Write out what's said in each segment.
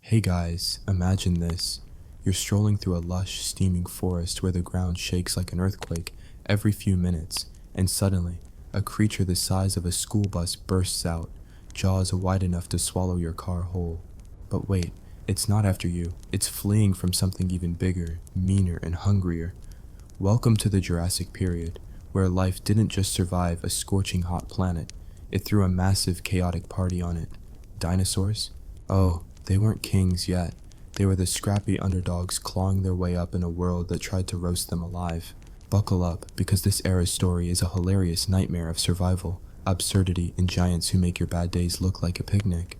Hey guys, imagine this. You're strolling through a lush, steaming forest where the ground shakes like an earthquake every few minutes, and suddenly, a creature the size of a school bus bursts out, jaws wide enough to swallow your car whole. But wait, it's not after you. It's fleeing from something even bigger, meaner, and hungrier. Welcome to the Jurassic period, where life didn't just survive a scorching hot planet, it threw a massive chaotic party on it. Dinosaurs? Oh, they weren't kings yet. They were the scrappy underdogs clawing their way up in a world that tried to roast them alive. Buckle up, because this era's story is a hilarious nightmare of survival, absurdity, and giants who make your bad days look like a picnic.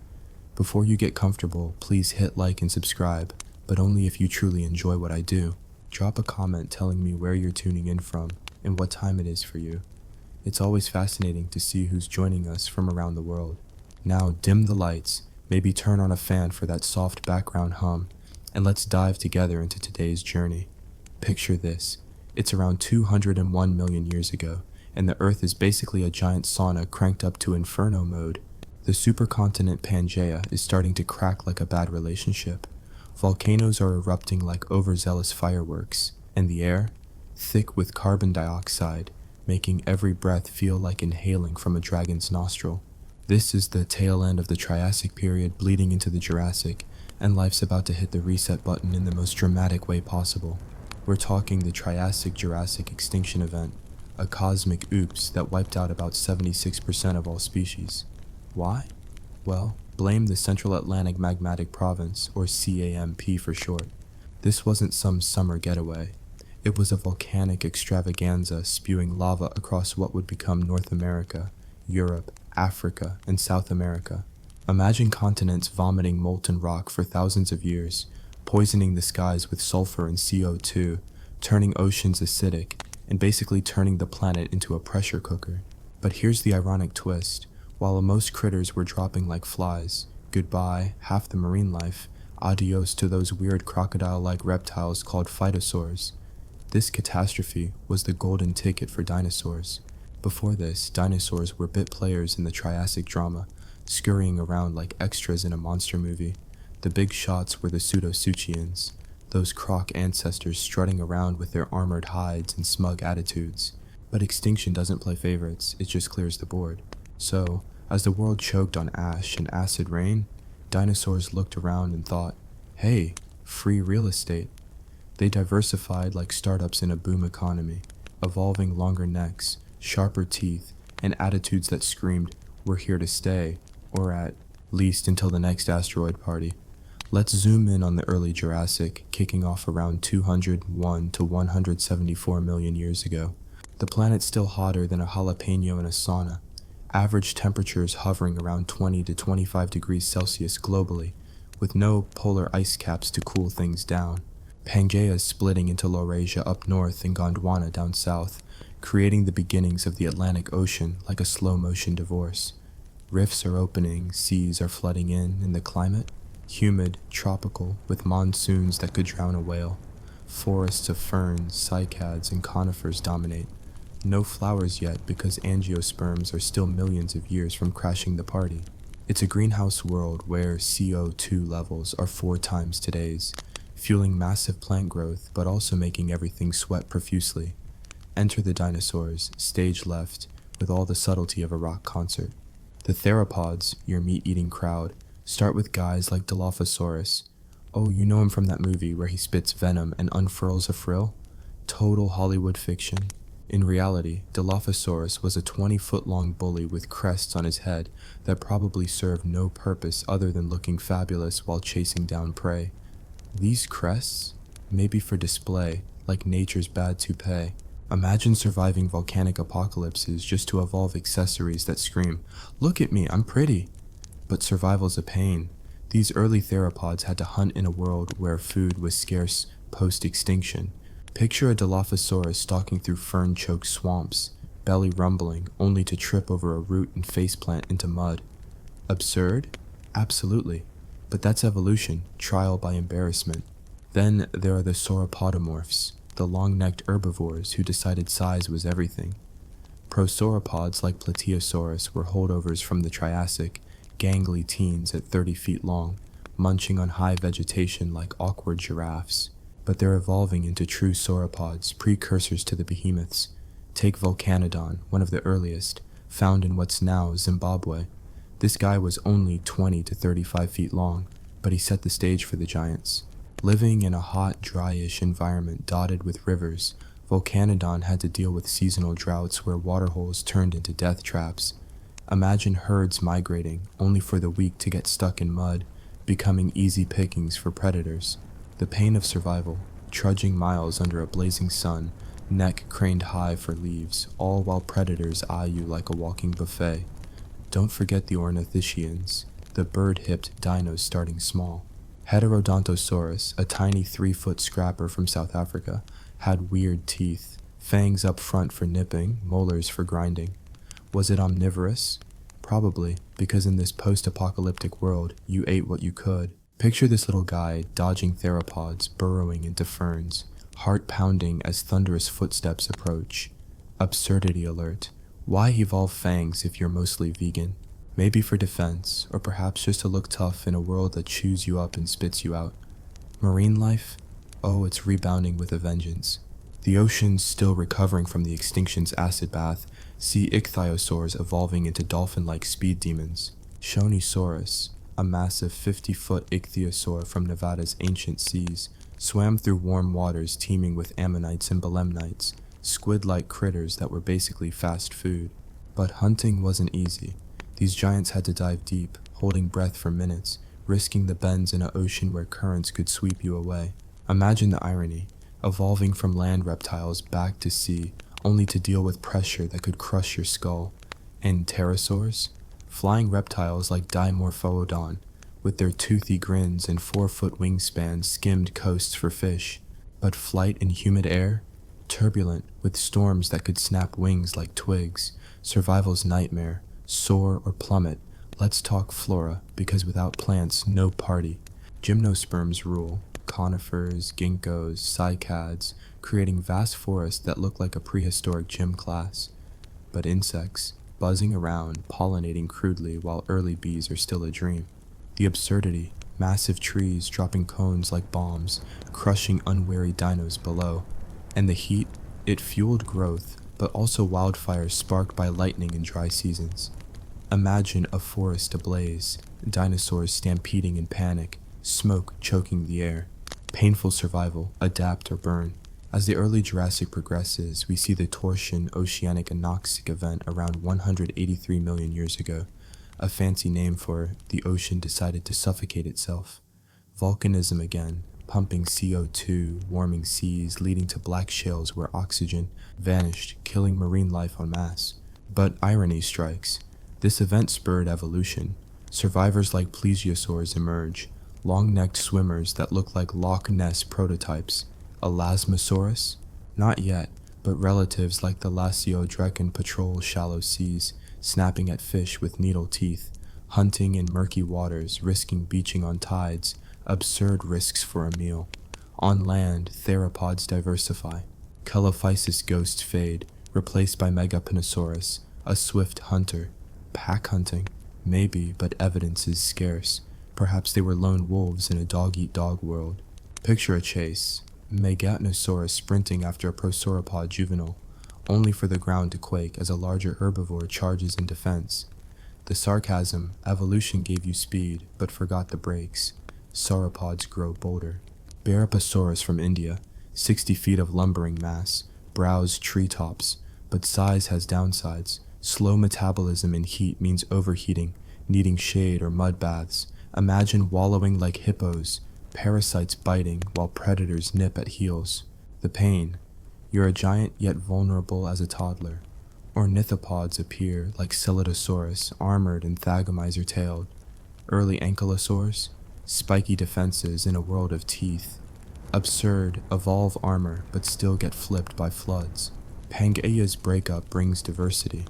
Before you get comfortable, please hit like and subscribe, but only if you truly enjoy what I do. Drop a comment telling me where you're tuning in from and what time it is for you. It's always fascinating to see who's joining us from around the world. Now dim the lights, maybe turn on a fan for that soft background hum, and let's dive together into today's journey. Picture this. It's around 201 million years ago, and the Earth is basically a giant sauna cranked up to inferno mode. The supercontinent Pangaea is starting to crack like a bad relationship. Volcanoes are erupting like overzealous fireworks, and the air, thick with carbon dioxide, making every breath feel like inhaling from a dragon's nostril. This is the tail end of the Triassic period bleeding into the Jurassic, and life's about to hit the reset button in the most dramatic way possible. We're talking the Triassic-Jurassic extinction event, a cosmic oops that wiped out about 76% of all species. Why? Well, blame the Central Atlantic Magmatic Province, or CAMP for short. This wasn't some summer getaway. It was a volcanic extravaganza spewing lava across what would become North America, Europe, Africa, and South America. Imagine continents vomiting molten rock for thousands of years, poisoning the skies with sulfur and CO2, turning oceans acidic, and basically turning the planet into a pressure cooker. But here's the ironic twist. While most critters were dropping like flies, goodbye, half the marine life, adios to those weird crocodile-like reptiles called phytosaurs. This catastrophe was the golden ticket for dinosaurs. Before this, dinosaurs were bit players in the Triassic drama, scurrying around like extras in a monster movie. The big shots were the pseudosuchians, those croc ancestors strutting around with their armored hides and smug attitudes. But extinction doesn't play favorites, it just clears the board. So, as the world choked on ash and acid rain, dinosaurs looked around and thought, hey, free real estate. They diversified like startups in a boom economy, evolving longer necks, sharper teeth, and attitudes that screamed, we're here to stay, or at least until the next asteroid party. Let's zoom in on the early Jurassic, kicking off around 201 to 174 million years ago. The planet's still hotter than a jalapeno in a sauna, average temperatures hovering around 20 to 25 degrees Celsius globally, with no polar ice caps to cool things down. Pangaea is splitting into Laurasia up north and Gondwana down south, creating the beginnings of the Atlantic Ocean like a slow-motion divorce. Rifts are opening, seas are flooding in, and the climate? Humid, tropical, with monsoons that could drown a whale. Forests of ferns, cycads, and conifers dominate. No flowers yet because angiosperms are still millions of years from crashing the party. It's a greenhouse world where CO2 levels are 4 times today's, fueling massive plant growth but also making everything sweat profusely. Enter the dinosaurs, stage left, with all the subtlety of a rock concert. The theropods, your meat-eating crowd, start with guys like Dilophosaurus. Oh, you know him from that movie where he spits venom and unfurls a frill? Total Hollywood fiction. In reality, Dilophosaurus was a 20-foot-long bully with crests on his head that probably served no purpose other than looking fabulous while chasing down prey. These crests? Maybe for display, like nature's bad toupee. Imagine surviving volcanic apocalypses just to evolve accessories that scream, look at me, I'm pretty. But survival's a pain. These early theropods had to hunt in a world where food was scarce post-extinction. Picture a Dilophosaurus stalking through fern-choked swamps, belly rumbling, only to trip over a root and faceplant into mud. Absurd? Absolutely. But that's evolution, trial by embarrassment. Then there are the sauropodomorphs, the long-necked herbivores who decided size was everything. Prosauropods like Plateosaurus were holdovers from the Triassic, gangly teens at 30 feet long, munching on high vegetation like awkward giraffes. But they're evolving into true sauropods, precursors to the behemoths. Take Volcanodon, one of the earliest, found in what's now Zimbabwe. This guy was only 20 to 35 feet long, but he set the stage for the giants. Living in a hot, dryish environment dotted with rivers, Volcanodon had to deal with seasonal droughts where waterholes turned into death traps. Imagine herds migrating, only for the weak to get stuck in mud, becoming easy pickings for predators. The pain of survival, trudging miles under a blazing sun, neck craned high for leaves, all while predators eye you like a walking buffet. Don't forget the ornithischians, the bird-hipped dinos starting small. Heterodontosaurus, a tiny 3-foot scrapper from South Africa, had weird teeth, fangs up front for nipping, molars for grinding. Was it omnivorous? Probably, because in this post-apocalyptic world, you ate what you could. Picture this little guy dodging theropods, burrowing into ferns, heart pounding as thunderous footsteps approach. Absurdity alert. Why evolve fangs if you're mostly vegan? Maybe for defense, or perhaps just to look tough in a world that chews you up and spits you out. Marine life? Oh, it's rebounding with a vengeance. The ocean's still recovering from the extinction's acid bath. See ichthyosaurs evolving into dolphin-like speed demons. Shonisaurus, a massive 50-foot ichthyosaur from Nevada's ancient seas, swam through warm waters teeming with ammonites and belemnites, squid-like critters that were basically fast food. But hunting wasn't easy. These giants had to dive deep, holding breath for minutes, risking the bends in an ocean where currents could sweep you away. Imagine the irony, evolving from land reptiles back to sea, only to deal with pressure that could crush your skull. And pterosaurs? Flying reptiles like Dimorphodon, with their toothy grins and 4-foot wingspans skimmed coasts for fish. But flight in humid air? Turbulent, with storms that could snap wings like twigs. Survival's nightmare. Soar or plummet. Let's talk flora, because without plants, no party. Gymnosperms rule. Conifers, ginkgos, cycads, creating vast forests that look like a prehistoric gym class. But insects, buzzing around, pollinating crudely while early bees are still a dream. The absurdity, massive trees dropping cones like bombs, crushing unwary dinos below. And the heat, it fueled growth, but also wildfires sparked by lightning in dry seasons. Imagine a forest ablaze, dinosaurs stampeding in panic, smoke choking the air. Painful survival, adapt or burn. As the early Jurassic progresses, we see the torsion oceanic anoxic event around 183 million years ago, a fancy name for the ocean decided to suffocate itself. Volcanism again, pumping CO2, warming seas, leading to black shales where oxygen vanished, killing marine life en masse. But irony strikes. This event spurred evolution. Survivors like plesiosaurs emerge, long-necked swimmers that look like Loch Ness prototypes. Elasmosaurus? Not yet, but relatives like the Lasiodrekan patrol shallow seas, snapping at fish with needle teeth, hunting in murky waters, risking beaching on tides, absurd risks for a meal. On land, theropods diversify. Chelophysis ghosts fade, replaced by Megapinosaurus, a swift hunter. Pack hunting? Maybe, but evidence is scarce. Perhaps they were lone wolves in a dog-eat-dog world. Picture a chase. Megatnosaurus sprinting after a prosauropod juvenile, only for the ground to quake as a larger herbivore charges in defense. The sarcasm, evolution gave you speed, but forgot the brakes. Sauropods grow bolder. Barapasaurus from India, 60 feet of lumbering mass, browse treetops, but size has downsides. Slow metabolism in heat means overheating, needing shade or mud baths. Imagine wallowing like hippos, parasites biting while predators nip at heels. The pain. You're a giant yet vulnerable as a toddler. Ornithopods appear like Celodosaurus, armored and thagomizer-tailed. Early ankylosaurs, spiky defenses in a world of teeth. Absurd, evolve armor but still get flipped by floods. Pangaea's breakup brings diversity.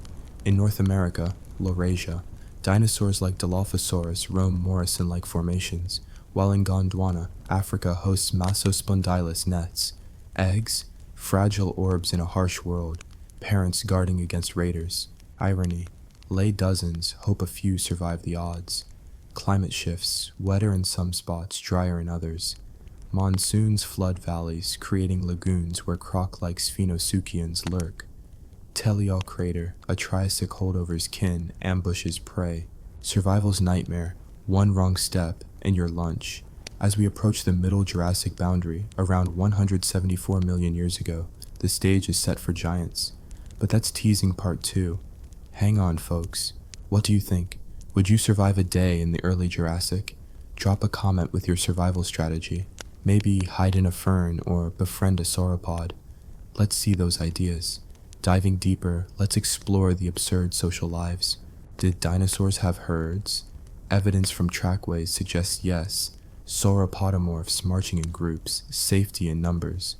In North America, Laurasia, dinosaurs like Dilophosaurus roam Morrison-like formations, while in Gondwana, Africa hosts Massospondylus nets. Eggs? Fragile orbs in a harsh world, parents guarding against raiders. Irony. Lay dozens, hope a few survive the odds. Climate shifts, wetter in some spots, drier in others. Monsoons flood valleys, creating lagoons where croc-like Sphenosuchians lurk. Telial crater, a Triassic holdover's kin, ambushes prey. Survival's nightmare, one wrong step, and your lunch. As we approach the Middle Jurassic boundary, around 174 million years ago, the stage is set for giants. But that's teasing part 2. Hang on, folks. What do you think? Would you survive a day in the early Jurassic? Drop a comment with your survival strategy. Maybe hide in a fern or befriend a sauropod. Let's see those ideas. Diving deeper, let's explore the absurd social lives. Did dinosaurs have herds? Evidence from trackways suggests yes. Sauropodomorphs marching in groups, safety in numbers.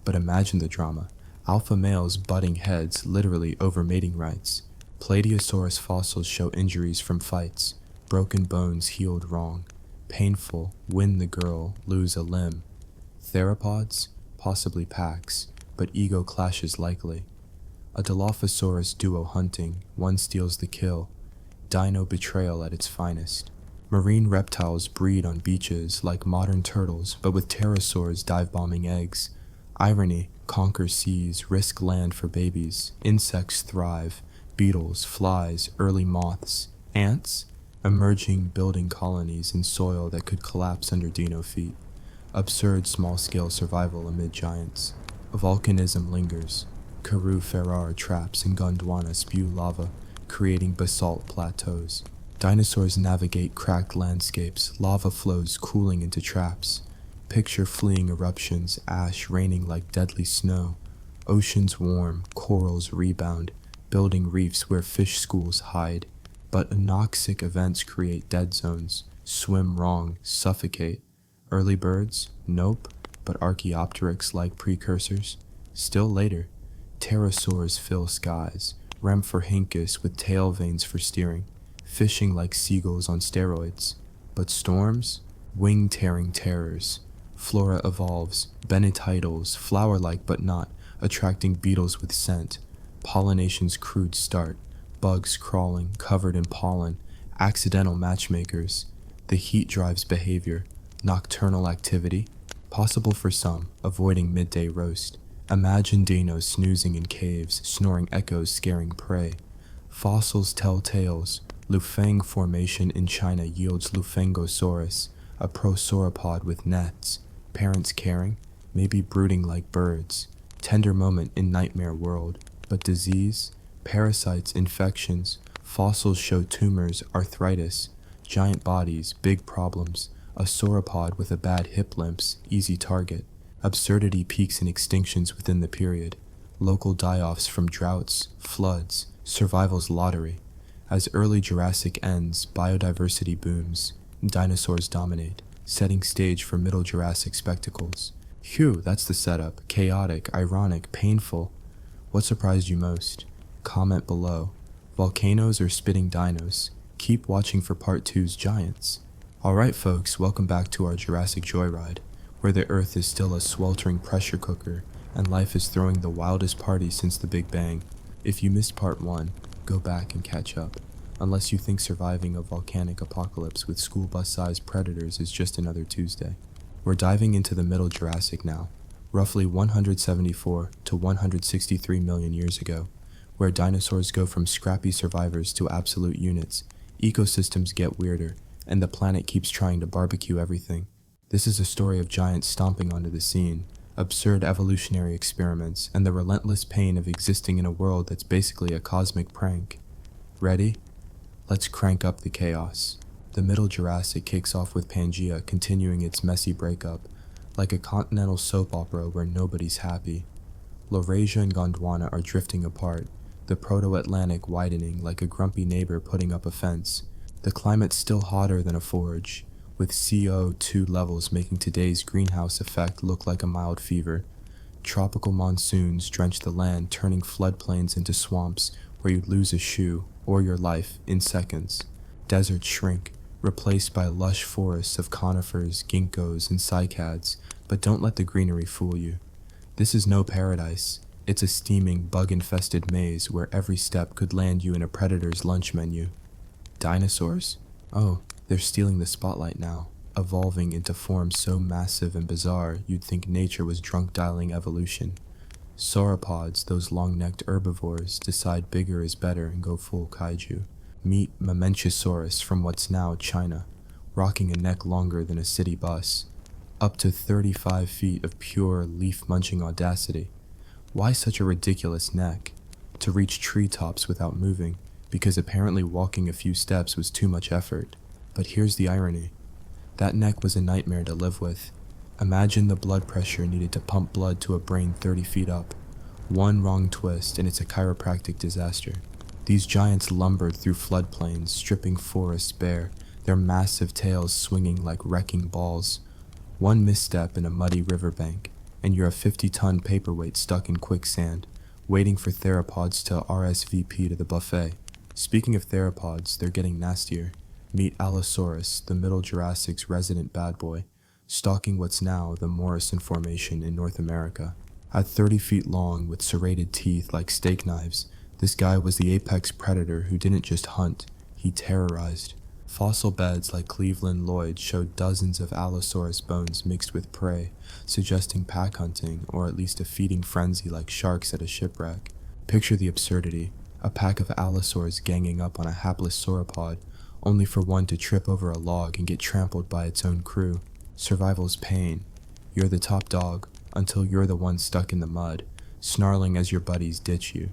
But imagine the drama. Alpha males butting heads, literally over mating rights. Plateosaurus fossils show injuries from fights. Broken bones healed wrong. Painful, win the girl, lose a limb. Theropods? Possibly packs, but ego clashes likely. A Dilophosaurus duo hunting, one steals the kill. Dino betrayal at its finest. Marine reptiles breed on beaches like modern turtles, but with pterosaurs dive-bombing eggs. Irony, conquer seas, risk land for babies. Insects thrive. Beetles, flies, early moths. Ants? Emerging building colonies in soil that could collapse under dino feet. Absurd small-scale survival amid giants. Volcanism lingers. Karoo-Ferrar traps in Gondwana spew lava, creating basalt plateaus. Dinosaurs navigate cracked landscapes, lava flows cooling into traps. Picture fleeing eruptions, ash raining like deadly snow. Oceans warm, corals rebound, building reefs where fish schools hide. But anoxic events create dead zones. Swim wrong, suffocate. Early birds? Nope, but Archaeopteryx-like precursors? Still later. Pterosaurs fill skies. Rhamphorhynchus with tail veins for steering. Fishing like seagulls on steroids. But storms? Wing-tearing terrors. Flora evolves. Bennetitles, flower-like but not, attracting beetles with scent. Pollination's crude start. Bugs crawling, covered in pollen. Accidental matchmakers. The heat drives behavior. Nocturnal activity. Possible for some, avoiding midday roast. Imagine dinos snoozing in caves, snoring echoes scaring prey. Fossils tell tales. Lufeng Formation in China yields Lufengosaurus, a prosauropod with nets. Parents caring, maybe brooding like birds. Tender moment in nightmare world. But disease? Parasites, infections. Fossils show tumors, arthritis. Giant bodies, big problems. A sauropod with a bad hip limps, easy target. Absurdity peaks in extinctions within the period. Local die-offs from droughts, floods, survival's lottery. As early Jurassic ends, biodiversity booms. Dinosaurs dominate, setting stage for Middle Jurassic spectacles. Phew, that's the setup. Chaotic, ironic, painful. What surprised you most? Comment below. Volcanoes or spitting dinos? Keep watching for part 2's giants. Alright folks, welcome back to our Jurassic Joyride, where the Earth is still a sweltering pressure cooker, and life is throwing the wildest party since the Big Bang. If you missed part 1, go back and catch up, unless you think surviving a volcanic apocalypse with school bus-sized predators is just another Tuesday. We're diving into the Middle Jurassic now, roughly 174 to 163 million years ago, where dinosaurs go from scrappy survivors to absolute units, ecosystems get weirder, and the planet keeps trying to barbecue everything. This is a story of giants stomping onto the scene, absurd evolutionary experiments, and the relentless pain of existing in a world that's basically a cosmic prank. Ready? Let's crank up the chaos. The Middle Jurassic kicks off with Pangaea continuing its messy breakup, like a continental soap opera where nobody's happy. Laurasia and Gondwana are drifting apart, the Proto-Atlantic widening like a grumpy neighbor putting up a fence. The climate's still hotter than a forge, with CO2 levels making today's greenhouse effect look like a mild fever. Tropical monsoons drench the land, turning floodplains into swamps where you'd lose a shoe or your life in seconds. Deserts shrink, replaced by lush forests of conifers, ginkgos, and cycads, but don't let the greenery fool you. This is no paradise. It's a steaming, bug-infested maze where every step could land you in a predator's lunch menu. Dinosaurs? Oh, They're stealing the spotlight now, evolving into forms so massive and bizarre you'd think nature was drunk dialing evolution. Sauropods, those long-necked herbivores, decide bigger is better and go full kaiju. Meet Mamenchisaurus from what's now China, rocking a neck longer than a city bus. Up to 35 feet of pure leaf-munching audacity. Why such a ridiculous neck? To reach treetops without moving, because apparently walking a few steps was too much effort. But here's the irony. That neck was a nightmare to live with. Imagine the blood pressure needed to pump blood to a brain 30 feet up. One wrong twist and it's a chiropractic disaster. These giants lumbered through floodplains, stripping forests bare, their massive tails swinging like wrecking balls. One misstep in a muddy riverbank, and you're a 50-ton paperweight stuck in quicksand, waiting for theropods to RSVP to the buffet. Speaking of theropods, they're getting nastier. Meet Allosaurus, the Middle Jurassic's resident bad boy, stalking what's now the Morrison Formation in North America. At 30 feet long, with serrated teeth like steak knives, this guy was the apex predator who didn't just hunt, he terrorized. Fossil beds like Cleveland Lloyd showed dozens of Allosaurus bones mixed with prey, suggesting pack hunting or at least a feeding frenzy like sharks at a shipwreck. Picture the absurdity, a pack of Allosaurs ganging up on a hapless sauropod, only for one to trip over a log and get trampled by its own crew. Survival's pain. You're the top dog, until you're the one stuck in the mud, snarling as your buddies ditch you.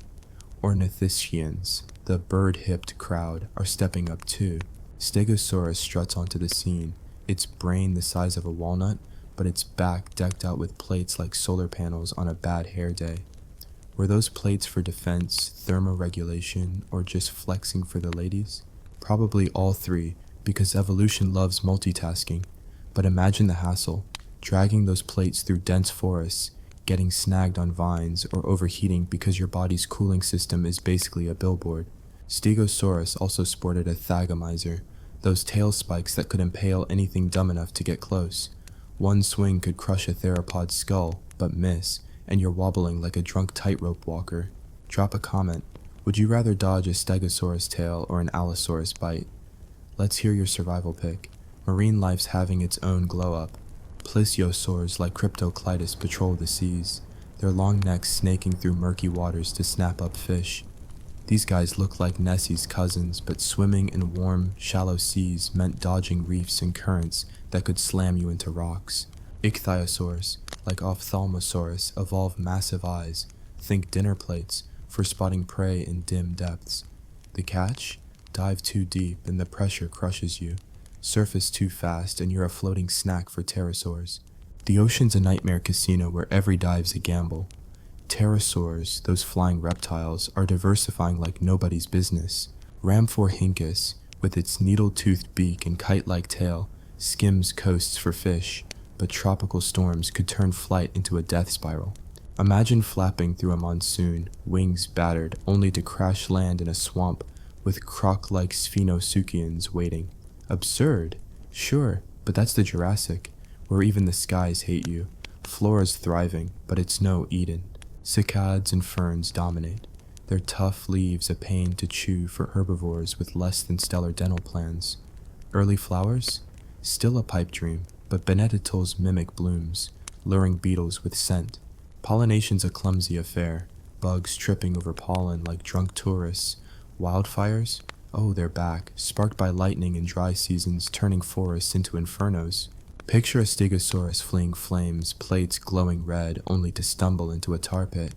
Ornithischians, the bird-hipped crowd, are stepping up too. Stegosaurus struts onto the scene, its brain the size of a walnut, but its back decked out with plates like solar panels on a bad hair day. Were those plates for defense, thermoregulation, or just flexing for the ladies? Probably all three, because evolution loves multitasking. But imagine the hassle, dragging those plates through dense forests, getting snagged on vines, or overheating because your body's cooling system is basically a billboard. Stegosaurus also sported a thagomizer, those tail spikes that could impale anything dumb enough to get close. One swing could crush a theropod's skull, but miss, and you're wobbling like a drunk tightrope walker. Drop a comment. Would you rather dodge a Stegosaurus tail or an Allosaurus bite? Let's hear your survival pick. Marine life's having its own glow-up. Plesiosaurs like Cryptoclitus patrol the seas, their long necks snaking through murky waters to snap up fish. These guys look like Nessie's cousins, but swimming in warm, shallow seas meant dodging reefs and currents that could slam you into rocks. Ichthyosaurs, like Ophthalmosaurus, evolve massive eyes, think dinner plates, for spotting prey in dim depths. The catch? Dive too deep and the pressure crushes you. Surface too fast and you're a floating snack for pterosaurs. The ocean's a nightmare casino where every dive's a gamble. Pterosaurs, those flying reptiles, are diversifying like nobody's business. Rhamphorhynchus, with its needle-toothed beak and kite-like tail, skims coasts for fish, but tropical storms could turn flight into a death spiral. Imagine flapping through a monsoon, wings battered, only to crash land in a swamp with croc-like Sphenosuchians waiting. Absurd? Sure, but that's the Jurassic, where even the skies hate you. Flora's thriving, but it's no Eden. Cycads and ferns dominate, their tough leaves a pain to chew for herbivores with less than stellar dental plans. Early flowers? Still a pipe dream, but Benedictals mimic blooms, luring beetles with scent. Pollination's a clumsy affair, bugs tripping over pollen like drunk tourists. Wildfires? Oh, they're back, sparked by lightning and dry seasons turning forests into infernos. Picture a Stegosaurus fleeing flames, plates glowing red, only to stumble into a tar pit.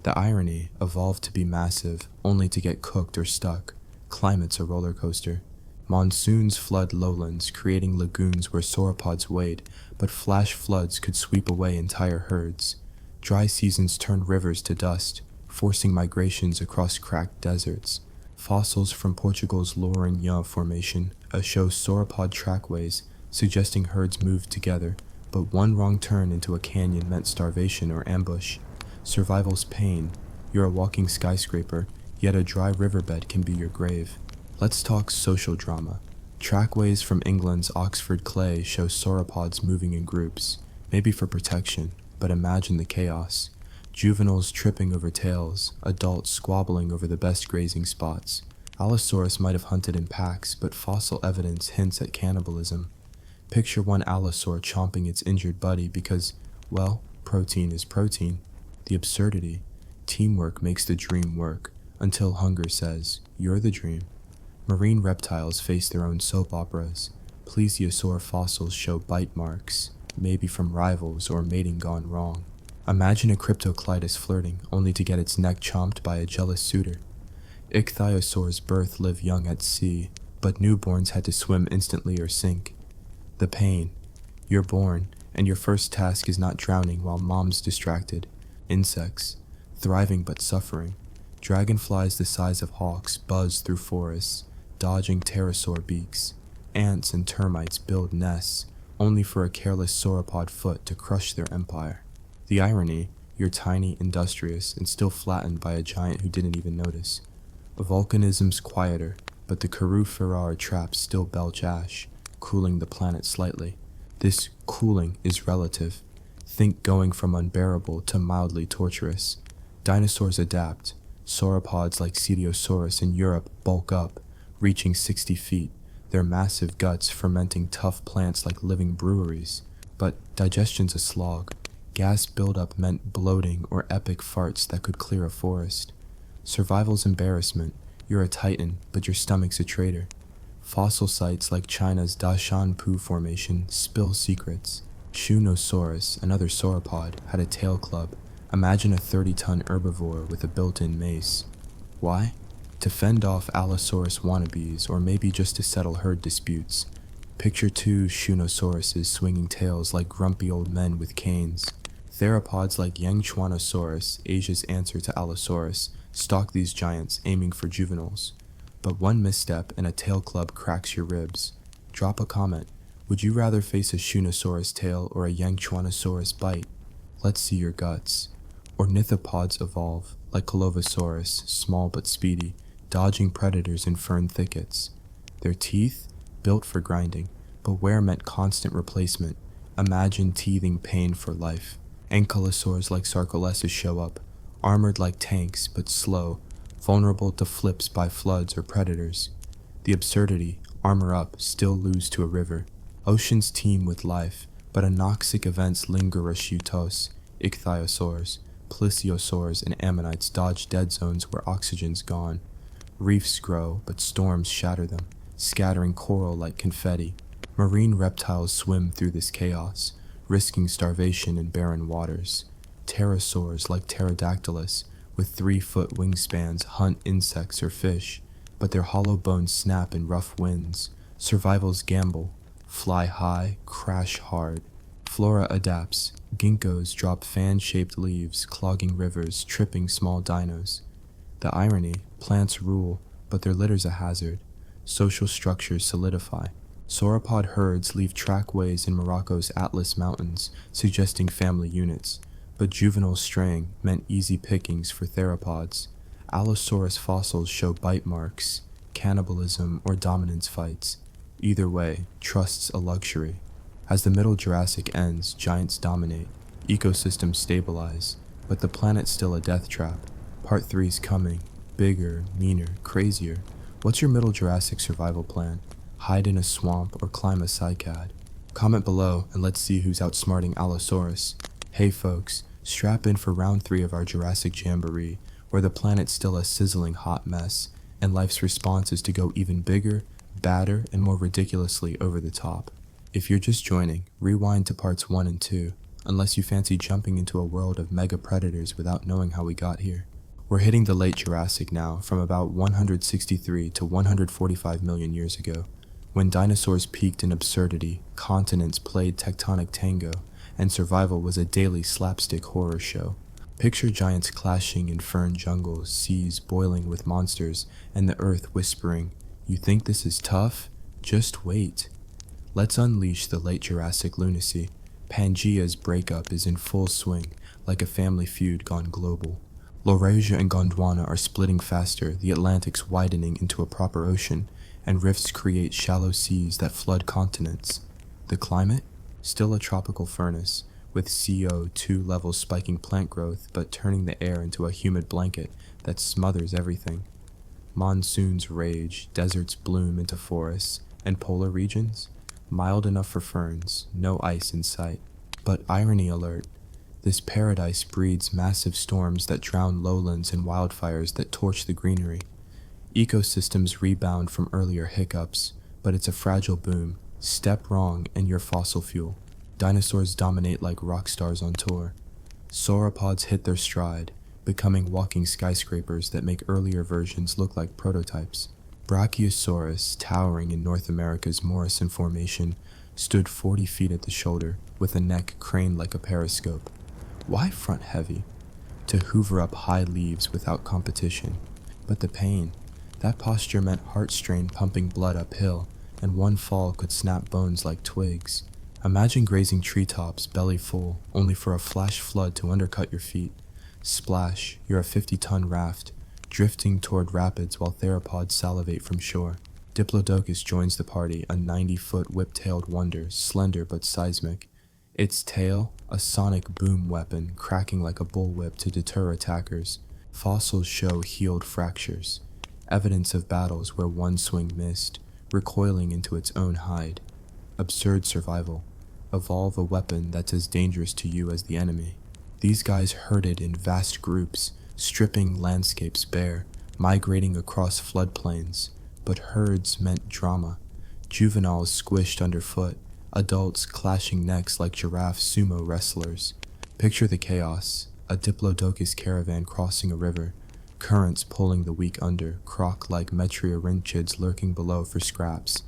The irony, evolved to be massive, only to get cooked or stuck. Climate's a roller coaster. Monsoons flood lowlands, creating lagoons where sauropods wade, but flash floods could sweep away entire herds. Dry seasons turn rivers to dust, forcing migrations across cracked deserts. Fossils from Portugal's Lourinhã Formation show sauropod trackways, suggesting herds moved together, but one wrong turn into a canyon meant starvation or ambush. Survival's pain. You're a walking skyscraper, yet a dry riverbed can be your grave. Let's talk social drama. Trackways from England's Oxford clay show sauropods moving in groups, maybe for protection, but imagine the chaos. Juveniles tripping over tails, adults squabbling over the best grazing spots. Allosaurus might have hunted in packs, but fossil evidence hints at cannibalism. Picture one allosaur chomping its injured buddy because, well, protein is protein. The absurdity. Teamwork makes the dream work, until hunger says, you're the dream. Marine reptiles face their own soap operas. Plesiosaur fossils show bite marks, maybe from rivals or mating gone wrong. Imagine a cryptoclydus flirting, only to get its neck chomped by a jealous suitor. Ichthyosaurs birth live young at sea, but newborns had to swim instantly or sink. The pain. You're born, and your first task is not drowning while mom's distracted. Insects. Thriving but suffering. Dragonflies the size of hawks buzz through forests, dodging pterosaur beaks. Ants and termites build nests, only for a careless sauropod foot to crush their empire. The irony, you're tiny, industrious, and still flattened by a giant who didn't even notice. Volcanism's quieter, but the Karoo-Ferrar traps still belch ash, cooling the planet slightly. This cooling is relative. Think going from unbearable to mildly torturous. Dinosaurs adapt. Sauropods like Cetiosaurus in Europe bulk up, reaching 60 feet, their massive guts fermenting tough plants like living breweries. But digestion's a slog. Gas buildup meant bloating or epic farts that could clear a forest. Survival's embarrassment. You're a titan, but your stomach's a traitor. Fossil sites like China's Dashanpu Formation spill secrets. Shunosaurus, another sauropod, had a tail club. Imagine a 30-ton herbivore with a built-in mace. Why? To fend off Allosaurus wannabes, or maybe just to settle herd disputes. Picture two Shunosauruses swinging tails like grumpy old men with canes. Theropods like Yangchuanosaurus, Asia's answer to Allosaurus, stalk these giants, aiming for juveniles. But one misstep and a tail club cracks your ribs. Drop a comment. Would you rather face a Shunosaurus tail or a Yangchuanosaurus bite? Let's see your guts. Ornithopods evolve, like Colovosaurus, small but speedy, dodging predators in fern thickets. Their teeth? Built for grinding, but wear meant constant replacement. Imagine teething pain for life. Ankylosaurs like Sarcolesus show up, armored like tanks but slow, vulnerable to flips by floods or predators. The absurdity, armor up, still lose to a river. Oceans teem with life, but anoxic events linger. Shutos, Ichthyosaurs, Plesiosaurs, and ammonites dodge dead zones where oxygen's gone. Reefs grow, but storms shatter them, scattering coral like confetti. Marine reptiles swim through this chaos, risking starvation in barren waters. Pterosaurs like Pterodactylus, with 3-foot wingspans, hunt insects or fish, but their hollow bones snap in rough winds. Survival's gamble. Fly high, crash hard. Flora adapts. Ginkgos drop fan-shaped leaves, clogging rivers, tripping small dinos. The irony, plants rule, but their litter's a hazard. Social structures solidify. Sauropod herds leave trackways in Morocco's Atlas Mountains, suggesting family units, but juvenile straying meant easy pickings for theropods. Allosaurus fossils show bite marks, cannibalism, or dominance fights. Either way, trust's a luxury. As the Middle Jurassic ends, giants dominate, ecosystems stabilize, but the planet's still a death trap. Part 3's coming. Bigger, meaner, crazier. What's your Middle Jurassic survival plan? Hide in a swamp or climb a cycad? Comment below and let's see who's outsmarting Allosaurus. Hey folks, strap in for round 3 of our Jurassic Jamboree, where the planet's still a sizzling hot mess, and life's response is to go even bigger, badder, and more ridiculously over the top. If you're just joining, rewind to parts 1 and 2, unless you fancy jumping into a world of mega predators without knowing how we got here. We're hitting the late Jurassic now, from about 163 to 145 million years ago. When dinosaurs peaked in absurdity, continents played tectonic tango, and survival was a daily slapstick horror show. Picture giants clashing in fern jungles, seas boiling with monsters, and the earth whispering, "You think this is tough? Just wait." Let's unleash the late Jurassic lunacy. Pangaea's breakup is in full swing, like a family feud gone global. Laurasia and Gondwana are splitting faster, the Atlantic's widening into a proper ocean, and rifts create shallow seas that flood continents. The climate? Still a tropical furnace, with CO2 levels spiking plant growth but turning the air into a humid blanket that smothers everything. Monsoons rage, deserts bloom into forests, and polar regions, mild enough for ferns, no ice in sight. But irony alert, this paradise breeds massive storms that drown lowlands and wildfires that torch the greenery. Ecosystems rebound from earlier hiccups, but it's a fragile boom. Step wrong and you're fossil fuel. Dinosaurs dominate like rock stars on tour. Sauropods hit their stride, becoming walking skyscrapers that make earlier versions look like prototypes. Brachiosaurus, towering in North America's Morrison Formation, stood 40 feet at the shoulder, with a neck craned like a periscope. Why front heavy? To hoover up high leaves without competition. But the pain, that posture meant heart strain pumping blood uphill, and one fall could snap bones like twigs. Imagine grazing treetops, belly full, only for a flash flood to undercut your feet. Splash, you're a 50-ton raft, drifting toward rapids while theropods salivate from shore. Diplodocus joins the party, a 90-foot whip-tailed wonder, slender but seismic. Its tail, a sonic boom weapon, cracking like a bullwhip to deter attackers. Fossils show healed fractures, evidence of battles where one swing missed, recoiling into its own hide. Absurd survival. Evolve a weapon that's as dangerous to you as the enemy. These guys herded in vast groups, stripping landscapes bare, migrating across floodplains. But herds meant drama. Juveniles squished underfoot, adults clashing necks like giraffe sumo wrestlers. Picture the chaos, a Diplodocus caravan crossing a river, currents pulling the weak under, croc-like metriorhynchids lurking below for scraps.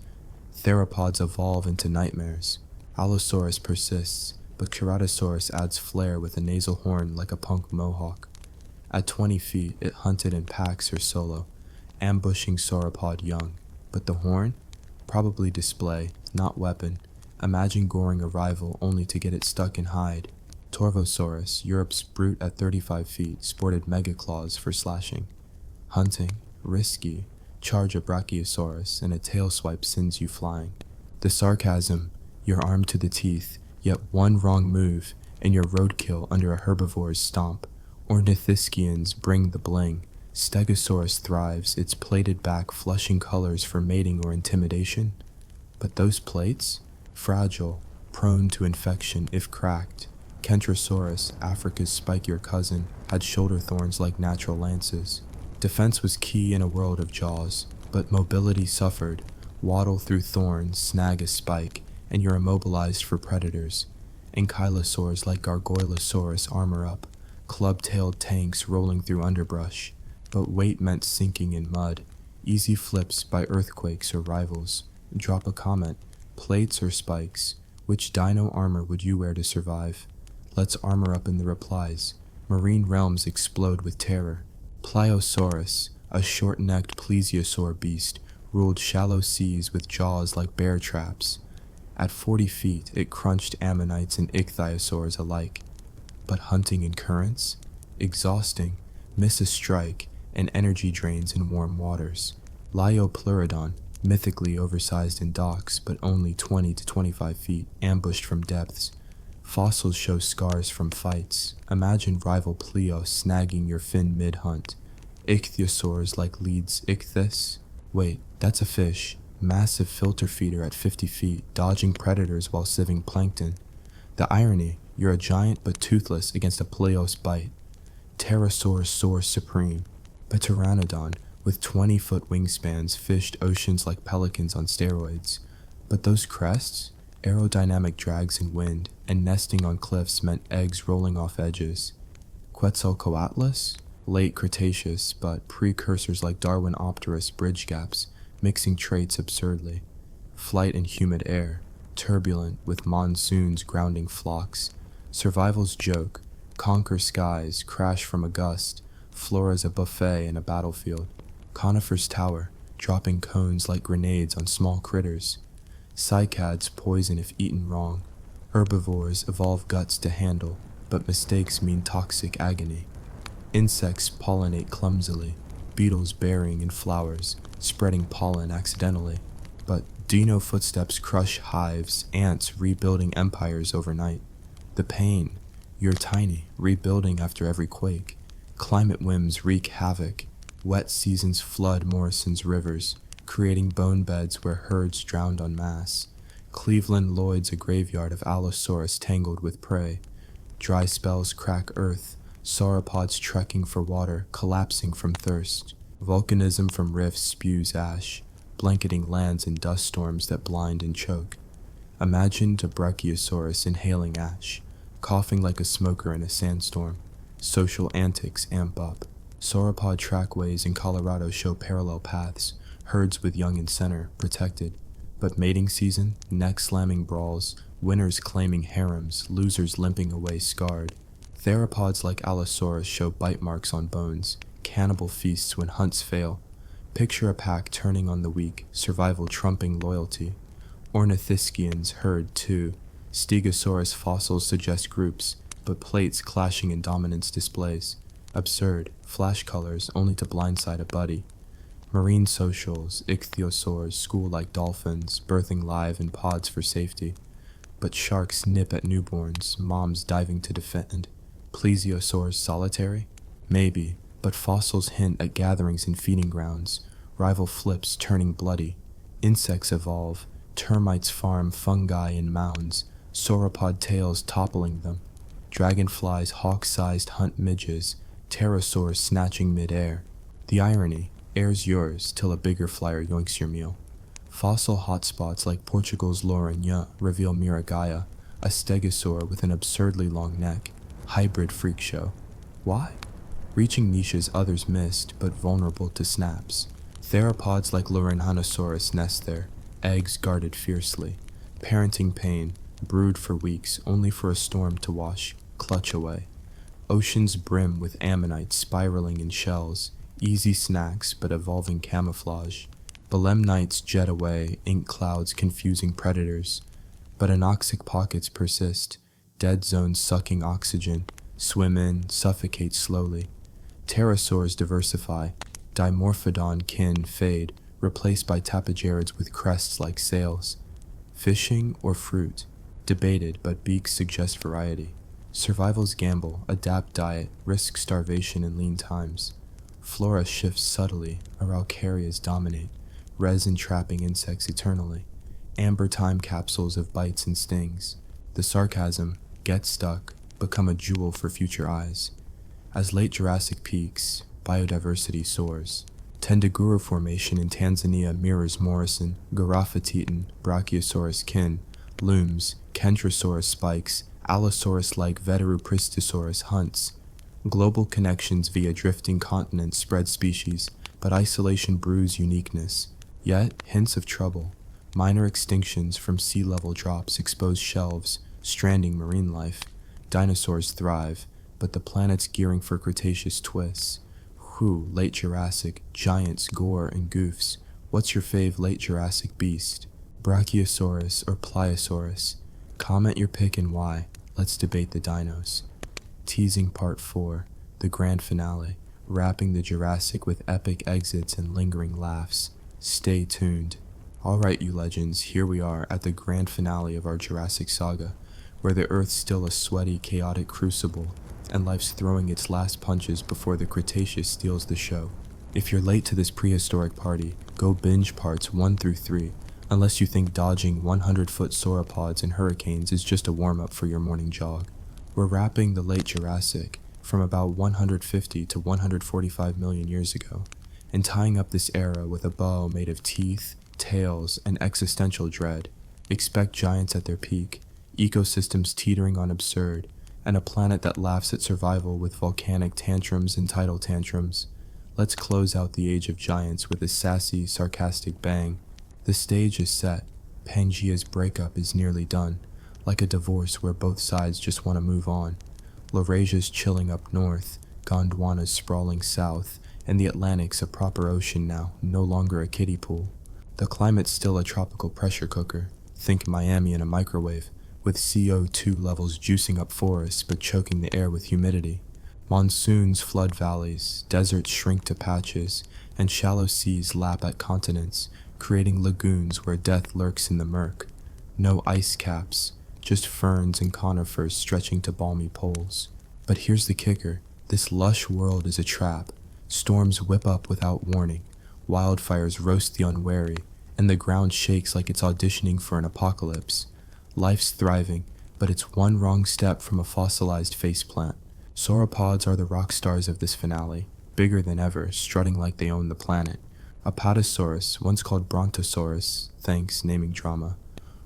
Theropods evolve into nightmares. Allosaurus persists, but Ceratosaurus adds flair with a nasal horn like a punk mohawk. At 20 feet, it hunted in packs or solo, ambushing sauropod young. But the horn? Probably display, not weapon. Imagine goring a rival only to get it stuck in hide. Torvosaurus, Europe's brute at 35 feet, sported megaclaws for slashing. Hunting, risky. Charge a Brachiosaurus, and a tail swipe sends you flying. The sarcasm, you're armed to the teeth, yet one wrong move, and you're roadkill under a herbivore's stomp. Ornithischians bring the bling. Stegosaurus thrives, its plated back flushing colors for mating or intimidation. But those plates? Fragile, prone to infection if cracked. Kentrosaurus, Africa's spikier cousin, had shoulder thorns like natural lances. Defense was key in a world of jaws, but mobility suffered. Waddle through thorns, snag a spike, and you're immobilized for predators. Ankylosaurs like Gargoylosaurus armor up, club-tailed tanks rolling through underbrush. But weight meant sinking in mud, easy flips by earthquakes or rivals. Drop a comment, plates or spikes, which dino armor would you wear to survive? Let's armor up in the replies. Marine realms explode with terror. Pliosaurus, a short-necked plesiosaur beast, ruled shallow seas with jaws like bear traps. At 40 feet, it crunched ammonites and ichthyosaurs alike. But hunting in currents? Exhausting. Miss a strike, and energy drains in warm waters. Liopleurodon, mythically oversized in docks, but only 20 to 25 feet, ambushed from depths. Fossils show scars from fights. Imagine rival Pleo snagging your fin mid-hunt. Ichthyosaurs like Leeds ichthys? Wait, that's a fish. Massive filter feeder at 50 feet, dodging predators while sieving plankton. The irony, you're a giant but toothless against a Pleos bite. Pterosaurs soars supreme. But Pteranodon, with 20-foot wingspans, fished oceans like pelicans on steroids. But those crests? Aerodynamic drags in wind, and nesting on cliffs meant eggs rolling off edges. Quetzalcoatlus? Late Cretaceous, but precursors like Darwinopterus bridge gaps, mixing traits absurdly. Flight in humid air, turbulent with monsoons grounding flocks. Survival's joke, conquer skies, crash from a gust, flora's a buffet in a battlefield. Conifer's tower, dropping cones like grenades on small critters. Cycads poison if eaten wrong. Herbivores evolve guts to handle, but mistakes mean toxic agony. Insects pollinate clumsily, beetles burying in flowers, spreading pollen accidentally. But dino footsteps crush hives, ants rebuilding empires overnight. The pain, you're tiny, rebuilding after every quake. Climate whims wreak havoc. Wet seasons flood Morrison's rivers, creating bone beds where herds drowned en masse. Cleveland Lloyd's a graveyard of Allosaurus tangled with prey. Dry spells crack earth, sauropods trekking for water, collapsing from thirst. Volcanism from rifts spews ash, blanketing lands in dust storms that blind and choke. Imagine a Brachiosaurus inhaling ash, coughing like a smoker in a sandstorm. Social antics amp up. Sauropod trackways in Colorado show parallel paths, herds with young in center, protected. But mating season, neck-slamming brawls, winners claiming harems, losers limping away scarred. Theropods like Allosaurus show bite marks on bones, cannibal feasts when hunts fail. Picture a pack turning on the weak, survival trumping loyalty. Ornithischians herd too. Stegosaurus fossils suggest groups, but plates clashing in dominance displays. Absurd, flash colors only to blindside a buddy. Marine socials, ichthyosaurs school like dolphins, birthing live in pods for safety. But sharks nip at newborns, moms diving to defend. Plesiosaurs solitary? Maybe, but fossils hint at gatherings in feeding grounds, rival flips turning bloody. Insects evolve, termites farm fungi in mounds, sauropod tails toppling them. Dragonflies hawk-sized hunt midges, pterosaurs snatching midair. The irony, air's yours till a bigger flyer yoinks your meal. Fossil hotspots like Portugal's Lourinhã reveal Miragaia, a stegosaur with an absurdly long neck. Hybrid freak show. Why? Reaching niches others missed, but vulnerable to snaps. Theropods like Lourinhanosaurus nest there, eggs guarded fiercely. Parenting pain, brewed for weeks, only for a storm to wash, clutch away. Oceans brim with ammonites spiraling in shells, easy snacks but evolving camouflage. Belemnites jet away, ink clouds confusing predators. But anoxic pockets persist, dead zones sucking oxygen, swim in, suffocate slowly. Pterosaurs diversify, dimorphodon kin fade, replaced by tapigerids with crests like sails. Fishing or fruit? Debated, but beaks suggest variety. Survival's gamble, adapt diet, risk starvation in lean times. Flora shifts subtly, araucarias dominate, resin trapping insects eternally. Amber time capsules of bites and stings. The sarcasm, get stuck, become a jewel for future eyes. As late Jurassic peaks, biodiversity soars. Tendaguru Formation in Tanzania mirrors Morrison, Garaphatetitan, Brachiosaurus kin, looms, Kentrosaurus spikes, Allosaurus-like Veterupristosaurus hunts. Global connections via drifting continents spread species, but isolation brews uniqueness. Yet, hints of trouble. Minor extinctions from sea level drops expose shelves, stranding marine life. Dinosaurs thrive, but the planet's gearing for Cretaceous twists. Whew, late Jurassic, giants, gore, and goofs. What's your fave late Jurassic beast? Brachiosaurus or Pliosaurus? Comment your pick and why. Let's debate the dinos. Teasing Part 4, the grand finale, wrapping the Jurassic with epic exits and lingering laughs. Stay tuned. Alright, you legends, here we are at the grand finale of our Jurassic saga, where the Earth's still a sweaty, chaotic crucible, and life's throwing its last punches before the Cretaceous steals the show. If you're late to this prehistoric party, go binge parts 1 through 3, unless you think dodging 100-foot sauropods and hurricanes is just a warm-up for your morning jog. We're wrapping the late Jurassic, from about 150 to 145 million years ago, and tying up this era with a bow made of teeth, tails, and existential dread. Expect giants at their peak, ecosystems teetering on absurd, and a planet that laughs at survival with volcanic tantrums and tidal tantrums. Let's close out the age of giants with a sassy, sarcastic bang. The stage is set. Pangaea's breakup is nearly done, like a divorce where both sides just want to move on. Laurasia's chilling up north, Gondwana's sprawling south, and the Atlantic's a proper ocean now, no longer a kiddie pool. The climate's still a tropical pressure cooker. Think Miami in a microwave, with CO2 levels juicing up forests but choking the air with humidity. Monsoons flood valleys, deserts shrink to patches, and shallow seas lap at continents, creating lagoons where death lurks in the murk. No ice caps, just ferns and conifers stretching to balmy poles. But here's the kicker, this lush world is a trap. Storms whip up without warning, wildfires roast the unwary, and the ground shakes like it's auditioning for an apocalypse. Life's thriving, but it's one wrong step from a fossilized faceplant. Sauropods are the rock stars of this finale, bigger than ever, strutting like they own the planet. Apatosaurus, once called Brontosaurus, thanks naming drama,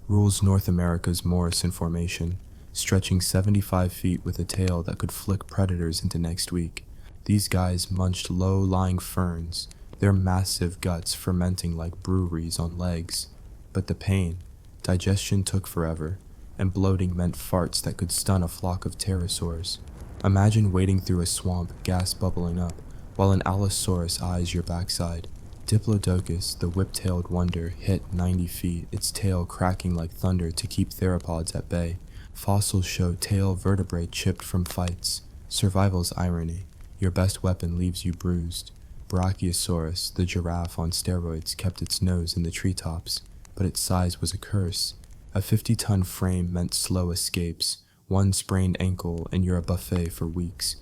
rules North America's Morrison Formation, stretching 75 feet with a tail that could flick predators into next week. These guys munched low-lying ferns, their massive guts fermenting like breweries on legs. But the pain, digestion took forever, and bloating meant farts that could stun a flock of pterosaurs. Imagine wading through a swamp, gas bubbling up, while an Allosaurus eyes your backside. Diplodocus, the whip-tailed wonder, hit 90 feet, its tail cracking like thunder to keep theropods at bay. Fossils show tail vertebrae chipped from fights. Survival's irony. Your best weapon leaves you bruised. Brachiosaurus, the giraffe on steroids, kept its nose in the treetops, but its size was a curse. A 50-ton frame meant slow escapes, one sprained ankle, and you're a buffet for weeks.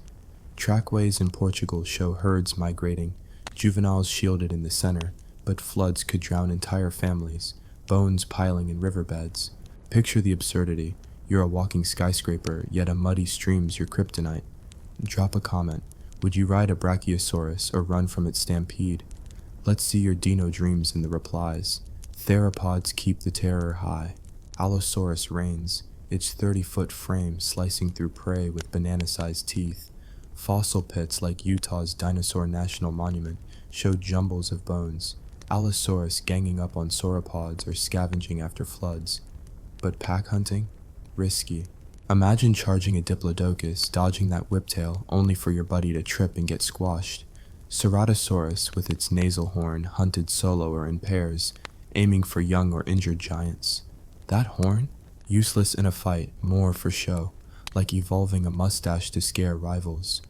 Trackways in Portugal show herds migrating, juveniles shielded in the center, but floods could drown entire families, bones piling in riverbeds. Picture the absurdity. You're a walking skyscraper, yet a muddy stream's your kryptonite. Drop a comment. Would you ride a Brachiosaurus or run from its stampede? Let's see your dino dreams in the replies. Theropods keep the terror high. Allosaurus reigns, its 30-foot frame slicing through prey with banana-sized teeth. Fossil pits like Utah's Dinosaur National Monument show jumbles of bones. Allosaurus ganging up on sauropods or scavenging after floods. But pack hunting? Risky. Imagine charging a Diplodocus, dodging that whiptail, only for your buddy to trip and get squashed. Ceratosaurus, with its nasal horn, hunted solo or in pairs, aiming for young or injured giants. That horn? Useless in a fight, more for show, like evolving a mustache to scare rivals.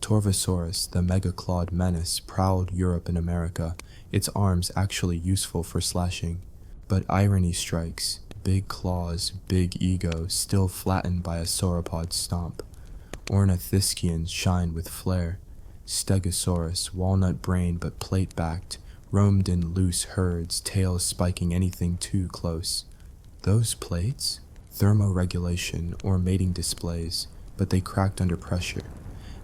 Torvosaurus, the mega-clawed menace, prowled Europe and America, its arms actually useful for slashing. But irony strikes. Big claws, big ego, still flattened by a sauropod stomp. Ornithischians shine with flair. Stegosaurus, walnut-brained but plate-backed, roamed in loose herds, tails spiking anything too close. Those plates? Thermoregulation or mating displays, but they cracked under pressure.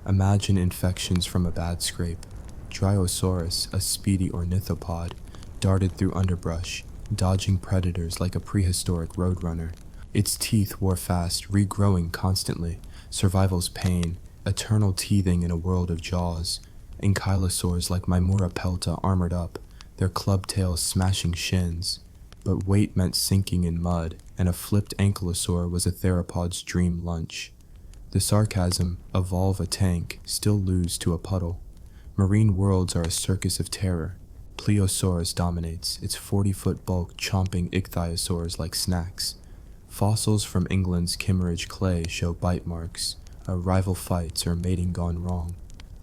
Imagine infections from a bad scrape. Dryosaurus, a speedy ornithopod, darted through underbrush, dodging predators like a prehistoric roadrunner. Its teeth wore fast, regrowing constantly. Survival's pain, eternal teething in a world of jaws. Ankylosaurs like Mimura pelta armored up, their club tails smashing shins. But weight meant sinking in mud, and a flipped ankylosaur was a theropod's dream lunch. The sarcasm, evolve a tank, still lose to a puddle. Marine worlds are a circus of terror. Plesiosaurus dominates, its 40-foot bulk chomping ichthyosaurs like snacks. Fossils from England's Kimmeridge clay show bite marks, rival fights or mating gone wrong.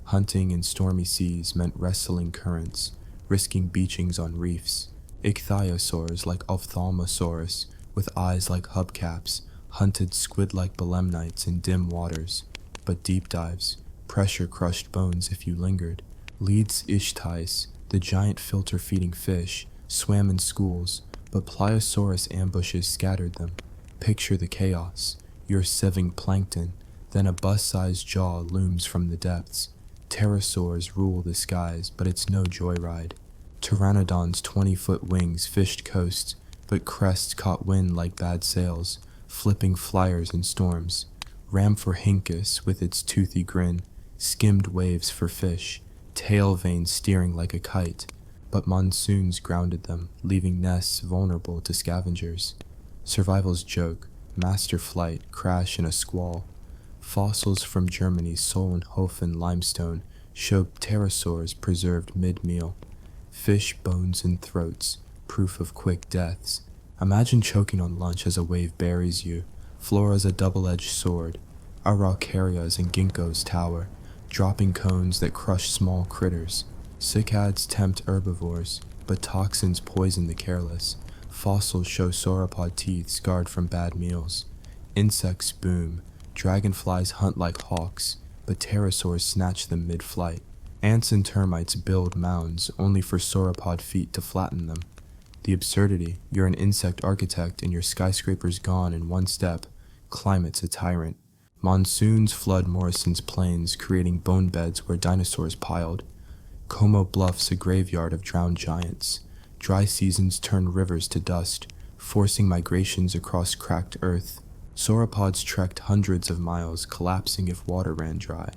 Hunting in stormy seas meant wrestling currents, risking beachings on reefs. Ichthyosaurs like Ophthalmosaurus, with eyes like hubcaps, hunted squid-like belemnites in dim waters. But deep dives, pressure-crushed bones if you lingered. Leeds ichthys, the giant filter-feeding fish, swam in schools, but Pliosaurus ambushes scattered them. Picture the chaos. You're sieving plankton, then a bus-sized jaw looms from the depths. Pterosaurs rule the skies, but it's no joyride. Pteranodon's 20-foot wings fished coast, but crests caught wind like bad sails, flipping flyers in storms. Rhamphorhynchus, with its toothy grin, skimmed waves for fish, tail veins steering like a kite, but monsoons grounded them, leaving nests vulnerable to scavengers. Survival's joke, master flight, crash in a squall. Fossils from Germany's Solnhofen limestone show pterosaurs preserved mid-meal. Fish bones and throats, proof of quick deaths. Imagine choking on lunch as a wave buries you. Flora's a double-edged sword. Araucarias and ginkgos tower, dropping cones that crush small critters. Cicads tempt herbivores, but toxins poison the careless. Fossils show sauropod teeth scarred from bad meals. Insects boom. Dragonflies hunt like hawks, but pterosaurs snatch them mid-flight. Ants and termites build mounds only for sauropod feet to flatten them. The absurdity, you're an insect architect and your skyscraper's gone in one step. Climate's a tyrant. Monsoons flood Morrison's plains, creating bone beds where dinosaurs piled. Como Bluff's a graveyard of drowned giants. Dry seasons turn rivers to dust, forcing migrations across cracked earth. Sauropods trekked hundreds of miles, collapsing if water ran dry.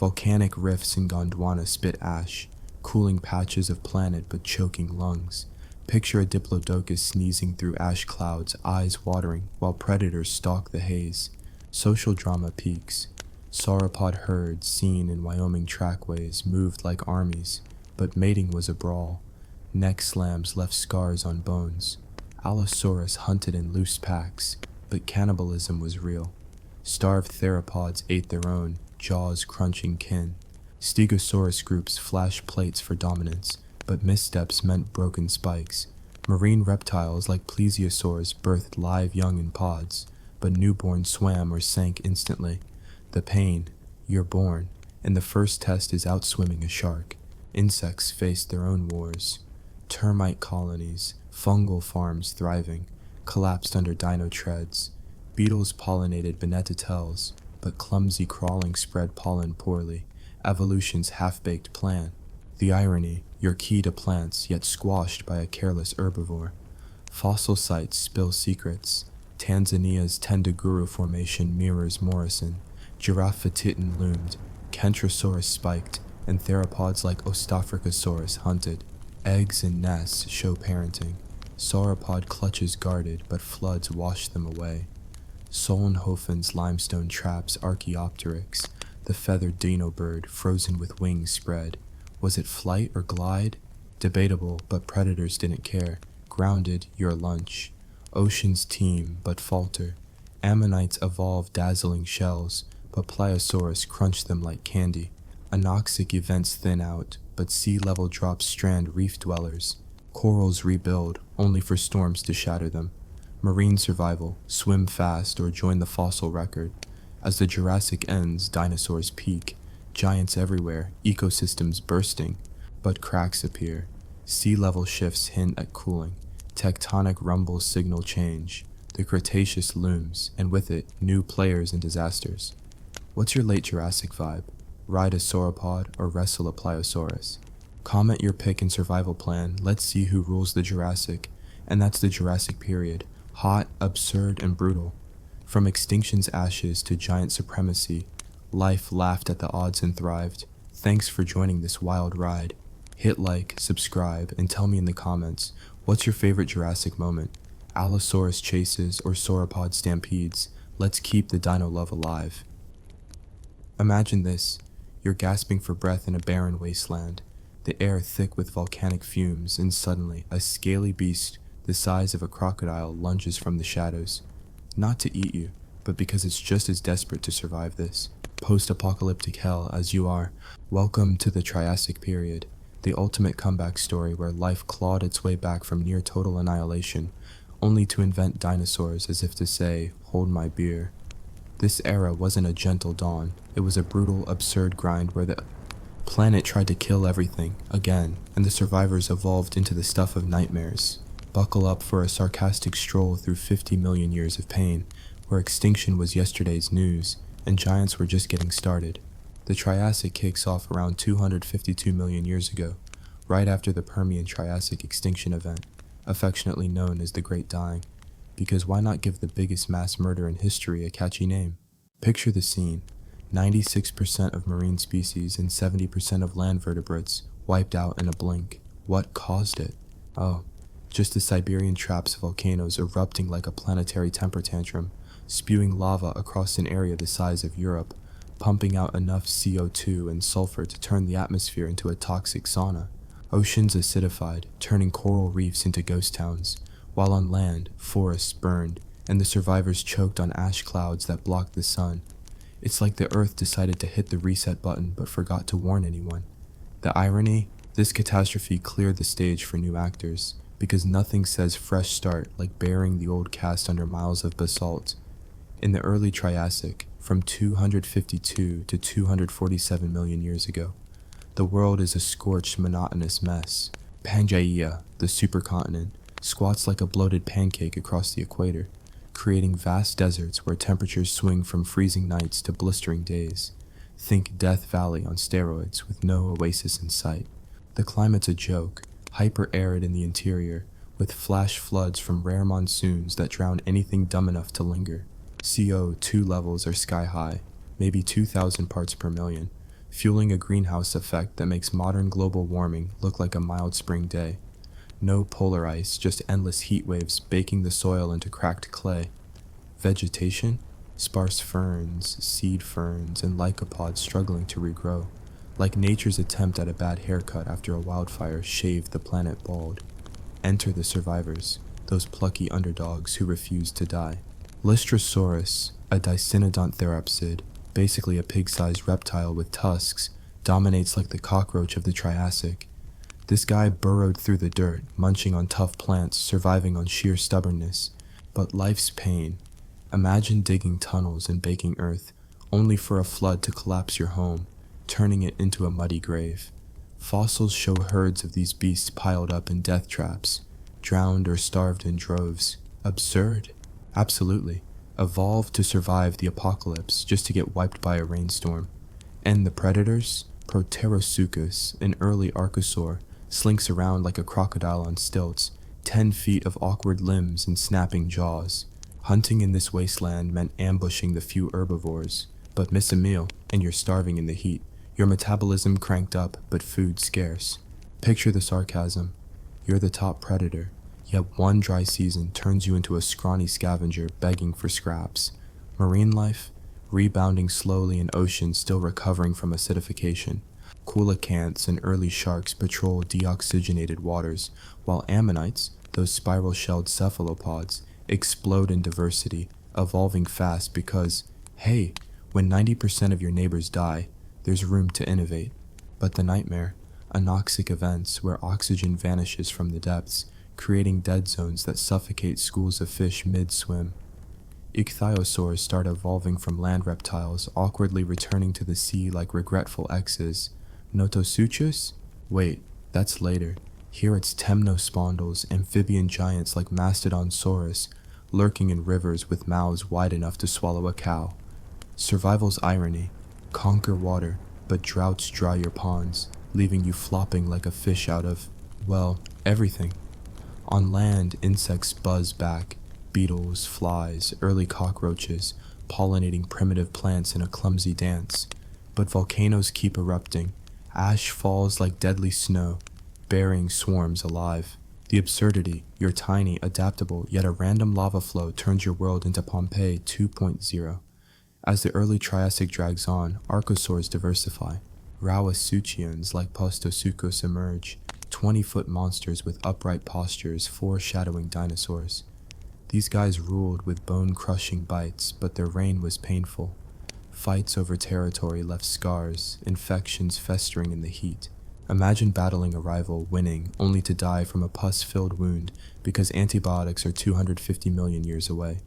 Volcanic rifts in Gondwana spit ash, cooling patches of planet but choking lungs. Picture a diplodocus sneezing through ash clouds, eyes watering, while predators stalk the haze. Social drama peaks. Sauropod herds seen in Wyoming trackways moved like armies, but mating was a brawl. Neck slams left scars on bones. Allosaurus hunted in loose packs, but cannibalism was real. Starved theropods ate their own, jaws crunching kin. Stegosaurus groups flashed plates for dominance, but missteps meant broken spikes. Marine reptiles like plesiosaurs birthed live young in pods, but newborns swam or sank instantly. The pain, you're born, and the first test is outswimming a shark. Insects faced their own wars. Termite colonies, fungal farms thriving, collapsed under dino treads. Beetles pollinated Bennettitels, but clumsy crawling spread pollen poorly. Evolution's half-baked plan. The irony, you're key to plants, yet squashed by a careless herbivore. Fossil sites spill secrets. Tanzania's Tendaguru Formation mirrors Morrison. Giraffatitan loomed. Kentrosaurus spiked, and theropods like Ostafrikasaurus hunted. Eggs and nests show parenting. Sauropod clutches guarded, but floods wash them away. Solnhofen's limestone traps Archaeopteryx, the feathered dino bird frozen with wings spread. Was it flight or glide? Debatable, but predators didn't care. Grounded, your lunch. Oceans teem, but falter. Ammonites evolve dazzling shells, but Pliosaurus crunched them like candy. Anoxic events thin out, but sea level drops strand reef dwellers. Corals rebuild, only for storms to shatter them. Marine survival, swim fast or join the fossil record. As the Jurassic ends, dinosaurs peak. Giants everywhere, ecosystems bursting. But cracks appear. Sea level shifts hint at cooling. Tectonic rumbles signal change. The Cretaceous looms, and with it, new players and disasters. What's your late Jurassic vibe? Ride a sauropod or wrestle a Pliosaurus? Comment your pick and survival plan. Let's see who rules the Jurassic. And that's the Jurassic period. Hot, absurd, and brutal. From extinction's ashes to giant supremacy, life laughed at the odds and thrived. Thanks for joining this wild ride. Hit like, subscribe, and tell me in the comments, what's your favorite Jurassic moment? Allosaurus chases or sauropod stampedes? Let's keep the dino love alive. Imagine this. You're gasping for breath in a barren wasteland. The air thick with volcanic fumes, and suddenly, a scaly beast the size of a crocodile lunges from the shadows. Not to eat you, but because it's just as desperate to survive this post-apocalyptic hell as you are. Welcome to the Triassic period, the ultimate comeback story where life clawed its way back from near total annihilation, only to invent dinosaurs as if to say, hold my beer. This era wasn't a gentle dawn, it was a brutal, absurd grind where the planet tried to kill everything, again, and the survivors evolved into the stuff of nightmares. Buckle up for a sarcastic stroll through 50 million years of pain, where extinction was yesterday's news, and giants were just getting started. The Triassic kicks off around 252 million years ago, right after the Permian-Triassic extinction event, affectionately known as the Great Dying, because why not give the biggest mass murder in history a catchy name? Picture the scene. 96% of marine species and 70% of land vertebrates wiped out in a blink. What caused it? Oh, just the Siberian traps volcanoes erupting like a planetary temper tantrum, spewing lava across an area the size of Europe, pumping out enough CO2 and sulfur to turn the atmosphere into a toxic sauna. Oceans acidified, turning coral reefs into ghost towns, while on land, forests burned, and the survivors choked on ash clouds that blocked the sun. It's like the Earth decided to hit the reset button but forgot to warn anyone. The irony? This catastrophe cleared the stage for new actors, because nothing says fresh start like burying the old cast under miles of basalt. In the early Triassic, from 252 to 247 million years ago, The world is a scorched, monotonous mess. Pangaea, the supercontinent, squats like a bloated pancake across the equator, creating vast deserts where temperatures swing from freezing nights to blistering days. Think Death Valley on steroids with no oasis in sight. The climate's a joke, hyper-arid in the interior, with flash floods from rare monsoons that drown anything dumb enough to linger. CO2 levels are sky-high, maybe 2,000 parts per million, fueling a greenhouse effect that makes modern global warming look like a mild spring day. No polar ice, just endless heat waves baking the soil into cracked clay. Vegetation? Sparse ferns, seed ferns, and lycopods struggling to regrow, like nature's attempt at a bad haircut after a wildfire shaved the planet bald. Enter the survivors, those plucky underdogs who refuse to die. Lystrosaurus, a dicynodont therapsid, basically a pig-sized reptile with tusks, dominates like the cockroach of the Triassic. This guy burrowed through the dirt, munching on tough plants, surviving on sheer stubbornness. But life's pain. Imagine digging tunnels and baking earth, only for a flood to collapse your home, turning it into a muddy grave. Fossils show herds of these beasts piled up in death traps, drowned or starved in droves. Absurd? Absolutely. Evolved to survive the apocalypse just to get wiped by a rainstorm. And the predators? Proterosuchus, an early archosaur, slinks around like a crocodile on stilts, 10 feet of awkward limbs and snapping jaws. Hunting in this wasteland meant ambushing the few herbivores, but miss a meal and you're starving in the heat. Your metabolism cranked up, but food scarce. Picture the sarcasm. You're the top predator, yet one dry season turns you into a scrawny scavenger begging for scraps. Marine life? Rebounding slowly in oceans still recovering from acidification. Coelacanths and early sharks patrol deoxygenated waters, while ammonites, those spiral-shelled cephalopods, explode in diversity, evolving fast because, hey, when 90% of your neighbors die, there's room to innovate. But the nightmare, anoxic events where oxygen vanishes from the depths, creating dead zones that suffocate schools of fish mid-swim. Ichthyosaurs start evolving from land reptiles, awkwardly returning to the sea like regretful exes. Notosuchus? Wait, that's later. Here it's temnospondylus, amphibian giants like Mastodonsaurus, lurking in rivers with mouths wide enough to swallow a cow. Survival's irony. Conquer water, but droughts dry your ponds, leaving you flopping like a fish out of, well, everything. On land, insects buzz back, beetles, flies, early cockroaches, pollinating primitive plants in a clumsy dance. But volcanoes keep erupting. Ash falls like deadly snow, burying swarms alive. The absurdity, you're tiny, adaptable, yet a random lava flow turns your world into Pompeii 2.0. As the early Triassic drags on, archosaurs diversify. Rauisuchians like Postosuchus emerge, 20-foot monsters with upright postures foreshadowing dinosaurs. These guys ruled with bone-crushing bites, but their reign was painful. Fights over territory left scars, infections festering in the heat. Imagine battling a rival, winning, only to die from a pus-filled wound because antibiotics are 250 million years away.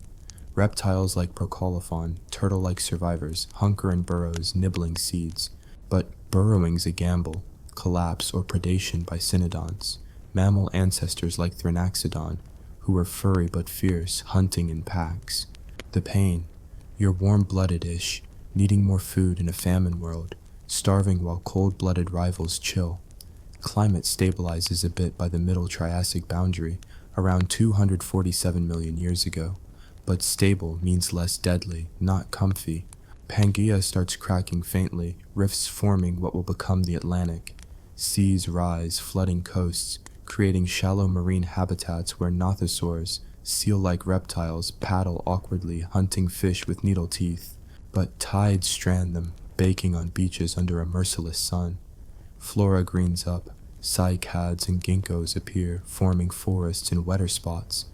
Reptiles like Procolophon, turtle-like survivors, hunker in burrows, nibbling seeds. But burrowing's a gamble, collapse or predation by cynodonts, mammal ancestors like Thrinaxodon, who were furry but fierce, hunting in packs. The pain, you're warm-blooded-ish, needing more food in a famine world, starving while cold-blooded rivals chill. Climate stabilizes a bit by the Middle Triassic boundary, around 247 million years ago. But stable means less deadly, not comfy. Pangaea starts cracking faintly, rifts forming what will become the Atlantic. Seas rise, flooding coasts, creating shallow marine habitats where nothosaurs, seal-like reptiles, paddle awkwardly, hunting fish with needle teeth. But tides strand them, baking on beaches under a merciless sun. Flora greens up, cycads and ginkgos appear, forming forests in wetter spots.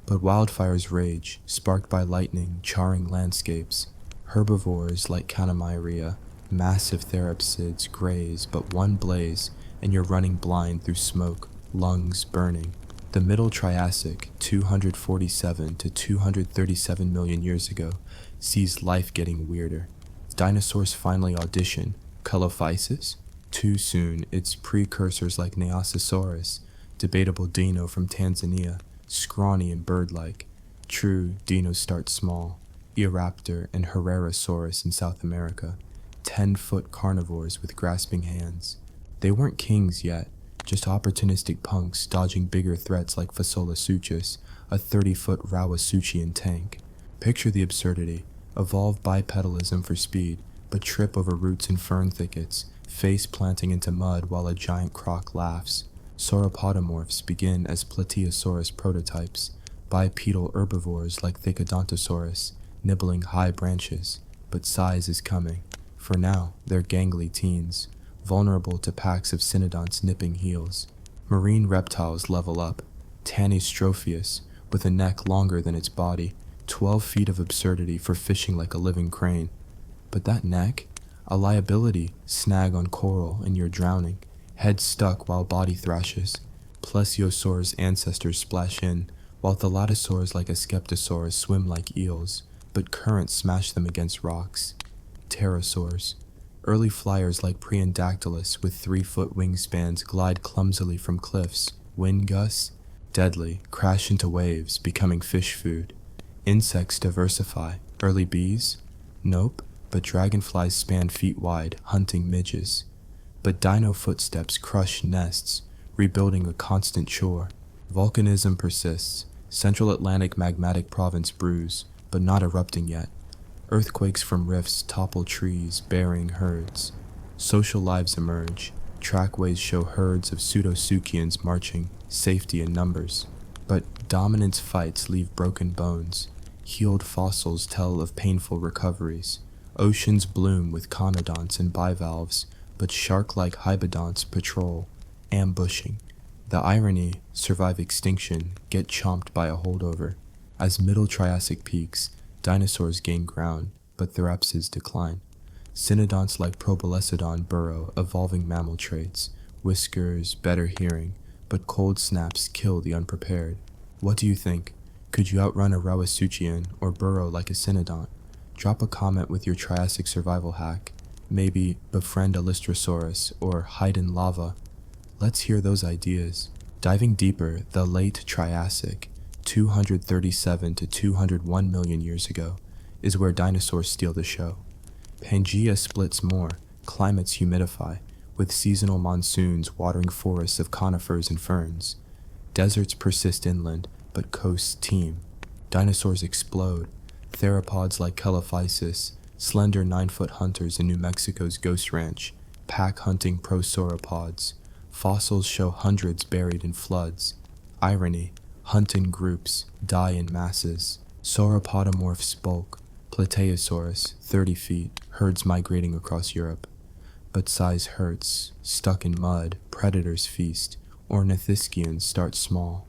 But wildfires rage, sparked by lightning, charring landscapes. Herbivores like Canamyria, massive therapsids graze, but one blaze, and you're running blind through smoke, lungs burning. The Middle Triassic, 247 to 237 million years ago, sees life getting weirder. Dinosaurs finally audition. Colophysis? Too soon, its precursors like Neosaurus, debatable dino from Tanzania, scrawny and bird-like. True, dinos start small. Eoraptor and Herrerasaurus in South America, 10-foot carnivores with grasping hands. They weren't kings yet, just opportunistic punks dodging bigger threats like Fasolasuchus, a 30-foot Rawasuchian tank. Picture the absurdity. Evolve bipedalism for speed, but trip over roots and fern thickets, face planting into mud while a giant croc laughs. Sauropodomorphs begin as Plateosaurus prototypes, bipedal herbivores like Thecodontosaurus, nibbling high branches, but size is coming. For now, they're gangly teens, vulnerable to packs of cynodonts nipping heels. Marine reptiles level up. Tanystropheus, with a neck longer than its body, 12 feet of absurdity for fishing like a living crane. But that neck? A liability, snag on coral and you're drowning, head stuck while body thrashes. Plesiosaur's ancestors splash in, while thalattosaurs like a Skeptosaurus swim like eels, but currents smash them against rocks. Pterosaurs, early flyers like Preandactylus with 3-foot wingspans glide clumsily from cliffs. Wind gusts, deadly, crash into waves, becoming fish food. Insects diversify. Early bees? Nope, but dragonflies span feet wide, hunting midges. But dino footsteps crush nests, rebuilding a constant chore. Volcanism persists. Central Atlantic magmatic province brews, but not erupting yet. Earthquakes from rifts topple trees, burying herds. Social lives emerge. Trackways show herds of pseudosuchians marching, safety in numbers. But dominance fights leave broken bones. Healed fossils tell of painful recoveries. Oceans bloom with conodonts and bivalves, but shark-like hybodonts patrol, ambushing. The irony, survive extinction, get chomped by a holdover. As Middle Triassic peaks, dinosaurs gain ground, but therapsids decline. Cynodonts like Proboscidon burrow, evolving mammal traits, whiskers, better hearing, but cold snaps kill the unprepared. What do you think? Could you outrun a Rawasuchian or burrow like a cynodont? Drop a comment with your Triassic survival hack. Maybe befriend a Lystrosaurus or hide in lava. Let's hear those ideas. Diving deeper, the late Triassic, 237 to 201 million years ago, is where dinosaurs steal the show. Pangea splits more, climates humidify, with seasonal monsoons watering forests of conifers and ferns. Deserts persist inland, but coasts teem. Dinosaurs explode. Theropods like Chelophysis, slender 9-foot hunters in New Mexico's Ghost Ranch, pack-hunting prosauropods. Fossils show hundreds buried in floods. Irony, hunt in groups, die in masses. Sauropodomorphs bulk. Plateosaurus, 30 feet, herds migrating across Europe. But size hurts. Stuck in mud, predators feast. Ornithischians start small.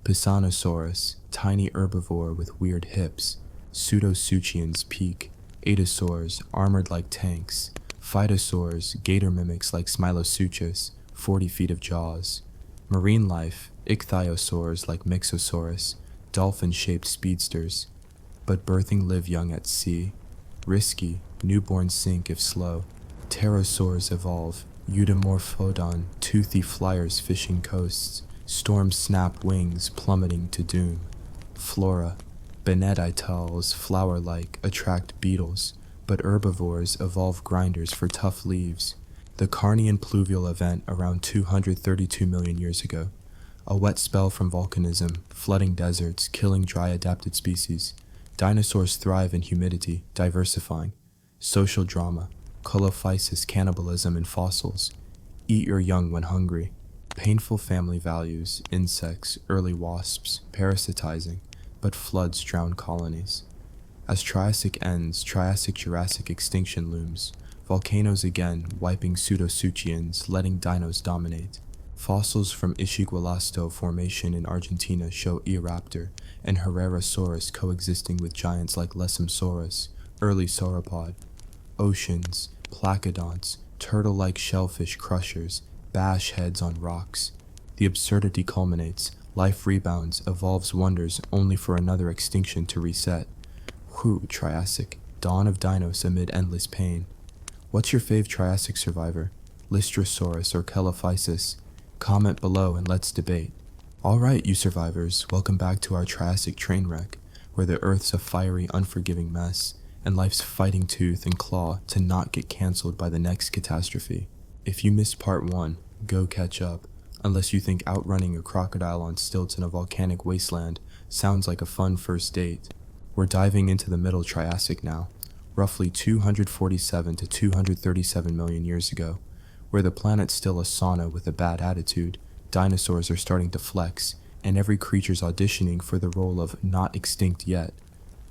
Pisanosaurus, tiny herbivore with weird hips. Pseudosuchians peak. Atosaurs, armored like tanks. Phytosaurs, gator mimics like Smilosuchus, 40 feet of jaws. Marine life, ichthyosaurs like Mixosaurus, dolphin-shaped speedsters. But birthing live young at sea. Risky, newborns sink if slow. Pterosaurs evolve. Eudomorphodon, toothy flyers fishing coasts. Storms snap wings, plummeting to doom. Flora, Benedictals, flower-like, attract beetles, but herbivores evolve grinders for tough leaves. The Carnian pluvial event around 232 million years ago. A wet spell from volcanism, flooding deserts, killing dry adapted species. Dinosaurs thrive in humidity, diversifying. Social drama, Chelophysis cannibalism in fossils. Eat your young when hungry. Painful family values, insects, early wasps, parasitizing, but floods drown colonies. As Triassic ends, Triassic-Jurassic extinction looms. Volcanoes again, wiping pseudosuchians, letting dinos dominate. Fossils from Ischigualasto Formation in Argentina show Eoraptor and Herrerasaurus coexisting with giants like Lesomsaurus, early sauropod. Oceans, placodonts, turtle-like shellfish crushers, bash heads on rocks. The absurdity culminates. Life rebounds, evolves wonders only for another extinction to reset. Whew, Triassic, dawn of dinos amid endless pain. What's your fave Triassic survivor? Lystrosaurus or Celophysis? Comment below and let's debate. Alright, you survivors, welcome back to our Triassic train wreck, where the Earth's a fiery, unforgiving mess, and life's fighting tooth and claw to not get cancelled by the next catastrophe. If you missed part 1, go catch up, unless you think outrunning a crocodile on stilts in a volcanic wasteland sounds like a fun first date. We're diving into the Middle Triassic now, roughly 247 to 237 million years ago, where the planet's still a sauna with a bad attitude. Dinosaurs are starting to flex, and every creature's auditioning for the role of not extinct yet.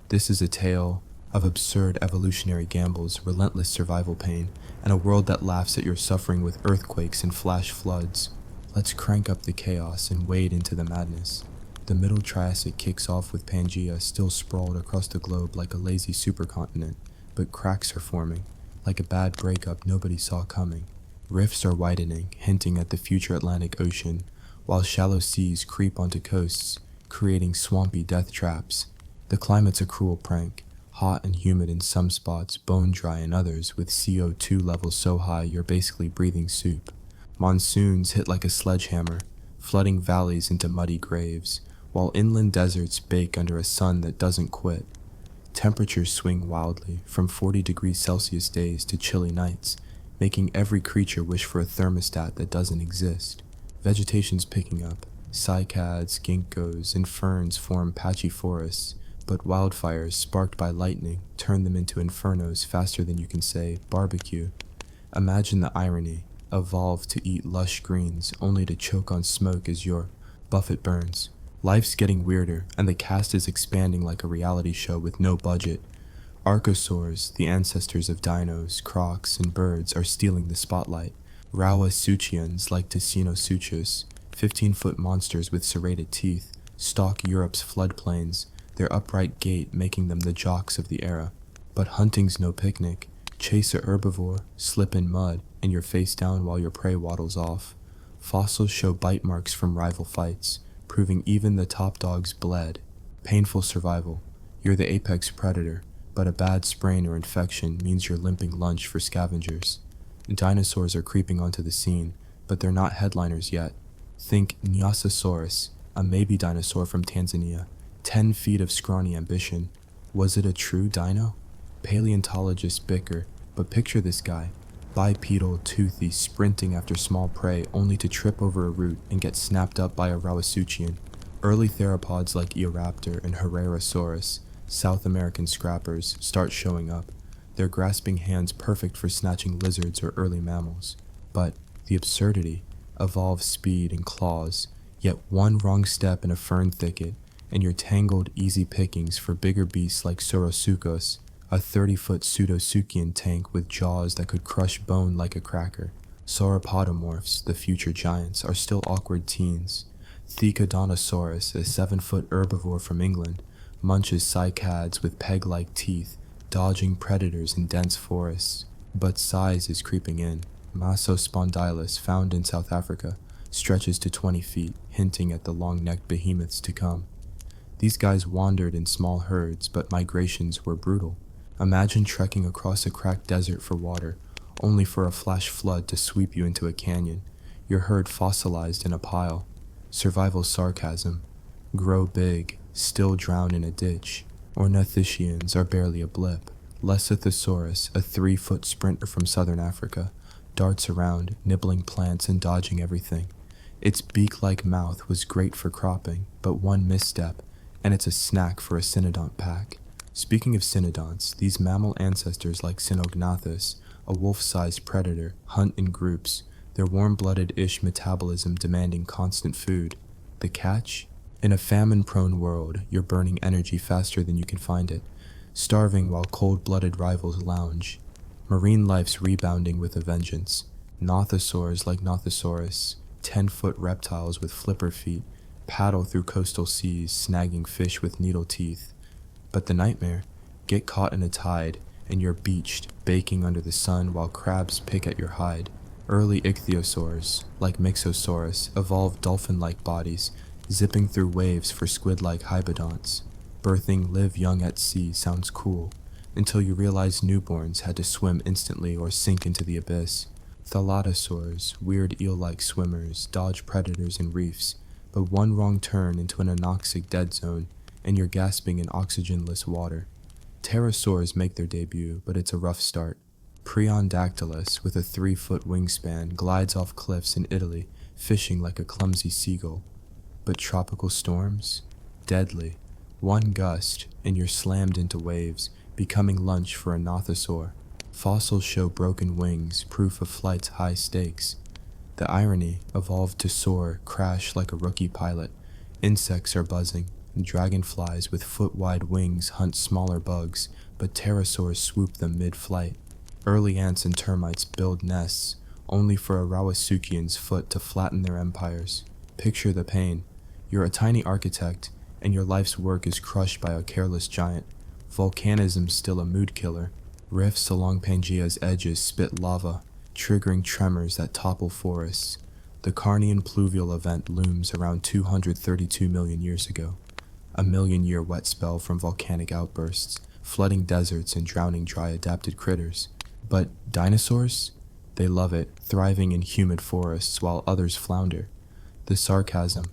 This is a tale of absurd evolutionary gambles, relentless survival pain, and a world that laughs at your suffering with earthquakes and flash floods. Let's crank up the chaos and wade into the madness. The Middle Triassic kicks off with Pangaea still sprawled across the globe like a lazy supercontinent, but cracks are forming, like a bad breakup nobody saw coming. Rifts are widening, hinting at the future Atlantic Ocean, while shallow seas creep onto coasts, creating swampy death traps. The climate's a cruel prank, hot and humid in some spots, bone dry in others, with CO2 levels so high you're basically breathing soup. Monsoons hit like a sledgehammer, flooding valleys into muddy graves, while inland deserts bake under a sun that doesn't quit. Temperatures swing wildly, from 40 degrees Celsius days to chilly nights, making every creature wish for a thermostat that doesn't exist. Vegetation's picking up. Cycads, ginkgos, and ferns form patchy forests, but wildfires sparked by lightning turn them into infernos faster than you can say barbecue. Imagine the irony. Evolve to eat lush greens only to choke on smoke as your buffet burns. Life's getting weirder, and the cast is expanding like a reality show with no budget. Archosaurs, the ancestors of dinos, crocs, and birds, are stealing the spotlight. Rauasuchians, like Tacinosuchus, 15-foot monsters with serrated teeth, stalk Europe's floodplains, their upright gait making them the jocks of the era. But hunting's no picnic. Chase a herbivore, slip in mud, and you're face down while your prey waddles off. Fossils show bite marks from rival fights, proving even the top dogs bled. Painful survival. You're the apex predator, but a bad sprain or infection means you're limping lunch for scavengers. Dinosaurs are creeping onto the scene, but they're not headliners yet. Think Nyasasaurus, a maybe dinosaur from Tanzania, 10 feet of scrawny ambition. Was it a true dino? Paleontologists bicker, but picture this guy, bipedal, toothy, sprinting after small prey only to trip over a root and get snapped up by a Rauasuchian. Early theropods like Eoraptor and Herrerasaurus, South American scrappers, start showing up, their grasping hands perfect for snatching lizards or early mammals. But the absurdity, evolved speed and claws, yet one wrong step in a fern thicket, and you're tangled easy pickings for bigger beasts like Saurosuchus, a 30-foot pseudosuchian tank with jaws that could crush bone like a cracker. Sauropodomorphs, the future giants, are still awkward teens. Thecodonosaurus, a 7-foot herbivore from England, munches cycads with peg-like teeth, dodging predators in dense forests. But size is creeping in. Massospondylus, found in South Africa, stretches to 20 feet, hinting at the long-necked behemoths to come. These guys wandered in small herds, but migrations were brutal. Imagine trekking across a cracked desert for water, only for a flash flood to sweep you into a canyon, your herd fossilized in a pile. Survival sarcasm. Grow big, still drown in a ditch. Ornithischians are barely a blip. Lesothosaurus, a 3-foot sprinter from southern Africa, darts around, nibbling plants and dodging everything. Its beak-like mouth was great for cropping, but one misstep, and it's a snack for a cynodont pack. Speaking of cynodonts, these mammal ancestors like Cynognathus, a wolf-sized predator, hunt in groups, their warm-blooded-ish metabolism demanding constant food. The catch? In a famine-prone world, you're burning energy faster than you can find it, starving while cold-blooded rivals lounge. Marine life's rebounding with a vengeance. Nothosaurs like Nothosaurus, 10-foot reptiles with flipper feet, paddle through coastal seas, snagging fish with needle teeth. But the nightmare? Get caught in a tide, and you're beached, baking under the sun while crabs pick at your hide. Early ichthyosaurs, like Mixosaurus, evolved dolphin-like bodies, zipping through waves for squid-like hybodonts. Birthing live young at sea sounds cool, until you realize newborns had to swim instantly or sink into the abyss. Thalattosaurs, weird eel-like swimmers, dodge predators in reefs, but one wrong turn into an anoxic dead zone, and you're gasping in oxygenless water. Pterosaurs make their debut, but it's a rough start. Priondactylus, with a 3-foot wingspan, glides off cliffs in Italy, fishing like a clumsy seagull. But tropical storms? Deadly. One gust, and you're slammed into waves, becoming lunch for a nothosaur. Fossils show broken wings, proof of flight's high stakes. The irony, evolved to soar, crash like a rookie pilot. Insects are buzzing. Dragonflies with foot-wide wings hunt smaller bugs, but pterosaurs swoop them mid-flight. Early ants and termites build nests, only for a Rawasuchian's foot to flatten their empires. Picture the pain. You're a tiny architect, and your life's work is crushed by a careless giant. Volcanism's still a mood killer. Rifts along Pangaea's edges spit lava, triggering tremors that topple forests. The Carnian pluvial event looms around 232 million years ago. A million-year wet spell from volcanic outbursts, flooding deserts and drowning dry adapted critters. But dinosaurs? They love it, thriving in humid forests while others flounder. The sarcasm.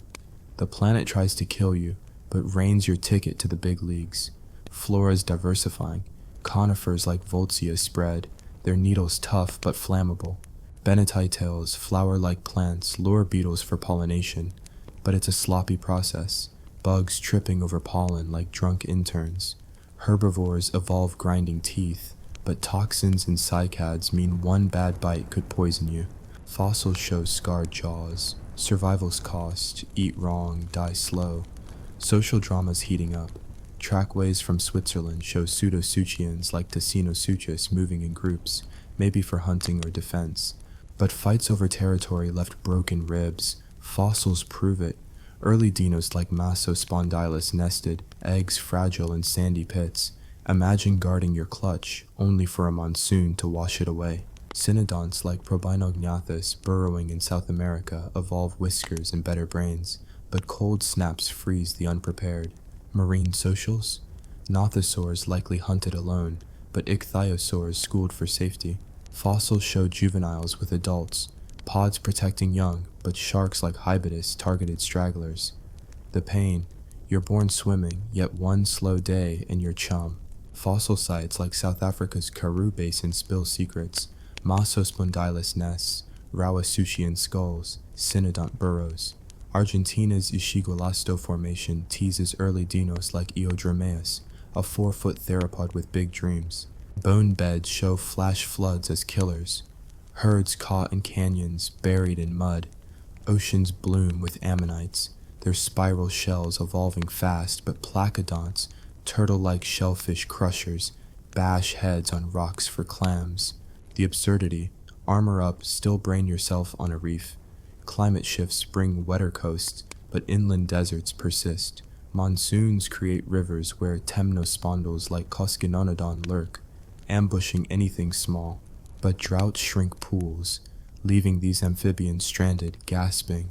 The planet tries to kill you, but rains your ticket to the big leagues. Flora's diversifying. Conifers like Voltsia spread, their needles tough but flammable. Bennettitails, flower-like plants, lure beetles for pollination, but it's a sloppy process. Bugs tripping over pollen like drunk interns. Herbivores evolve grinding teeth, but toxins and cycads mean one bad bite could poison you. Fossils show scarred jaws. Survival's cost, eat wrong, die slow. Social drama's heating up. Trackways from Switzerland show pseudosuchians like Tacinosuchus moving in groups, maybe for hunting or defense. But fights over territory left broken ribs. Fossils prove it. Early dinos like Masospondylus nested, eggs fragile in sandy pits. Imagine guarding your clutch, only for a monsoon to wash it away. Cynodonts like Probinognathus burrowing in South America evolve whiskers and better brains, but cold snaps freeze the unprepared. Marine socials? Nothosaurs likely hunted alone, but ichthyosaurs schooled for safety. Fossils show juveniles with adults, pods protecting young, but sharks like Hybidus targeted stragglers. The pain, you're born swimming, yet one slow day and you're chum. Fossil sites like South Africa's Karoo Basin spill secrets, Masospondylus nests, Rawasuchian skulls, cynodont burrows. Argentina's Ishigualasto Formation teases early dinos like Eodromeus, a 4-foot theropod with big dreams. Bone beds show flash floods as killers. Herds caught in canyons, buried in mud. Oceans bloom with ammonites, their spiral shells evolving fast, but placodonts, turtle-like shellfish crushers, bash heads on rocks for clams. The absurdity, armor up, still brain yourself on a reef. Climate shifts bring wetter coasts, but inland deserts persist. Monsoons create rivers where temnospondyls like Coscinonodon lurk, ambushing anything small. But droughts shrink pools, leaving these amphibians stranded, gasping.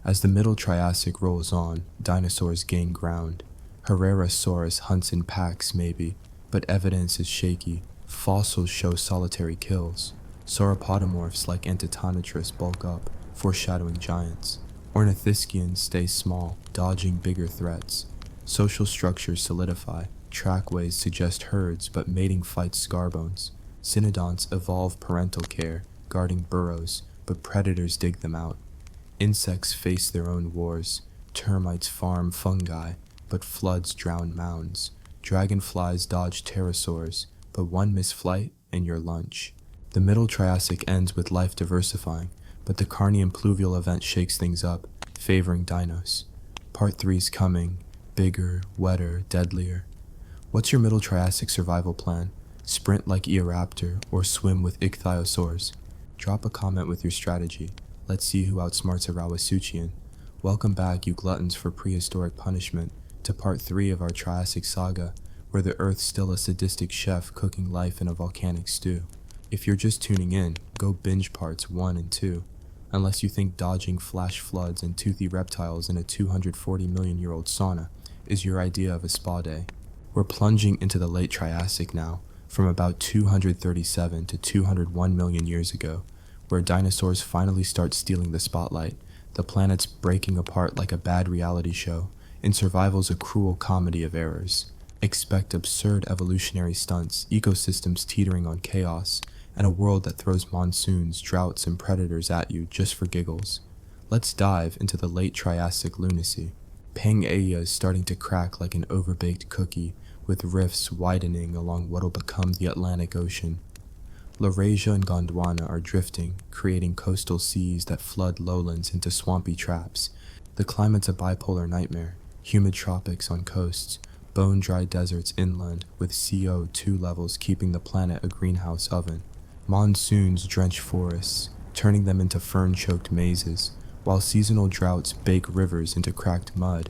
As the Middle Triassic rolls on, dinosaurs gain ground. Herrerasaurus hunts in packs maybe, but evidence is shaky. Fossils show solitary kills. Sauropodomorphs like Antitonatrus bulk up, foreshadowing giants. Ornithischians stay small, dodging bigger threats. Social structures solidify. Trackways suggest herds, but mating fights scarbones. Cynodonts evolve parental care, guarding burrows, but predators dig them out. Insects face their own wars. Termites farm fungi, but floods drown mounds. Dragonflies dodge pterosaurs, but one misflight and you're lunch. The Middle Triassic ends with life diversifying, but the Carnian pluvial event shakes things up, favoring dinos. Part 3's coming, bigger, wetter, deadlier. What's your Middle Triassic survival plan? Sprint like Eoraptor or swim with ichthyosaurs? Drop a comment with your strategy. Let's see who outsmarts a Rawasuchian. Welcome back, you gluttons for prehistoric punishment, to part 3 of our Triassic saga, where the Earth's still a sadistic chef cooking life in a volcanic stew. If you're just tuning in, go binge parts 1 and 2, unless you think dodging flash floods and toothy reptiles in a 240 million year old sauna is your idea of a spa day. We're plunging into the late Triassic now, from about 237 to 201 million years ago, where dinosaurs finally start stealing the spotlight. The planet's breaking apart like a bad reality show, and survival's a cruel comedy of errors. Expect absurd evolutionary stunts, ecosystems teetering on chaos, and a world that throws monsoons, droughts, and predators at you just for giggles. Let's dive into the late Triassic lunacy. Pangaea is starting to crack like an overbaked cookie, with rifts widening along what'll become the Atlantic Ocean. Laurasia and Gondwana are drifting, creating coastal seas that flood lowlands into swampy traps. The climate's a bipolar nightmare, humid tropics on coasts, bone-dry deserts inland, with CO2 levels keeping the planet a greenhouse oven. Monsoons drench forests, turning them into fern-choked mazes, while seasonal droughts bake rivers into cracked mud.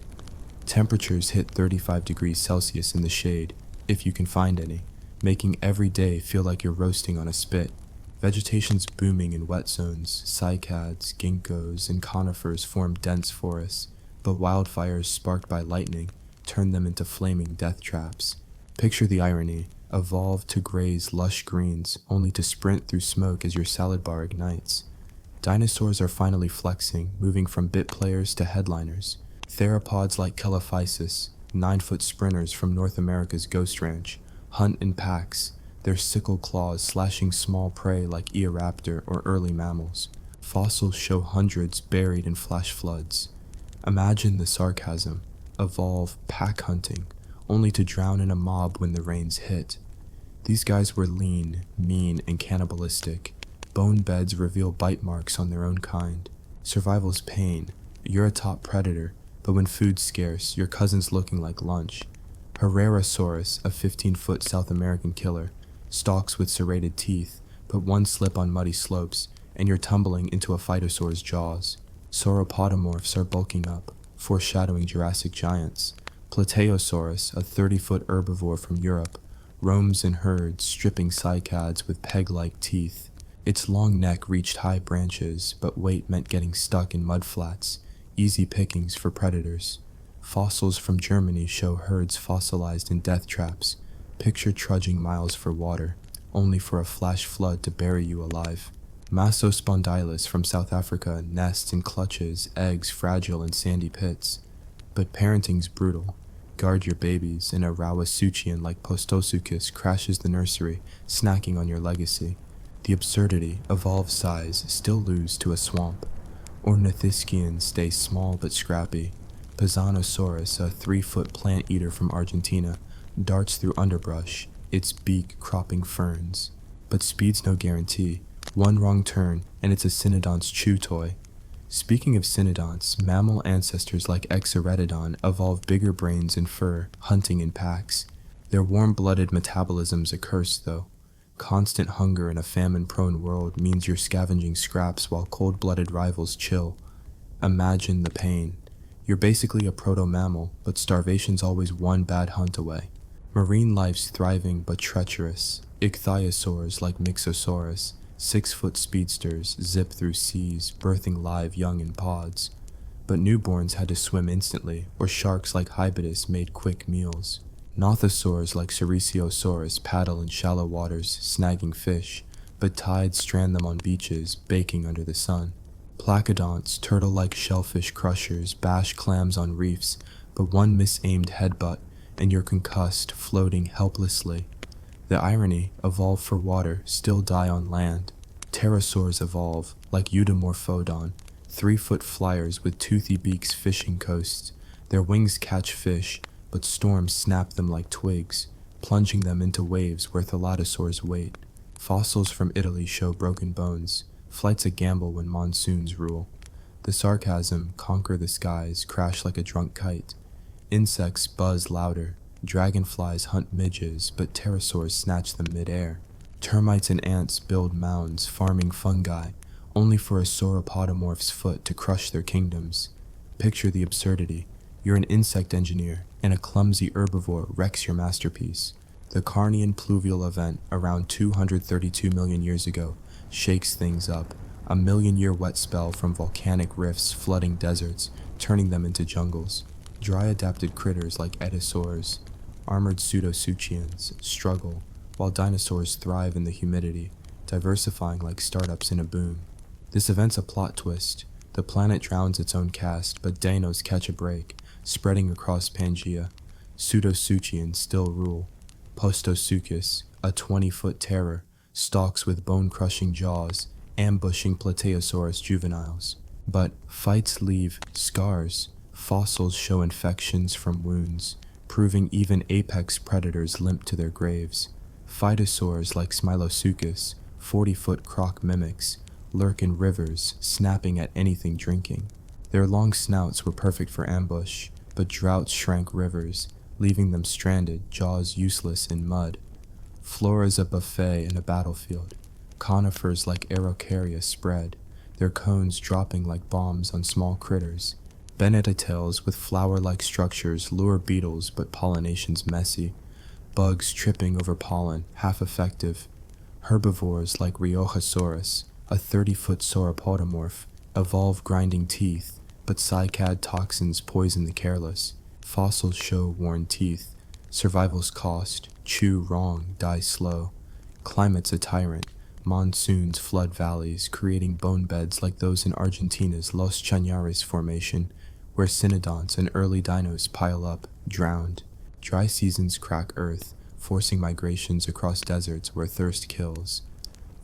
Temperatures hit 35 degrees Celsius in the shade, if you can find any, making every day feel like you're roasting on a spit. Vegetation's booming in wet zones. Cycads, ginkgos, and conifers form dense forests, but wildfires sparked by lightning turn them into flaming death traps. Picture the irony: evolve to graze lush greens, only to sprint through smoke as your salad bar ignites. Dinosaurs are finally flexing, moving from bit players to headliners. Theropods like Chelophysis, 9-foot sprinters from North America's Ghost Ranch, hunt in packs, their sickle claws slashing small prey like Eoraptor or early mammals. Fossils show hundreds buried in flash floods. Imagine the sarcasm: evolve pack hunting, only to drown in a mob when the rains hit. These guys were lean, mean, and cannibalistic. Bone beds reveal bite marks on their own kind. Survival's pain. You're a top predator, but when food's scarce, your cousin's looking like lunch. Herrerasaurus, a 15-foot South American killer, stalks with serrated teeth, but one slip on muddy slopes, and you're tumbling into a phytosaur's jaws. Sauropodomorphs are bulking up, foreshadowing Jurassic giants. Plateosaurus, a 30-foot herbivore from Europe, roams in herds, stripping cycads with peg-like teeth. Its long neck reached high branches, but weight meant getting stuck in mudflats, easy pickings for predators. Fossils from Germany show herds fossilized in death traps. Picture trudging miles for water, only for a flash flood to bury you alive. Massospondylus from South Africa nests and clutches eggs fragile in sandy pits. But parenting's brutal. Guard your babies, and a Rawasuchian like Postosuchus crashes the nursery, snacking on your legacy. The absurdity, evolved size, still lose to a swamp. Ornithischians stay small but scrappy. Pisanosaurus, a 3-foot plant eater from Argentina, darts through underbrush, its beak cropping ferns. But speed's no guarantee. One wrong turn, and it's a cynodont's chew toy. Speaking of cynodonts, mammal ancestors like Exoretodon evolved bigger brains and fur, hunting in packs. Their warm-blooded metabolism's a curse, though. Constant hunger in a famine-prone world means you're scavenging scraps while cold-blooded rivals chill. Imagine the pain. You're basically a proto-mammal, but starvation's always one bad hunt away. Marine life's thriving but treacherous. Ichthyosaurs like Mixosaurus, 6-foot speedsters, zip through seas, birthing live young in pods. But newborns had to swim instantly, or sharks like Hybidus made quick meals. Nothosaurs like Ceresiosaurus paddle in shallow waters, snagging fish, but tides strand them on beaches, baking under the sun. Placodonts, turtle-like shellfish crushers, bash clams on reefs, but one misaimed headbutt, and you're concussed, floating helplessly. The irony: evolve for water, still die on land. Pterosaurs evolve, like Eudomorphodon, 3-foot flyers with toothy beaks fishing coasts. Their wings catch fish, but storms snap them like twigs, plunging them into waves where thalattosaurs wait. Fossils from Italy show broken bones. Flight's a gamble when monsoons rule. The sarcasm: conquer the skies, crash like a drunk kite. Insects buzz louder. Dragonflies hunt midges, but pterosaurs snatch them mid-air. Termites and ants build mounds, farming fungi, only for a sauropodomorph's foot to crush their kingdoms. Picture the absurdity. You're an insect engineer, and a clumsy herbivore wrecks your masterpiece. The Carnian pluvial event, around 232 million years ago, shakes things up. A million-year wet spell from volcanic rifts flooding deserts, turning them into jungles. Dry-adapted critters like Etosaurs, armored pseudosuchians, struggle, while dinosaurs thrive in the humidity, diversifying like startups in a boom. This event's a plot twist. The planet drowns its own cast, but Dinos catch a break, spreading across Pangaea. Pseudosuchians still rule. Postosuchus, a 20-foot terror, stalks with bone-crushing jaws, ambushing Plateosaurus juveniles. But fights leave scars. Fossils show infections from wounds, proving even apex predators limp to their graves. Phytosaurs like Smilosuchus, 40-foot croc mimics, lurk in rivers, snapping at anything drinking. Their long snouts were perfect for ambush, but drought shrank rivers, leaving them stranded, jaws useless in mud. Flora's a buffet in a battlefield. Conifers like Araucaria spread, their cones dropping like bombs on small critters. Benedictales with flower-like structures lure beetles, but pollination's messy. Bugs tripping over pollen, half effective. Herbivores like Riojasaurus, a 30-foot sauropodomorph, evolve grinding teeth, but cycad toxins poison the careless. Fossils show worn teeth. Survival's cost, chew wrong, die slow. Climate's a tyrant. Monsoons flood valleys, creating bone beds like those in Argentina's Los Chañares Formation, where cynodonts and early dinos pile up, drowned. Dry seasons crack earth, forcing migrations across deserts where thirst kills.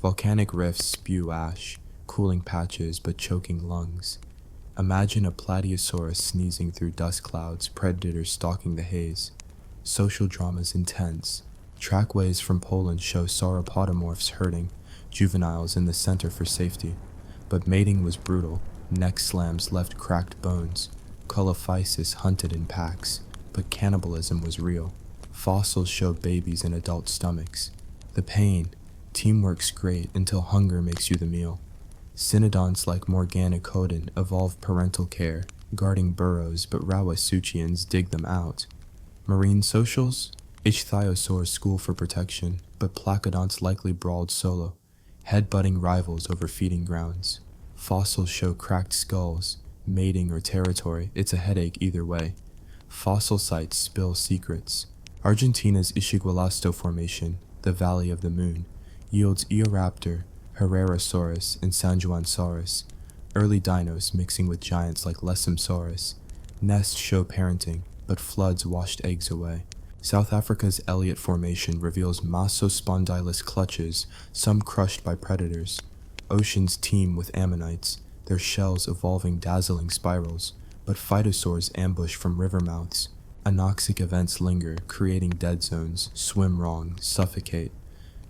Volcanic rifts spew ash, cooling patches but choking lungs. Imagine a Plateosaurus sneezing through dust clouds, predators stalking the haze. Social drama's intense. Trackways from Poland show sauropodomorphs herding, juveniles in the center for safety. But mating was brutal. Neck slams left cracked bones. Colophysis hunted in packs, but cannibalism was real. Fossils show babies in adult stomachs. The pain. Teamwork's great until hunger makes you the meal. Cynodonts like Morganocodon evolve parental care, guarding burrows, but Rawasuchians dig them out. Marine socials? Ichthyosaurs school for protection, but Placodonts likely brawled solo, headbutting rivals over feeding grounds. Fossils show cracked skulls, mating or territory, it's a headache either way. Fossil sites spill secrets. Argentina's Ishigualasto Formation, the Valley of the Moon, yields Eoraptor, Herrerasaurus, and Sanjuansaurus, early dinos mixing with giants like Lesomsaurus. Nests show parenting, but floods washed eggs away. South Africa's Elliott Formation reveals Masospondylus clutches, some crushed by predators. Oceans teem with ammonites, their shells evolving dazzling spirals, but phytosaurs ambush from river mouths. Anoxic events linger, creating dead zones, swim wrong, suffocate.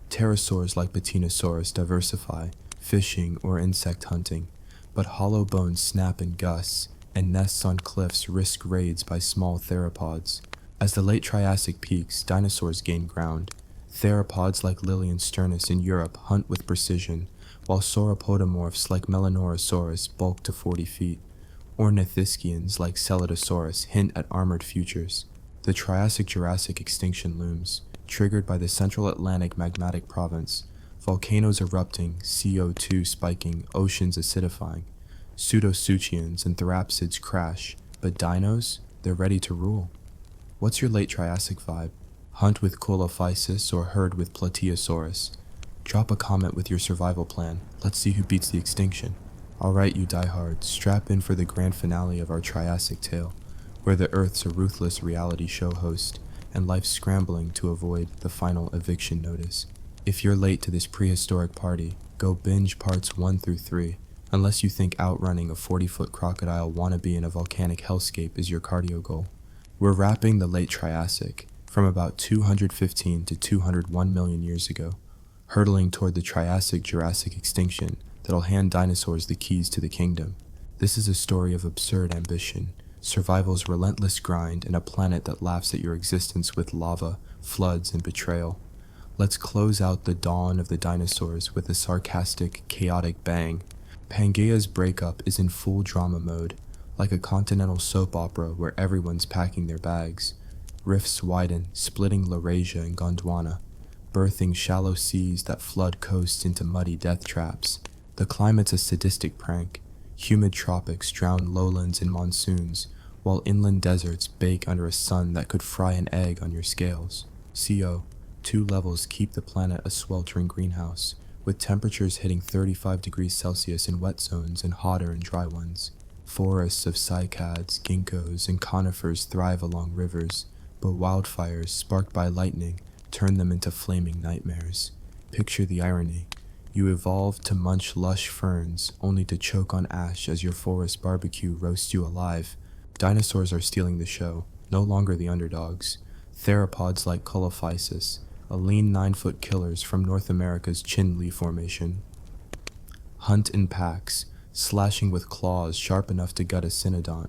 Pterosaurs like Betinosaurus diversify, fishing or insect hunting, but hollow bones snap in gusts, and nests on cliffs risk raids by small theropods. As the late Triassic peaks, dinosaurs gain ground. Theropods like Liliensternus in Europe hunt with precision, while sauropodomorphs like Melanosaurus bulk to 40 feet. Ornithischians like Celodosaurus hint at armored futures. The Triassic-Jurassic extinction looms, triggered by the Central Atlantic magmatic province. Volcanoes erupting, CO2 spiking, oceans acidifying. Pseudosuchians and therapsids crash, but dinos, they're ready to rule. What's your late Triassic vibe? Hunt with Colophysis or herd with Plateosaurus? Drop a comment with your survival plan. Let's see who beats the extinction. Alright, you diehards, strap in for the grand finale of our Triassic tale, where the Earth's a ruthless reality show host, and life's scrambling to avoid the final eviction notice. If you're late to this prehistoric party, go binge parts 1 through 3, unless you think outrunning a 40-foot crocodile wannabe in a volcanic hellscape is your cardio goal. We're wrapping the late Triassic, from about 215 to 201 million years ago, hurtling toward the Triassic-Jurassic extinction that'll hand dinosaurs the keys to the kingdom. This is a story of absurd ambition, survival's relentless grind, and a planet that laughs at your existence with lava, floods, and betrayal. Let's close out the dawn of the dinosaurs with a sarcastic, chaotic bang. Pangaea's breakup is in full drama mode, like a continental soap opera where everyone's packing their bags. Rifts widen, splitting Laurasia and Gondwana, birthing shallow seas that flood coasts into muddy death traps. The climate's a sadistic prank. Humid tropics drown lowlands in monsoons, while inland deserts bake under a sun that could fry an egg on your scales. CO, 2 levels keep the planet a sweltering greenhouse, with temperatures hitting 35 degrees Celsius in wet zones and hotter in dry ones. Forests of cycads, ginkgos, and conifers thrive along rivers, but wildfires sparked by lightning turn them into flaming nightmares. Picture the irony. You evolved to munch lush ferns, only to choke on ash as your forest barbecue roasts you alive. Dinosaurs are stealing the show, no longer the underdogs. Theropods like Colophysis, a lean 9-foot killers from North America's Chinle Formation, hunt in packs, slashing with claws sharp enough to gut a cynodont.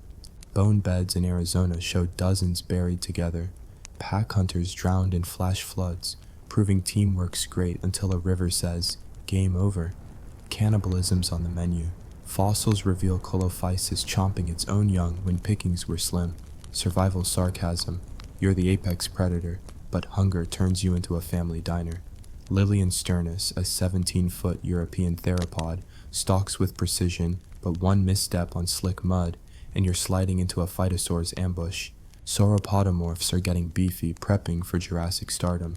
Bone beds in Arizona show dozens buried together. Pack hunters drowned in flash floods, proving teamwork's great until a river says, game over. Cannibalism's on the menu. Fossils reveal Colophysis chomping its own young when pickings were slim. Survival sarcasm. You're the apex predator, but hunger turns you into a family diner. Lilian sternus, a 17-foot European theropod, stalks with precision, but one misstep on slick mud, and you're sliding into a phytosaur's ambush. Sauropodomorphs are getting beefy, prepping for Jurassic stardom.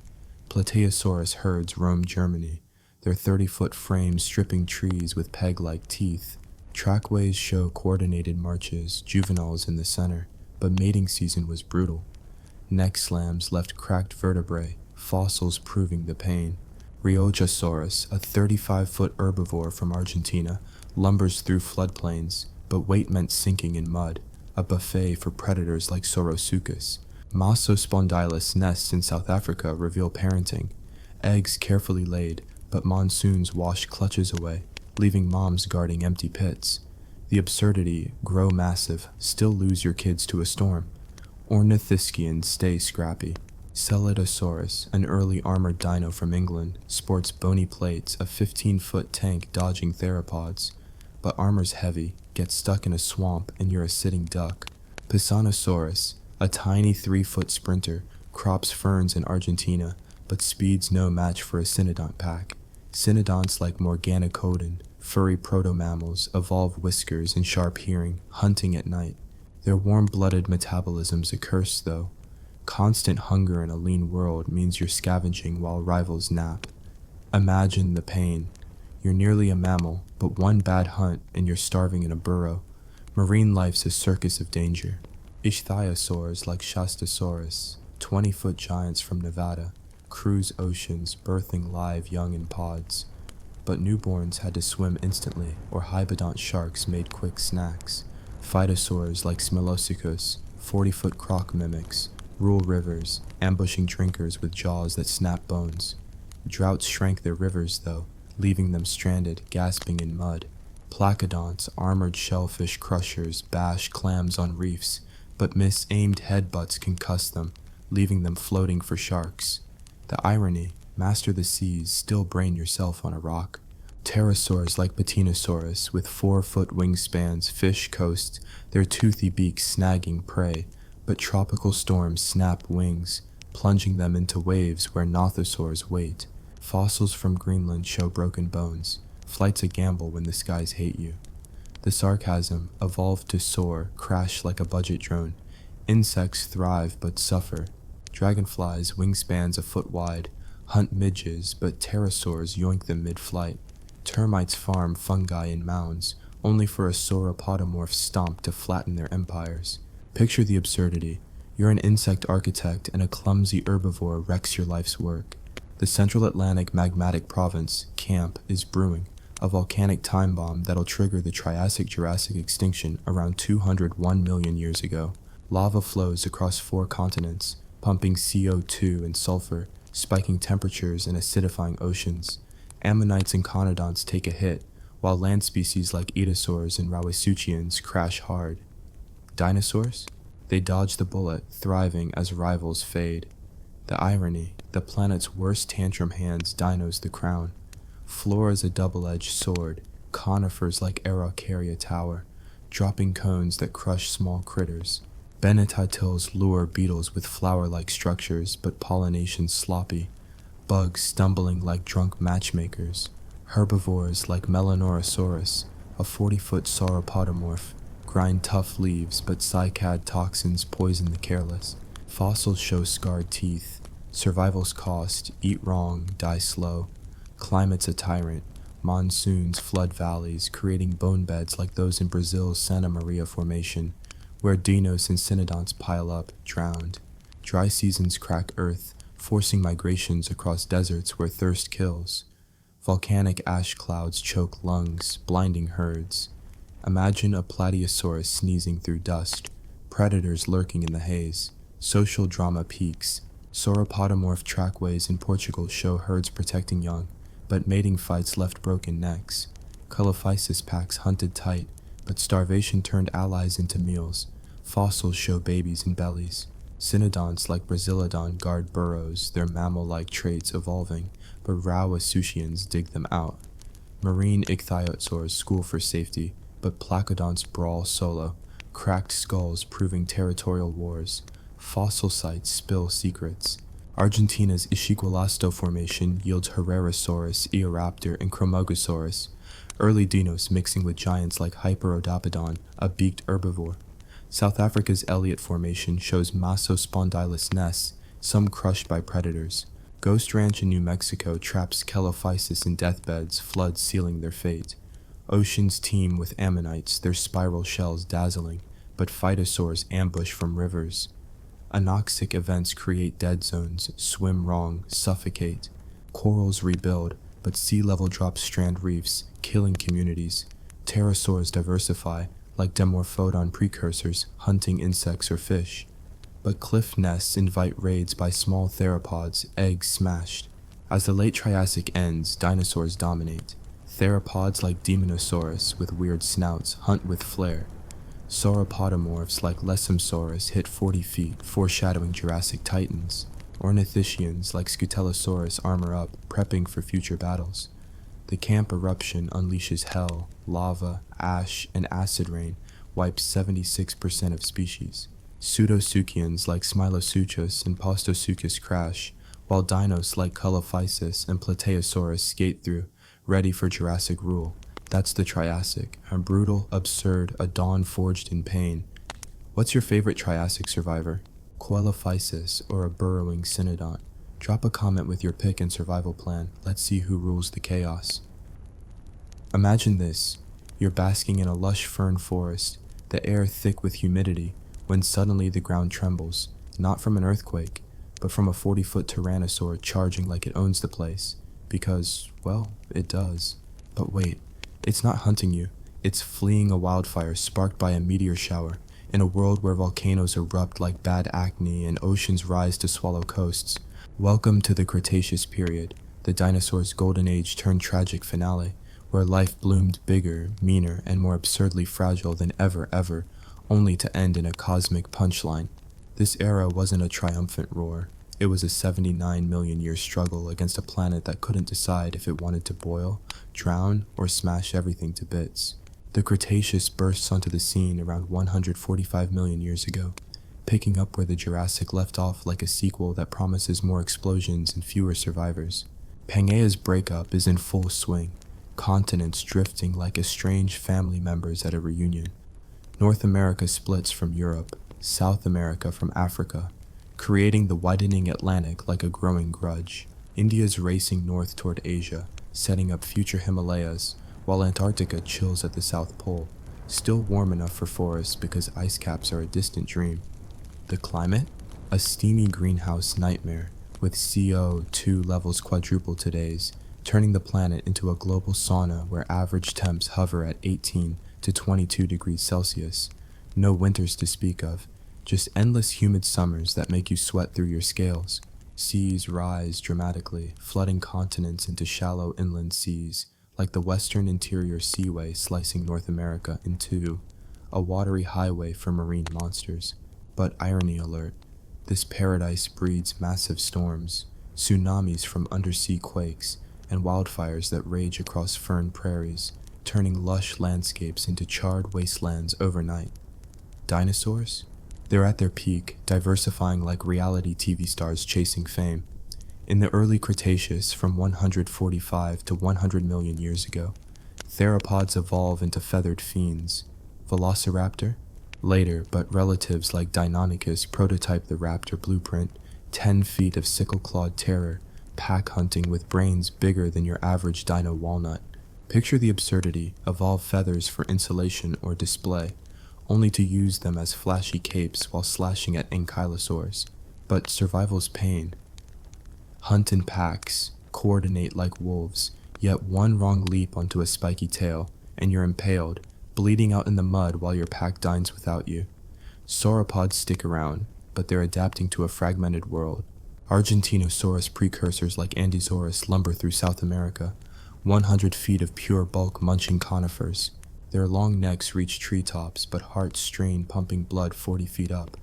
Plateosaurus herds roam Germany, their 30-foot frames stripping trees with peg-like teeth. Trackways show coordinated marches, juveniles in the center, but mating season was brutal. Neck slams left cracked vertebrae, fossils proving the pain. Riojasaurus, a 35-foot herbivore from Argentina, lumbers through floodplains, but weight meant sinking in mud, a buffet for predators like Saurosuchus. Mosospondylus nests in South Africa reveal parenting. Eggs carefully laid, but monsoons wash clutches away, leaving moms guarding empty pits. The absurdity, grow massive, still lose your kids to a storm. Ornithischians stay scrappy. Celodosaurus, an early armored dino from England, sports bony plates, a 15-foot tank dodging theropods. But armor's heavy, gets stuck in a swamp, and you're a sitting duck. Pisanosaurus, a tiny 3-foot sprinter, crops ferns in Argentina, but speed's no match for a cynodont pack. Cynodonts like Morganocodon, furry proto-mammals, evolve whiskers and sharp hearing, hunting at night. Their warm-blooded metabolism's a curse, though. Constant hunger in a lean world means you're scavenging while rivals nap. Imagine the pain. You're nearly a mammal, but one bad hunt and you're starving in a burrow. Marine life's a circus of danger. Ichthyosaurs like Shastasaurus, 20-foot giants from Nevada, cruise oceans, birthing live young in pods. But newborns had to swim instantly, or hybodont sharks made quick snacks. Phytosaurs like Smilosicus, 40-foot croc mimics, rule rivers, ambushing drinkers with jaws that snap bones. Droughts shrank their rivers, though, leaving them stranded, gasping in mud. Placodonts, armored shellfish crushers, bash clams on reefs, but mis-aimed headbutts concuss them, leaving them floating for sharks. The irony, master the seas, still brain yourself on a rock. Pterosaurs like Patinosaurus, with 4-foot wingspans, fish coast, their toothy beaks snagging prey, but tropical storms snap wings, plunging them into waves where nothosaurs wait. Fossils from Greenland show broken bones. Flight's a gamble when the skies hate you. The sarcasm, evolved to soar, crash like a budget drone. Insects thrive but suffer. Dragonflies, wingspans a foot wide, hunt midges, but pterosaurs yoink them mid-flight. Termites farm fungi in mounds, only for a sauropodomorph stomp to flatten their empires. Picture the absurdity. You're an insect architect and a clumsy herbivore wrecks your life's work. The Central Atlantic magmatic province, Camp, is brewing, a volcanic time bomb that'll trigger the Triassic-Jurassic extinction around 201 million years ago. Lava flows across 4 continents, pumping CO2 and sulfur, spiking temperatures and acidifying oceans. Ammonites and conodonts take a hit, while land species like Etosaurs and Rawisuchians crash hard. Dinosaurs? They dodge the bullet, thriving as rivals fade. The irony, the planet's worst tantrum hands dinos the crown. Flora's a double-edged sword, conifers like Araucaria Tower, dropping cones that crush small critters. Bennetatils lure beetles with flower-like structures, but pollination sloppy. Bugs stumbling like drunk matchmakers. Herbivores like Melanorosaurus, a 40-foot sauropodomorph, grind tough leaves, but cycad toxins poison the careless. Fossils show scarred teeth. Survival's cost, eat wrong, die slow. Climate's a tyrant. Monsoons flood valleys, creating bone beds like those in Brazil's Santa Maria Formation, where dinos and cynodonts pile up, drowned. Dry seasons crack earth, forcing migrations across deserts where thirst kills. Volcanic ash clouds choke lungs, blinding herds. Imagine a plateosaurus sneezing through dust, predators lurking in the haze. Social drama peaks. Sauropodomorph trackways in Portugal show herds protecting young, but mating fights left broken necks. Colophysis packs hunted tight, but starvation turned allies into meals. Fossils show babies in bellies. Cynodonts like Brasilodon guard burrows, their mammal-like traits evolving, but Rauisuchians dig them out. Marine ichthyosaurs school for safety, but placodonts brawl solo. Cracked skulls proving territorial wars. Fossil sites spill secrets. Argentina's Ischigualasto Formation yields Herrerasaurus, Eoraptor, and Chromogosaurus. Early dinos mixing with giants like Hyperodapodon, a beaked herbivore. South Africa's Elliott Formation shows Massospondylus nests, some crushed by predators. Ghost Ranch in New Mexico traps Celophysis in deathbeds, floods sealing their fate. Oceans teem with ammonites, their spiral shells dazzling, but phytosaurs ambush from rivers. Anoxic events create dead zones, swim wrong, suffocate. Corals rebuild, but sea level drops strand reefs, killing communities. Pterosaurs diversify, like Dimorphodon precursors, hunting insects or fish. But cliff nests invite raids by small theropods, eggs smashed. As the late Triassic ends, dinosaurs dominate. Theropods like Demonosaurus with weird snouts hunt with flair. Sauropodomorphs like Lesomsaurus hit 40 feet, foreshadowing Jurassic titans. Ornithischians like Scutellosaurus armor up, prepping for future battles. The camp eruption unleashes hell, lava, ash, and acid rain wipes 76% of species. Pseudosuchians like Smilosuchus and Postosuchus crash, while dinos like Colophysis and Plateosaurus skate through, ready for Jurassic rule. That's the Triassic, a brutal, absurd, a dawn forged in pain. What's your favorite Triassic survivor? Coelophysis or a burrowing cynodont? Drop a comment with your pick and survival plan. Let's see who rules the chaos. Imagine this. You're basking in a lush fern forest, the air thick with humidity, when suddenly the ground trembles, not from an earthquake, but from a 40-foot tyrannosaur charging like it owns the place. Because, well, it does. But wait. It's not hunting you, it's fleeing a wildfire sparked by a meteor shower, in a world where volcanoes erupt like bad acne and oceans rise to swallow coasts. Welcome to the Cretaceous period, the dinosaurs' golden age turned tragic finale, where life bloomed bigger, meaner, and more absurdly fragile than ever, only to end in a cosmic punchline. This era wasn't a triumphant roar. It was a 79 million year struggle against a planet that couldn't decide if it wanted to boil, drown, or smash everything to bits. The Cretaceous bursts onto the scene around 145 million years ago, picking up where the Jurassic left off like a sequel that promises more explosions and fewer survivors. Pangaea's breakup is in full swing, continents drifting like estranged family members at a reunion. North America splits from Europe, South America from Africa, creating the widening Atlantic like a growing grudge. India's racing north toward Asia, setting up future Himalayas, while Antarctica chills at the South Pole, still warm enough for forests because ice caps are a distant dream. The climate? A steamy greenhouse nightmare, with CO2 levels quadruple today's, turning the planet into a global sauna where average temps hover at 18 to 22 degrees Celsius. No winters to speak of, just endless humid summers that make you sweat through your scales. Seas rise dramatically, flooding continents into shallow inland seas, like the western interior seaway slicing North America in two, a watery highway for marine monsters. But irony alert, this paradise breeds massive storms, tsunamis from undersea quakes, and wildfires that rage across fern prairies, turning lush landscapes into charred wastelands overnight. Dinosaurs? They're at their peak, diversifying like reality TV stars chasing fame. In the early Cretaceous, from 145 to 100 million years ago, theropods evolve into feathered fiends. Velociraptor? Later, but relatives like Deinonychus prototype the raptor blueprint, 10 feet of sickle-clawed terror, pack hunting with brains bigger than your average dino walnut. Picture the absurdity: evolve feathers for insulation or display, only to use them as flashy capes while slashing at ankylosaurs. But survival's pain. Hunt in packs, coordinate like wolves, yet one wrong leap onto a spiky tail, and you're impaled, bleeding out in the mud while your pack dines without you. Sauropods stick around, but they're adapting to a fragmented world. Argentinosaurus precursors like Andysaurus lumber through South America, 100 feet of pure bulk munching conifers. Their long necks reach treetops, but hearts strain pumping blood 40 feet up.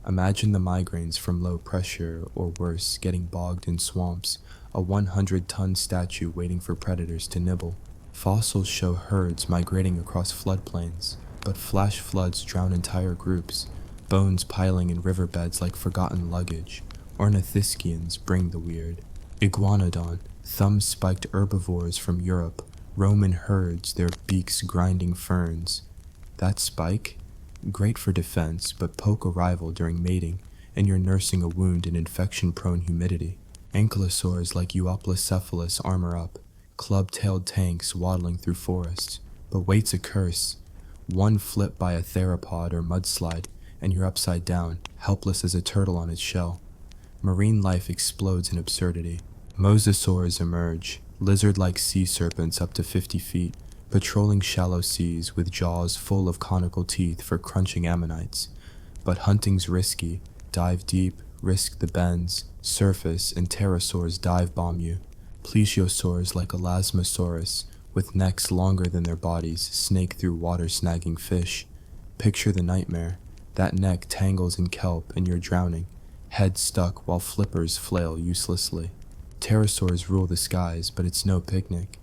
Imagine the migraines from low pressure, or worse, getting bogged in swamps, a 100-ton statue waiting for predators to nibble. Fossils show herds migrating across floodplains, but flash floods drown entire groups, bones piling in riverbeds like forgotten luggage. Ornithischians bring the weird. Iguanodon, thumb-spiked herbivores from Europe, roam in herds, their beaks grinding ferns. That spike? Great for defense, but poke a rival during mating, and you're nursing a wound in infection-prone humidity. Ankylosaurs like Euoplocephalus armor up, club-tailed tanks waddling through forests. But weight's a curse. One flip by a theropod or mudslide, and you're upside down, helpless as a turtle on its shell. Marine life explodes in absurdity. Mosasaurs emerge, lizard-like sea serpents up to 50 feet, patrolling shallow seas with jaws full of conical teeth for crunching ammonites. But hunting's risky. Dive deep, risk the bends, surface, and pterosaurs dive bomb you. Plesiosaurs like Elasmosaurus, with necks longer than their bodies, snake through water-snagging fish. Picture the nightmare. That neck tangles in kelp and you're drowning, head stuck while flippers flail uselessly. Pterosaurs rule the skies, but it's no picnic.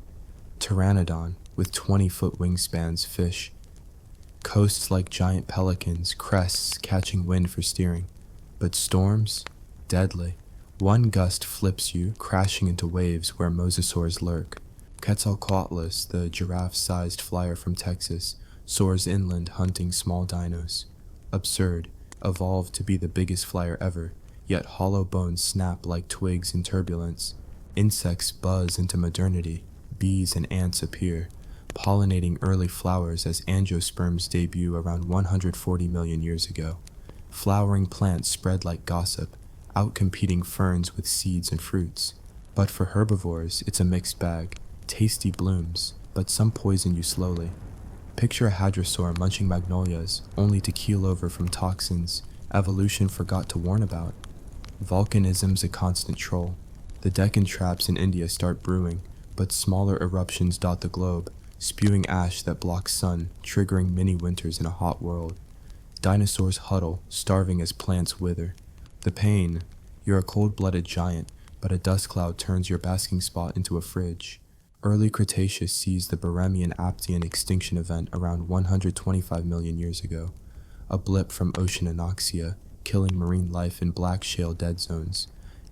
Pteranodon, with 20-foot wingspans, fish. Coasts like giant pelicans, crests catching wind for steering. But storms? Deadly. One gust flips you, crashing into waves where mosasaurs lurk. Quetzalcoatlus, the giraffe-sized flyer from Texas, soars inland hunting small dinos. Absurd. Evolved to be the biggest flyer ever, yet hollow bones snap like twigs in turbulence. Insects buzz into modernity. Bees and ants appear, pollinating early flowers as angiosperms debut around 140 million years ago. Flowering plants spread like gossip, outcompeting ferns with seeds and fruits. But for herbivores, it's a mixed bag. Tasty blooms, but some poison you slowly. Picture a hadrosaur munching magnolias, only to keel over from toxins evolution forgot to warn about. Volcanism's a constant troll. The Deccan traps in India start brewing, but smaller eruptions dot the globe, spewing ash that blocks sun, triggering mini winters in a hot world. Dinosaurs huddle, starving as plants wither. The pain: you're a cold-blooded giant, but a dust cloud turns your basking spot into a fridge. Early Cretaceous sees the Barremian-Aptian extinction event around 125 million years ago, a blip from ocean anoxia, killing marine life in black shale dead zones.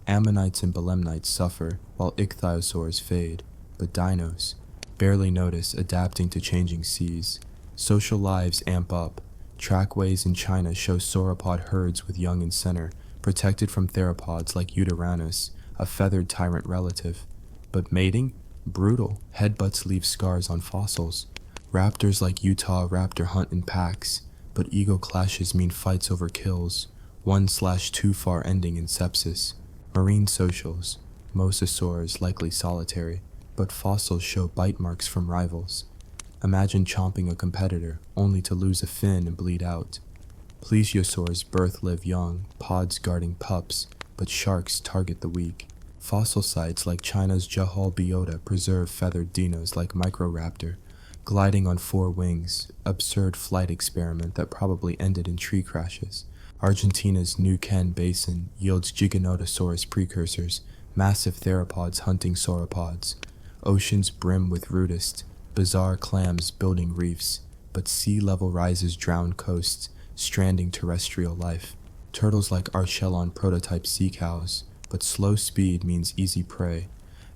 Ammonites and belemnites suffer, while ichthyosaurs fade, but dinos barely notice, adapting to changing seas. Social lives amp up. Trackways in China show sauropod herds with young in center, protected from theropods like Euteranus, a feathered tyrant relative. But mating? Brutal. Headbutts leave scars on fossils. Raptors like Utah raptor hunt in packs, but ego clashes mean fights over kills, 1/2 far ending in sepsis. Marine socials. Mosasaurs likely solitary, but fossils show bite marks from rivals. Imagine chomping a competitor, only to lose a fin and bleed out. Plesiosaurs live young, pods guarding pups, but sharks target the weak. Fossil sites like China's Johal biota preserve feathered dinos like Microraptor, gliding on 4 wings, absurd flight experiment that probably ended in tree crashes. Argentina's Neuquén Basin yields Giganotosaurus precursors, massive theropods hunting sauropods. Oceans brim with rudist, bizarre clams building reefs, but sea level rises drown coasts, stranding terrestrial life. Turtles like Archelon prototype sea cows, but slow speed means easy prey.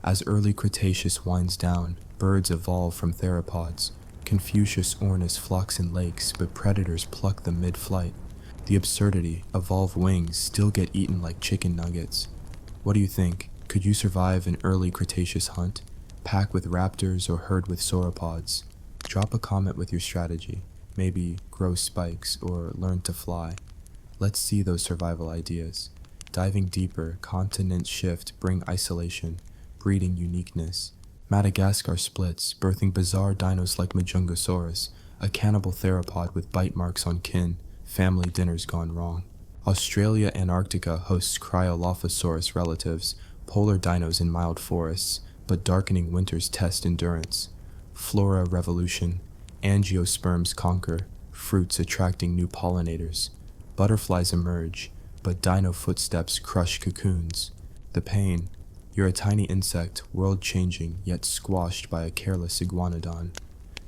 As early Cretaceous winds down, birds evolve from theropods. Confucius ornis flocks in lakes, but predators pluck them mid-flight. The absurdity: evolve wings, still get eaten like chicken nuggets. What do you think? Could you survive an early Cretaceous hunt? Pack with raptors or herd with sauropods? Drop a comment with your strategy. Maybe grow spikes or learn to fly. Let's see those survival ideas. Diving deeper, continents shift, bring isolation, breeding uniqueness. Madagascar splits, birthing bizarre dinos like Majungasaurus, a cannibal theropod with bite marks on kin, family dinners gone wrong. Australia Antarctica hosts Cryolophosaurus relatives, polar dinos in mild forests, but darkening winters test endurance. Flora revolution, angiosperms conquer, fruits attracting new pollinators. Butterflies emerge, but dino footsteps crush cocoons. The pain, you're a tiny insect, world-changing, yet squashed by a careless iguanodon.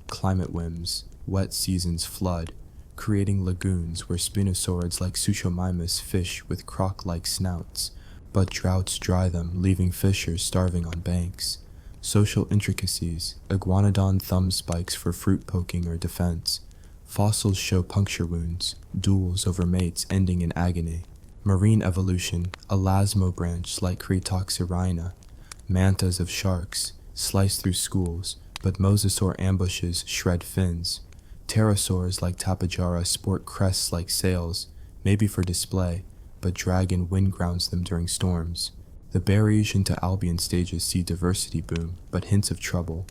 Climate whims, wet seasons flood, creating lagoons where spinosaurids like Suchomimus fish with croc-like snouts, but droughts dry them, leaving fishers starving on banks. Social intricacies, iguanodon thumb spikes for fruit poking or defense. Fossils show puncture wounds, duels over mates ending in agony. Marine evolution, elasmo branch like Cretoxyrhina. Mantas of sharks, slice through schools, but mosasaur ambushes shred fins. Pterosaurs like Tapejara sport crests like sails, maybe for display, but dragon wind grounds them during storms. The Barriage into Albion stages see diversity boom, but hints of trouble.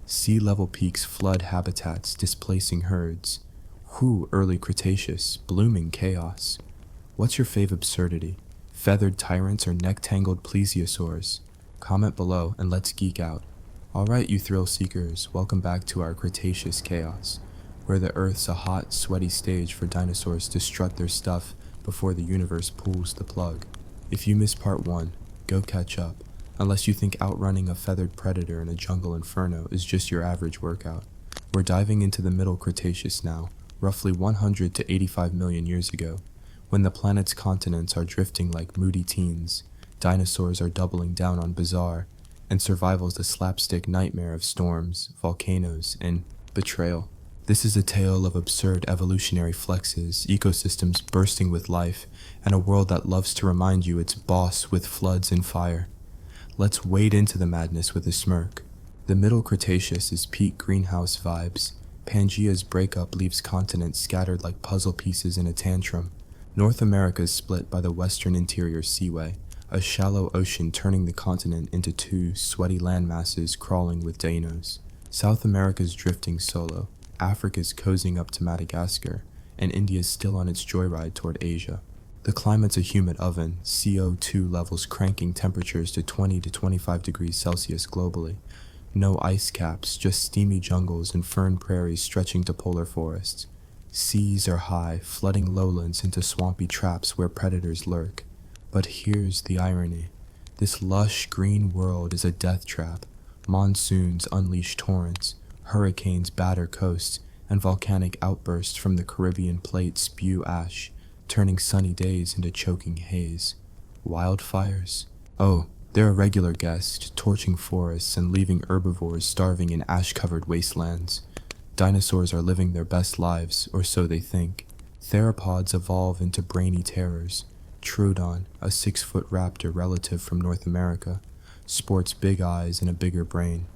Sea level peaks flood habitats, displacing herds. Whew, early Cretaceous, blooming chaos. What's your fave absurdity? Feathered tyrants or neck-tangled plesiosaurs? Comment below and let's geek out. Alright, you thrill seekers, welcome back to our Cretaceous chaos, where the Earth's a hot, sweaty stage for dinosaurs to strut their stuff before the universe pulls the plug. If you missed part 1, go catch up, unless you think outrunning a feathered predator in a jungle inferno is just your average workout. We're diving into the Middle Cretaceous now, roughly 100 to 85 million years ago, when the planet's continents are drifting like moody teens, dinosaurs are doubling down on bizarre, and survival's the slapstick nightmare of storms, volcanoes, and betrayal. This is a tale of absurd evolutionary flexes, ecosystems bursting with life, and a world that loves to remind you it's boss with floods and fire. Let's wade into the madness with a smirk. The Middle Cretaceous is peak greenhouse vibes. Pangaea's breakup leaves continents scattered like puzzle pieces in a tantrum. North America is split by the western interior seaway, a shallow ocean turning the continent into two sweaty landmasses crawling with dinos. South America's drifting solo. Africa's cozying up to Madagascar, and India's still on its joyride toward Asia. The climate's a humid oven, CO2 levels cranking temperatures to 20 to 25 degrees Celsius globally. No ice caps, just steamy jungles and fern prairies stretching to polar forests. Seas are high, flooding lowlands into swampy traps where predators lurk. But here's the irony. This lush green world is a death trap. Monsoons unleash torrents. Hurricanes batter coasts, and volcanic outbursts from the Caribbean plate spew ash, turning sunny days into choking haze. Wildfires? Oh, they're a regular guest, torching forests and leaving herbivores starving in ash-covered wastelands. Dinosaurs are living their best lives, or so they think. Theropods evolve into brainy terrors. Troodon, a 6-foot raptor relative from North America, sports big eyes and a bigger brain.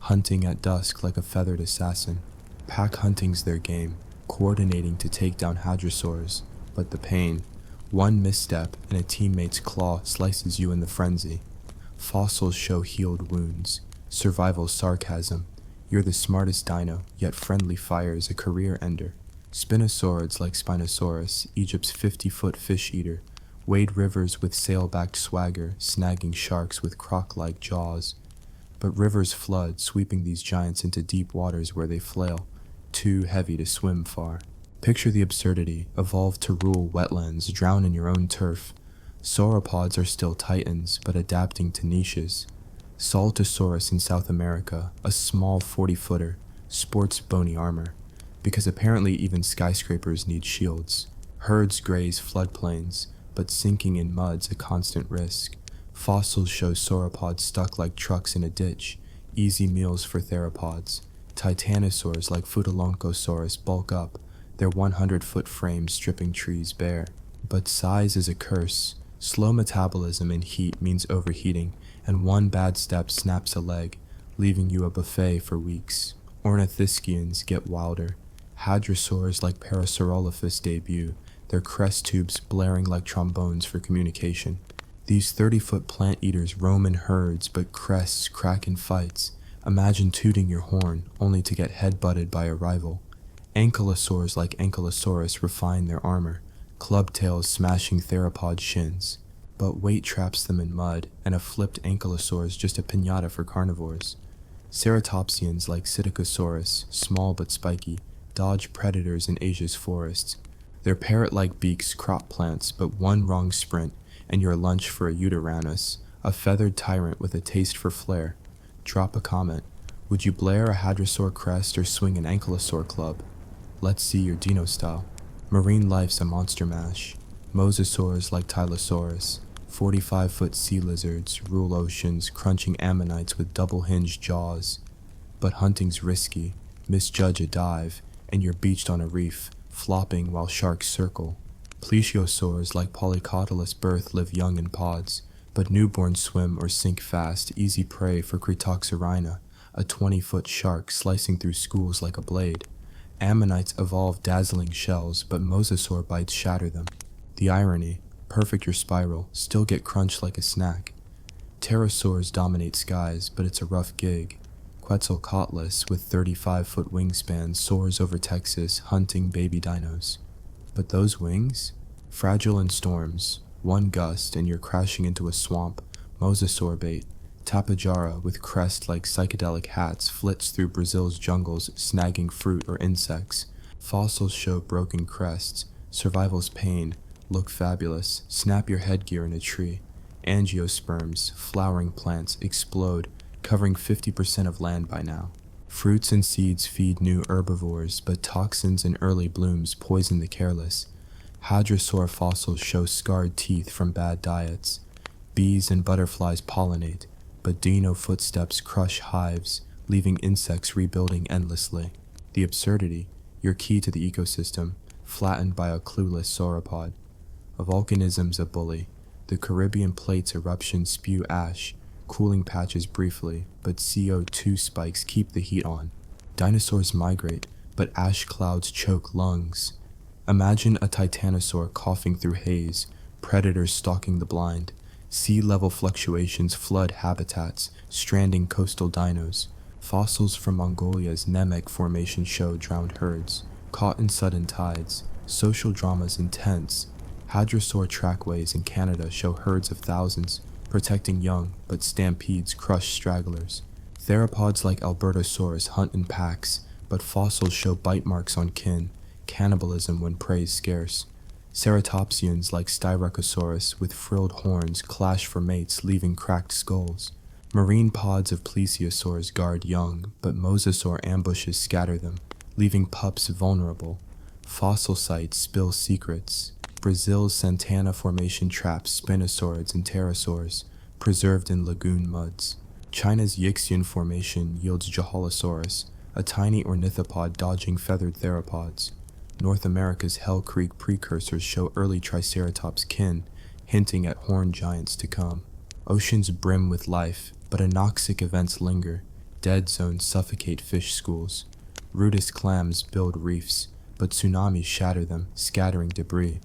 Hunting at dusk like a feathered assassin. Pack hunting's their game, coordinating to take down hadrosaurs. But the pain, one misstep and a teammate's claw slices you in the frenzy. Fossils show healed wounds, survival sarcasm. You're the smartest dino, yet friendly fire is a career ender. Spinosaurids like Spinosaurus, Egypt's 50-foot fish eater, wade rivers with sailbacked swagger, snagging sharks with croc-like jaws. But rivers flood, sweeping these giants into deep waters where they flail, too heavy to swim far. Picture the absurdity, evolve to rule wetlands, drown in your own turf. Sauropods are still titans, but adapting to niches. Saltosaurus in South America, a small 40-footer, sports bony armor, because apparently even skyscrapers need shields. Herds graze floodplains, but sinking in mud's a constant risk. Fossils show sauropods stuck like trucks in a ditch, easy meals for theropods. Titanosaurs like Futalonctosaurus bulk up, their 100-foot frames stripping trees bare. But size is a curse. Slow metabolism in heat means overheating, and one bad step snaps a leg, leaving you a buffet for weeks. Ornithischians get wilder. Hadrosaurs like Parasaurolophus debut, their crest tubes blaring like trombones for communication. These 30-foot plant eaters roam in herds, but crests crack in fights. Imagine tooting your horn, only to get head-butted by a rival. Ankylosaurs like Ankylosaurus refine their armor, club tails smashing theropod shins. But weight traps them in mud, and a flipped ankylosaur is just a piñata for carnivores. Ceratopsians like Psittacosaurus, small but spiky, dodge predators in Asia's forests. Their parrot-like beaks crop plants, but one wrong sprint, and your lunch for a Eudorannus, a feathered tyrant with a taste for flair. Drop a comment. Would you blare a hadrosaur crest or swing an ankylosaur club? Let's see your dino style. Marine life's a monster mash. Mosasaurs like Tylosaurus, 45-foot sea lizards rule oceans, crunching ammonites with double-hinged jaws. But hunting's risky. Misjudge a dive, and you're beached on a reef, flopping while sharks circle. Plesiosaurs like Polycotylus birth live young in pods, but newborns swim or sink fast, easy prey for Cretoxorina, a 20-foot shark slicing through schools like a blade. Ammonites evolve dazzling shells, but mosasaur bites shatter them. The irony, perfect your spiral, still get crunched like a snack. Pterosaurs dominate skies, but it's a rough gig. Quetzalcoatlus, with 35-foot wingspan, soars over Texas, hunting baby dinos. But those wings? Fragile in storms. One gust and you're crashing into a swamp. Mosasaur bait. Tapejara, with crest like psychedelic hats, flits through Brazil's jungles, snagging fruit or insects. Fossils show broken crests. Survival's pain. Look fabulous. Snap your headgear in a tree. Angiosperms, flowering plants, explode, covering 50% of land by now. Fruits and seeds feed new herbivores, but toxins in early blooms poison the careless. Hadrosaur fossils show scarred teeth from bad diets. Bees and butterflies pollinate, but dino footsteps crush hives, leaving insects rebuilding endlessly. The absurdity, your key to the ecosystem, flattened by a clueless sauropod. Volcanism's a bully. The Caribbean plate's eruptions spew ash, cooling patches briefly, but CO2 spikes keep the heat on. Dinosaurs migrate, but ash clouds choke lungs. Imagine a titanosaur coughing through haze, predators stalking the blind. Sea level fluctuations flood habitats, stranding coastal dinos. Fossils from Mongolia's Nemec Formation show drowned herds, caught in sudden tides. Social drama's intense. Hadrosaur trackways in Canada show herds of thousands, protecting young, but stampedes crush stragglers. Theropods like Albertosaurus hunt in packs, but fossils show bite marks on kin, cannibalism when prey's scarce. Ceratopsians like Styracosaurus with frilled horns clash for mates, leaving cracked skulls. Marine pods of plesiosaurs guard young, but mosasaur ambushes scatter them, leaving pups vulnerable. Fossil sites spill secrets. Brazil's Santana Formation traps spinosaurids and pterosaurs, preserved in lagoon muds. China's Yixian Formation yields Johalosaurus, a tiny ornithopod dodging feathered theropods. North America's Hell Creek precursors show early Triceratops kin, hinting at horned giants to come. Oceans brim with life, but anoxic events linger. Dead zones suffocate fish schools. Rudis clams build reefs, but tsunamis shatter them, scattering debris.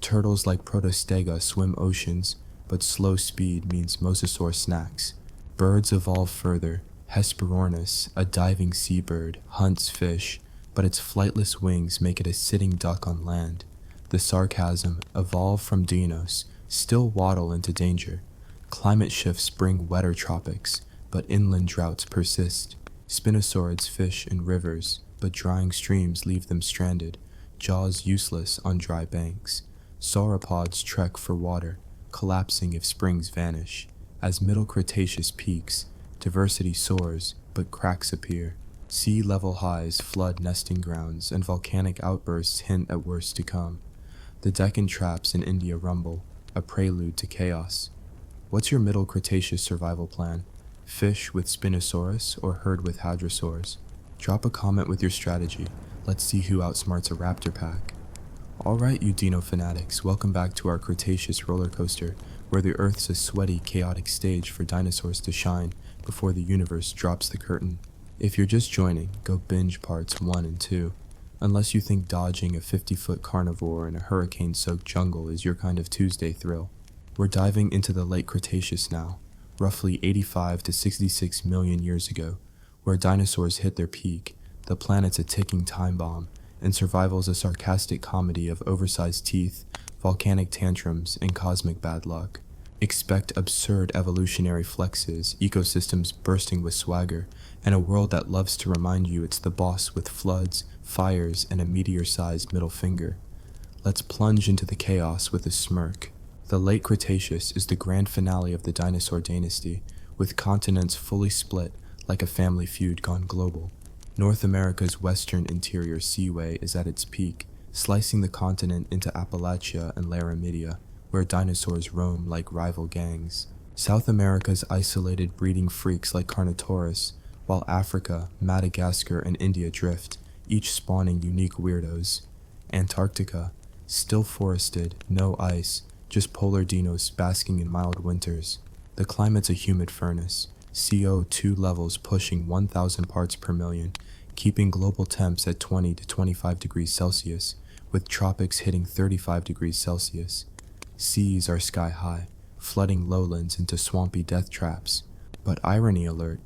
Turtles like Protostega swim oceans, but slow speed means mosasaur snacks. Birds evolve further. Hesperornis, a diving seabird, hunts fish, but its flightless wings make it a sitting duck on land. The sarcasm, evolved from dinos, still waddle into danger. Climate shifts bring wetter tropics, but inland droughts persist. Spinosaurids fish in rivers, but drying streams leave them stranded, jaws useless on dry banks. Sauropods trek for water, collapsing if springs vanish. As Middle Cretaceous peaks, diversity soars, but cracks appear. Sea level highs flood nesting grounds, and volcanic outbursts hint at worse to come. The Deccan traps in India rumble, a prelude to chaos. What's your Middle Cretaceous survival plan? Fish with Spinosaurus or herd with hadrosaurs? Drop a comment with your strategy. Let's see who outsmarts a raptor pack. Alright, you dino fanatics, welcome back to our Cretaceous roller coaster. where the Earth's a sweaty, chaotic stage for dinosaurs to shine before the universe drops the curtain. If you're just joining, go binge parts 1 and 2, unless you think dodging a 50-foot carnivore in a hurricane-soaked jungle is your kind of Tuesday thrill. We're diving into the late Cretaceous now, roughly 85 to 66 million years ago, where dinosaurs hit their peak, the planet's a ticking time bomb, and survival's a sarcastic comedy of oversized teeth, volcanic tantrums, and cosmic bad luck. Expect absurd evolutionary flexes, ecosystems bursting with swagger, and a world that loves to remind you it's the boss with floods, fires, and a meteor-sized middle finger. Let's plunge into the chaos with a smirk. The late Cretaceous is the grand finale of the dinosaur dynasty, with continents fully split like a family feud gone global. North America's western interior seaway is at its peak, slicing the continent into Appalachia and Laramidia, where dinosaurs roam like rival gangs. South America's isolated breeding freaks like Carnotaurus, while Africa, Madagascar, and India drift, each spawning unique weirdos. Antarctica, still forested, no ice, just polar dinos basking in mild winters. The climate's a humid furnace, CO2 levels pushing 1,000 parts per million, keeping global temps at 20 to 25 degrees Celsius, with tropics hitting 35 degrees Celsius. Seas are sky high, flooding lowlands into swampy death traps. But irony alert,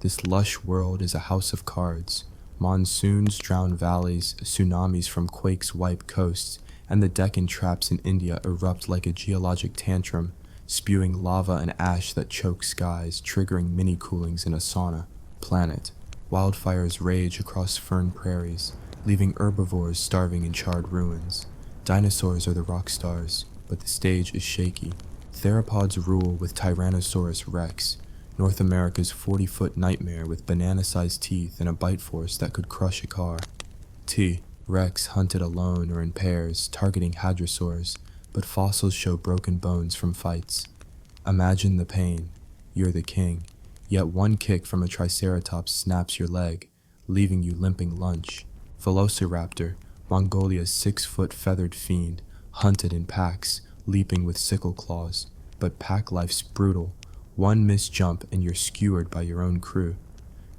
this lush world is a house of cards. Monsoons drown valleys, tsunamis from quakes wipe coasts, and the Deccan traps in India erupt like a geologic tantrum, spewing lava and ash that choke skies, triggering mini-coolings in a sauna. Planet. Wildfires rage across fern prairies, leaving herbivores starving in charred ruins. Dinosaurs are the rock stars, but the stage is shaky. Theropods rule with Tyrannosaurus rex, North America's 40-foot nightmare with banana-sized teeth and a bite force that could crush a car. Rex hunted alone or in pairs, targeting hadrosaurs, but fossils show broken bones from fights. Imagine the pain. You're the king, yet one kick from a triceratops snaps your leg, leaving you limping lunch. Velociraptor, Mongolia's 6-foot feathered fiend, hunted in packs, leaping with sickle claws. But pack life's brutal. One missed jump and you're skewered by your own crew.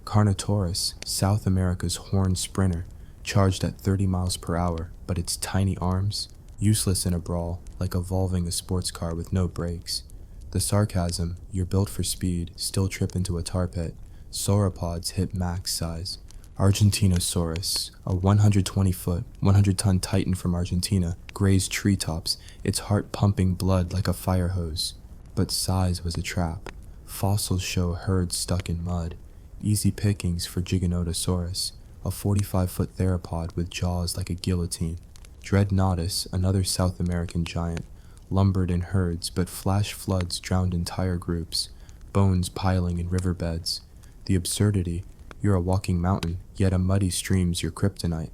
Carnotaurus, South America's horned sprinter, charged at 30 miles per hour, but its tiny arms, useless in a brawl, like evolving a sports car with no brakes. The sarcasm, you're built for speed, still trip into a tar pit. Sauropods hit max size. Argentinosaurus, a 120-foot, 100-ton titan from Argentina, grazed treetops, its heart pumping blood like a fire hose. But size was a trap. Fossils show herds stuck in mud. Easy pickings for Giganotosaurus, a 45-foot theropod with jaws like a guillotine. Dreadnoughtus, another South American giant, lumbered in herds, but flash floods drowned entire groups, bones piling in riverbeds. The absurdity, you're a walking mountain, yet a muddy stream's your kryptonite.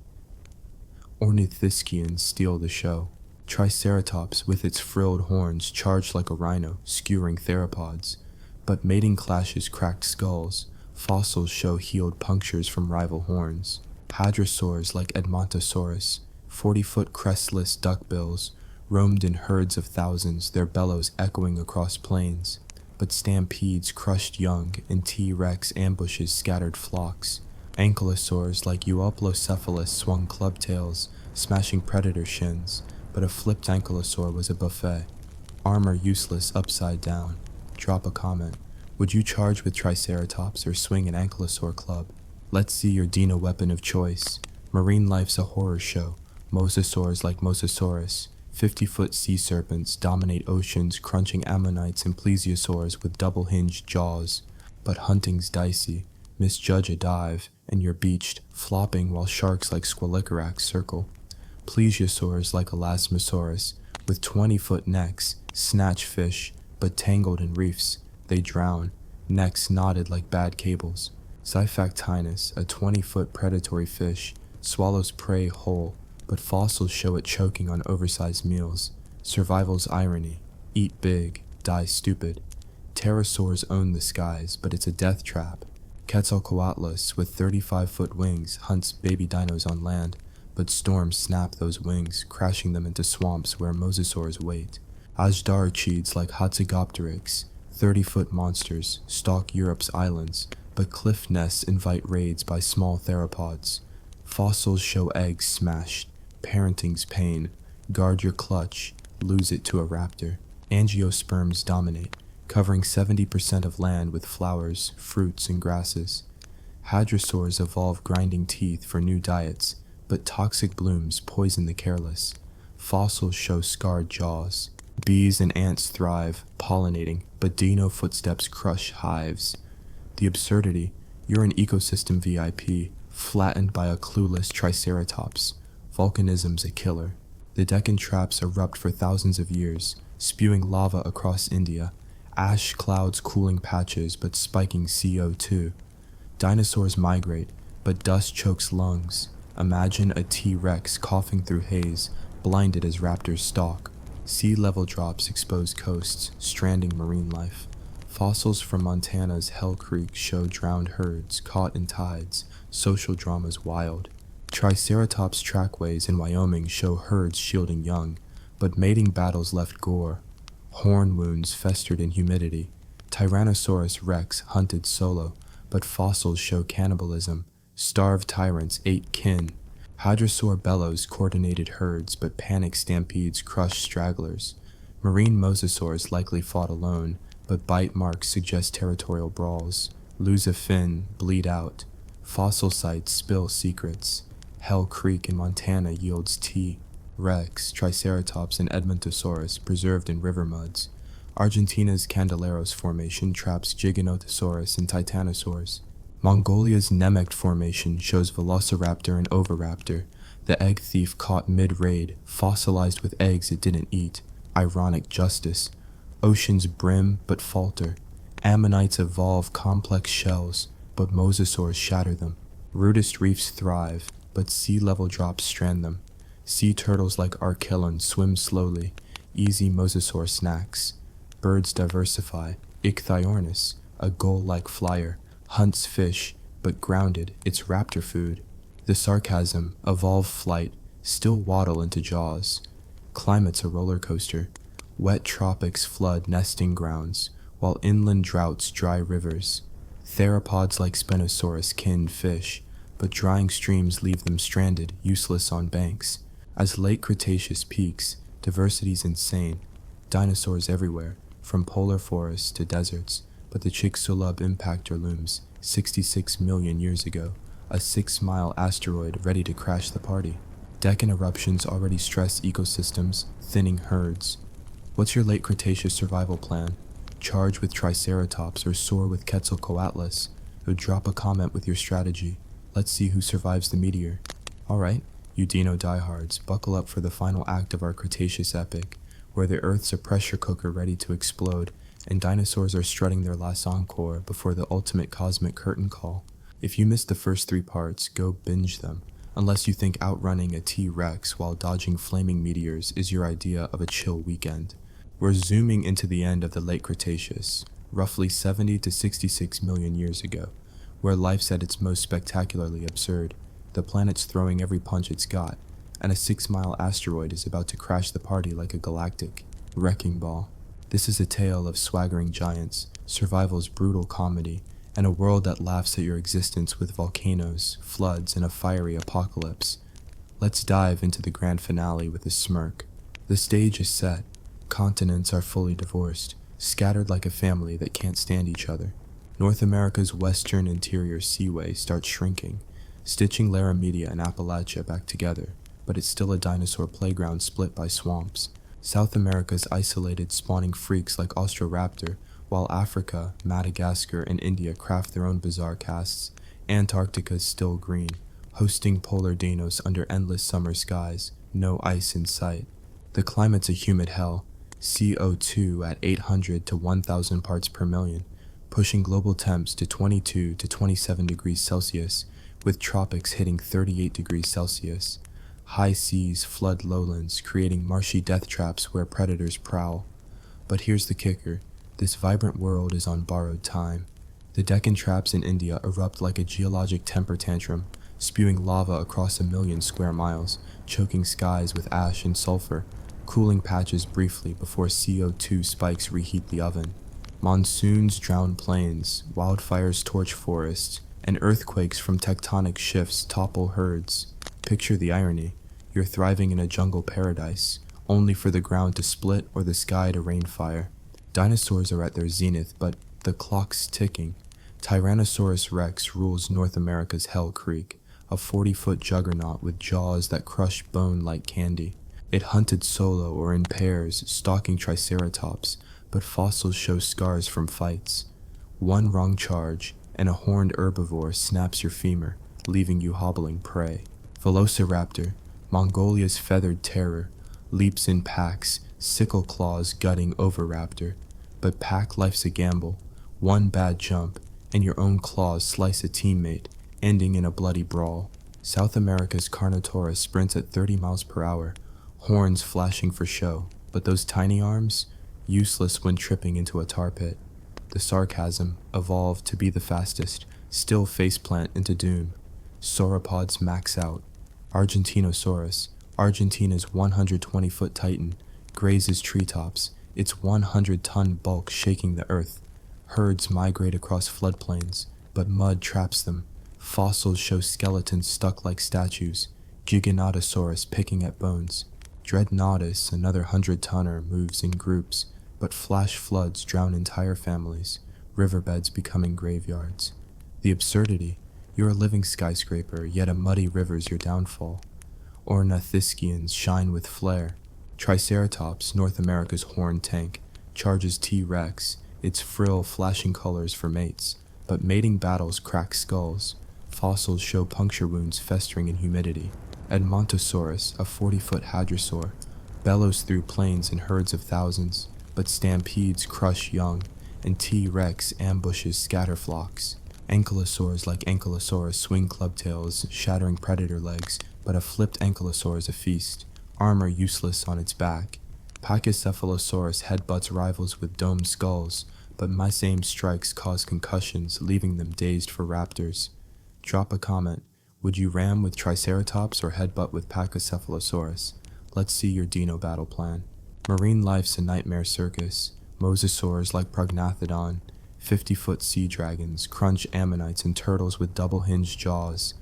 Ornithischians steal the show. Triceratops, with its frilled horns, charged like a rhino, skewering theropods. But mating clashes cracked skulls. Fossils show healed punctures from rival horns. Hadrosaurs like Edmontosaurus, 40-foot crestless duckbills, roamed in herds of thousands, their bellows echoing across plains. But stampedes crushed young, and T-Rex ambushes scattered flocks. Ankylosaurs like Euoplocephalus swung clubtails, smashing predator shins, but a flipped ankylosaur was a buffet. Armor useless upside down. Drop a comment. Would you charge with Triceratops or swing an ankylosaur club? Let's see your dino weapon of choice. Marine life's a horror show. Mosasaurs like Mosasaurus. 50-foot sea serpents dominate oceans, crunching ammonites and plesiosaurs with double-hinged jaws. But hunting's dicey. Misjudge a dive, and you're beached, flopping while sharks like Squalicorax circle. Plesiosaurs like Elasmosaurus, with 20-foot necks, snatch fish, but tangled in reefs. They drown, necks knotted like bad cables. Xiphactinus, a 20-foot predatory fish, swallows prey whole, but fossils show it choking on oversized meals. Survival's irony. Eat big, die stupid. Pterosaurs own the skies, but it's a death trap. Quetzalcoatlus, with 35-foot wings, hunts baby dinos on land, but storms snap those wings, crashing them into swamps where mosasaurs wait. Ajdarchids like Hatzegopteryx, 30-foot monsters, stalk Europe's islands, but cliff nests invite raids by small theropods. Fossils show eggs smashed, parenting's pain, guard your clutch, lose it to a raptor. Angiosperms dominate, covering 70% of land with flowers, fruits, and grasses. Hadrosaurs evolve grinding teeth for new diets, but toxic blooms poison the careless. Fossils show scarred jaws. Bees and ants thrive, pollinating, but dino footsteps crush hives. The absurdity, you're an ecosystem VIP, flattened by a clueless triceratops. Volcanism's a killer. The Deccan traps erupt for thousands of years, spewing lava across India, ash clouds cooling patches but spiking CO2. Dinosaurs migrate, but dust chokes lungs. Imagine a T-Rex coughing through haze, blinded as raptors stalk. Sea level drops expose coasts, stranding marine life. Fossils from Montana's Hell Creek show drowned herds caught in tides, social dramas wild. Triceratops trackways in Wyoming show herds shielding young, but mating battles left gore. Horn wounds festered in humidity. Tyrannosaurus rex hunted solo, but fossils show cannibalism. Starved tyrants ate kin. Hadrosaur bellows coordinated herds, but panic stampedes crushed stragglers. Marine mosasaurs likely fought alone, but bite marks suggest territorial brawls. Lose a fin, bleed out. Fossil sites spill secrets. Hell Creek in Montana yields tea. Rex, Triceratops, and Edmontosaurus preserved in river muds. Argentina's Candeleros Formation traps Giganotosaurus and Titanosaurs. Mongolia's Nemegt Formation shows Velociraptor and Oviraptor, the egg thief caught mid-raid, fossilized with eggs it didn't eat. Ironic justice. Oceans brim but falter. Ammonites evolve complex shells, but mosasaurs shatter them. Rudist reefs thrive, but sea level drops strand them. Sea turtles like Archelon swim slowly, easy mosasaur snacks. Birds diversify. Ichthyornis, a gull-like flyer, hunts fish, but grounded, it's raptor food. The sarcasm, evolve flight, still waddle into jaws. Climate's a roller coaster. Wet tropics flood nesting grounds, while inland droughts dry rivers. Theropods like Spinosaurus kin fish, but drying streams leave them stranded, useless on banks. As late Cretaceous peaks, diversity's insane. Dinosaurs everywhere, from polar forests to deserts, but the Chicxulub impactor looms 66 million years ago, a 6-mile asteroid ready to crash the party. Deccan eruptions already stress ecosystems, thinning herds. What's your late Cretaceous survival plan? Charge with Triceratops or soar with Quetzalcoatlus? Or drop a comment with your strategy. Let's see who survives the meteor. Alright, you dino diehards, buckle up for the final act of our Cretaceous epic, where the Earth's a pressure cooker ready to explode, and dinosaurs are strutting their last encore before the ultimate cosmic curtain call. If you missed the first 3 parts, go binge them, unless you think outrunning a T-Rex while dodging flaming meteors is your idea of a chill weekend. We're zooming into the end of the late Cretaceous, roughly 70 to 66 million years ago, where life's at its most spectacularly absurd. The planet's throwing every punch it's got, and a 6-mile asteroid is about to crash the party like a galactic wrecking ball. This is a tale of swaggering giants, survival's brutal comedy, and a world that laughs at your existence with volcanoes, floods, and a fiery apocalypse. Let's dive into the grand finale with a smirk. The stage is set. Continents are fully divorced, scattered like a family that can't stand each other. North America's western interior seaway starts shrinking, stitching Larimedia and Appalachia back together, but it's still a dinosaur playground split by swamps. South America's isolated, spawning freaks like Austroraptor, while Africa, Madagascar, and India craft their own bizarre casts. Antarctica's still green, hosting polar dinos under endless summer skies, no ice in sight. The climate's a humid hell, CO2 at 800 to 1,000 parts per million, pushing global temps to 22 to 27 degrees Celsius, with tropics hitting 38 degrees Celsius. High seas flood lowlands, creating marshy death traps where predators prowl. But here's the kicker, this vibrant world is on borrowed time. The Deccan traps in India erupt like a geologic temper tantrum, spewing lava across 1 million square miles, choking skies with ash and sulfur. cooling patches briefly before CO2 spikes reheat the oven. Monsoons drown plains, wildfires torch forests, and earthquakes from tectonic shifts topple herds. Picture the irony. You're thriving in a jungle paradise, only for the ground to split or the sky to rain fire. Dinosaurs are at their zenith, but the clock's ticking. Tyrannosaurus rex rules North America's Hell Creek, a 40-foot juggernaut with jaws that crush bone like candy. It hunted solo or in pairs, stalking Triceratops, but fossils show scars from fights. One wrong charge, and a horned herbivore snaps your femur, leaving you hobbling prey. Velociraptor, Mongolia's feathered terror, leaps in packs, sickle claws gutting Oviraptor. But pack life's a gamble. One bad jump, and your own claws slice a teammate, ending in a bloody brawl. South America's Carnotaurus sprints at 30 miles per hour, horns flashing for show, but those tiny arms, useless when tripping into a tar pit. The sarcasm, evolved to be the fastest, still faceplant into doom. Sauropods max out. Argentinosaurus, Argentina's 120-foot titan, grazes treetops, its 100-ton bulk shaking the earth. Herds migrate across floodplains, but mud traps them. Fossils show skeletons stuck like statues, Giganotosaurus picking at bones. Dreadnoughtus, another 100-tonner, moves in groups, but flash floods drown entire families, riverbeds becoming graveyards. The absurdity, you're a living skyscraper, yet a muddy river's your downfall. Ornithischians shine with flair. Triceratops, North America's horned tank, charges T-Rex, its frill flashing colors for mates, but mating battles crack skulls. Fossils show puncture wounds festering in humidity. Edmontosaurus, a 40-foot hadrosaur, bellows through plains in herds of thousands, but stampedes crush young, and T-Rex ambushes scatterflocks. Ankylosaurs like Ankylosaurus swing clubtails, shattering predator legs, but a flipped ankylosaur is a feast, armor useless on its back. Pachycephalosaurus headbutts rivals with domed skulls, but Miocene strikes cause concussions, leaving them dazed for raptors. Drop a comment. Would you ram with Triceratops or headbutt with Pachycephalosaurus? Let's see your dino battle plan. Marine life's a nightmare circus. Mosasaurs like Prognathodon, 50-foot sea dragons, crunch ammonites and turtles with double-hinged jaws.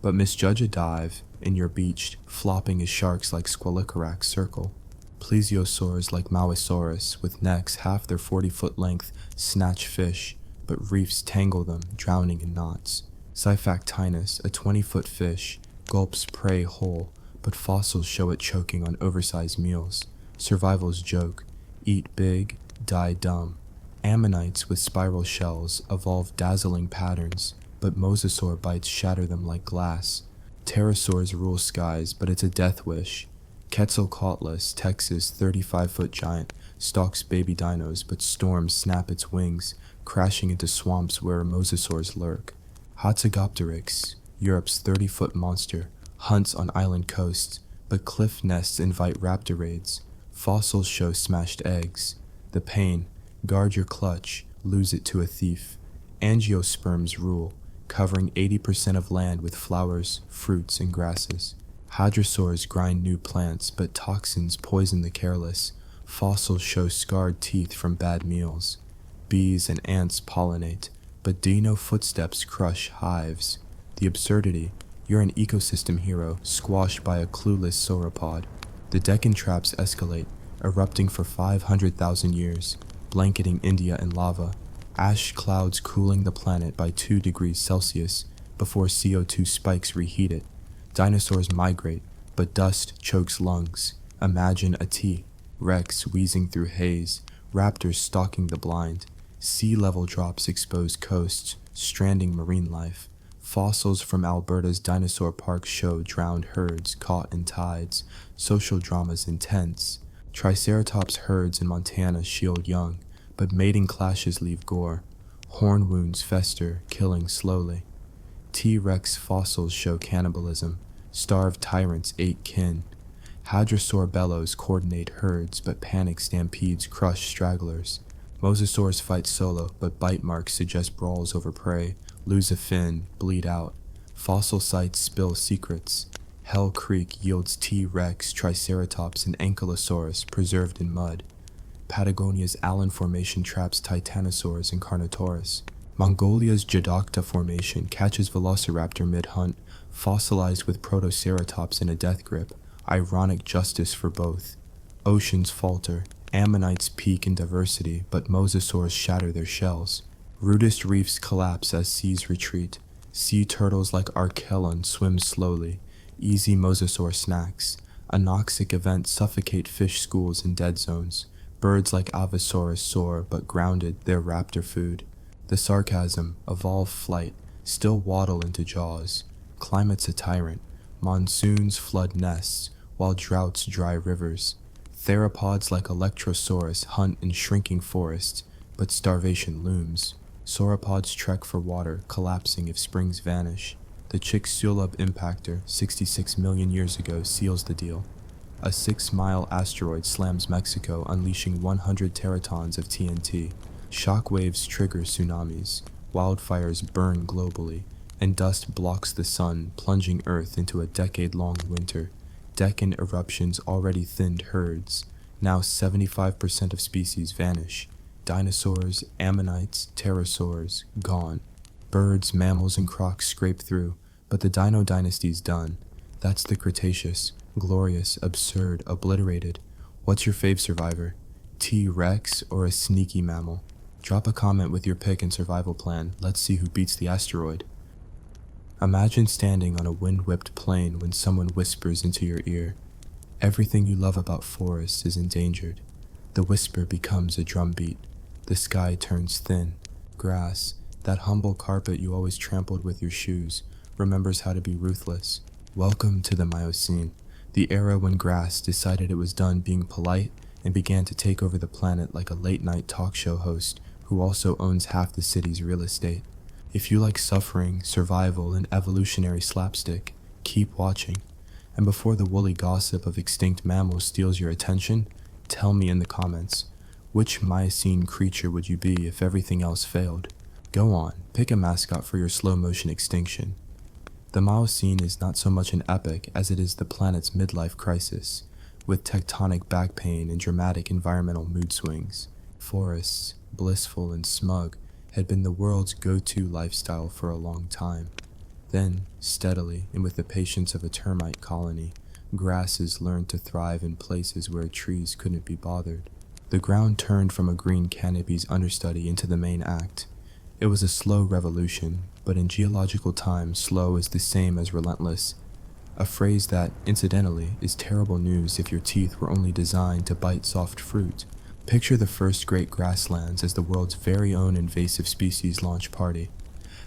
But misjudge a dive, and you're beached, flopping as sharks like Squalicorax circle. Plesiosaurs like Mauisaurus, with necks half their 40-foot length, snatch fish, but reefs tangle them, drowning in knots. Scyphactinus, a 20-foot fish, gulps prey whole, but fossils show it choking on oversized meals. Survival's joke, eat big, die dumb. Ammonites with spiral shells evolve dazzling patterns, but mosasaur bites shatter them like glass. Pterosaurs rule skies, but it's a death wish. Quetzalcoatlus, Texas' 35-foot giant, stalks baby dinos, but storms snap its wings, crashing into swamps where mosasaurs lurk. Hatzegopteryx, Europe's 30-foot monster, hunts on island coasts, but cliff nests invite raptor raids. Fossils show smashed eggs. The pain, guard your clutch, lose it to a thief. Angiosperms rule, covering 80% of land with flowers, fruits, and grasses. Hadrosaurs grind new plants, but toxins poison the careless. Fossils show scarred teeth from bad meals. Bees and ants pollinate, but dino footsteps crush hives. The absurdity, you're an ecosystem hero squashed by a clueless sauropod. The Deccan traps escalate, erupting for 500,000 years, blanketing India in lava. Ash clouds cooling the planet by 2 degrees Celsius before CO2 spikes reheat it. Dinosaurs migrate, but dust chokes lungs. Imagine a T-Rex wheezing through haze, raptors stalking the blind. Sea level drops expose coasts, stranding marine life. Fossils from Alberta's dinosaur park show drowned herds caught in tides. Social drama's intense. Triceratops herds in Montana shield young, but mating clashes leave gore. Horn wounds fester, killing slowly. T-Rex fossils show cannibalism. Starved tyrants ate kin. Hadrosaur bellows coordinate herds, but panic stampedes crush stragglers. Mosasaurs fight solo, but bite marks suggest brawls over prey. Lose a fin, bleed out. Fossil sites spill secrets. Hell Creek yields T-Rex, Triceratops, and Ankylosaurus preserved in mud. Patagonia's Allen Formation traps Titanosaurs and Carnotaurus. Mongolia's Jadokta Formation catches Velociraptor mid-hunt, fossilized with Protoceratops in a death grip. Ironic justice for both. Oceans falter. Ammonites peak in diversity, but mosasaurs shatter their shells. Rudest reefs collapse as seas retreat. Sea turtles like Archelon swim slowly. Easy mosasaur snacks. Anoxic events suffocate fish schools in dead zones. Birds like Allosaurus soar, but grounded, they're raptor food. The sarcasm, evolve flight, still waddle into jaws. Climate's a tyrant. Monsoons flood nests, while droughts dry rivers. Theropods like Electrosaurus hunt in shrinking forests, but starvation looms. Sauropods trek for water, collapsing if springs vanish. The Chicxulub impactor, 66 million years ago, seals the deal. A 6-mile asteroid slams Mexico, unleashing 100 teratons of TNT. Shockwaves trigger tsunamis. Wildfires burn globally, and dust blocks the sun, plunging Earth into a decade-long winter. Deccan eruptions already thinned herds. Now 75% of species vanish. Dinosaurs, ammonites, pterosaurs, gone. Birds, mammals, and crocs scrape through, but the Dino dynasty's done. That's the Cretaceous. Glorious, absurd, obliterated. What's your fave survivor? T-Rex or a sneaky mammal? Drop a comment with your pick and survival plan. Let's see who beats the asteroid. Imagine standing on a wind-whipped plain when someone whispers into your ear, "Everything you love about forests is endangered." The whisper becomes a drumbeat. The sky turns thin. Grass, that humble carpet you always trampled with your shoes, remembers how to be ruthless. Welcome to the Miocene, the era when grass decided it was done being polite and began to take over the planet like a late-night talk show host who also owns half the city's real estate. If you like suffering, survival, and evolutionary slapstick, keep watching. And before the woolly gossip of extinct mammals steals your attention, tell me in the comments, which Miocene creature would you be if everything else failed? Go on, pick a mascot for your slow-motion extinction. The Miocene is not so much an epoch as it is the planet's midlife crisis, with tectonic back pain and dramatic environmental mood swings. Forests, blissful and smug, had been the world's go-to lifestyle for a long time. Then, steadily, and with the patience of a termite colony, grasses learned to thrive in places where trees couldn't be bothered. The ground turned from a green canopy's understudy into the main act. It was a slow revolution, but in geological time, slow is the same as relentless. A phrase that, incidentally, is terrible news if your teeth were only designed to bite soft fruit. Picture the first great grasslands as the world's very own invasive species launch party.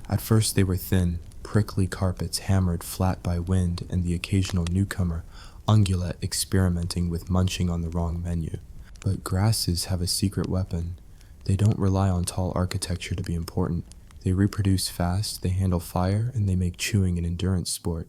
At first they were thin, prickly carpets hammered flat by wind and the occasional newcomer, ungulate experimenting with munching on the wrong menu. But grasses have a secret weapon. They don't rely on tall architecture to be important. They reproduce fast, they handle fire, and they make chewing an endurance sport.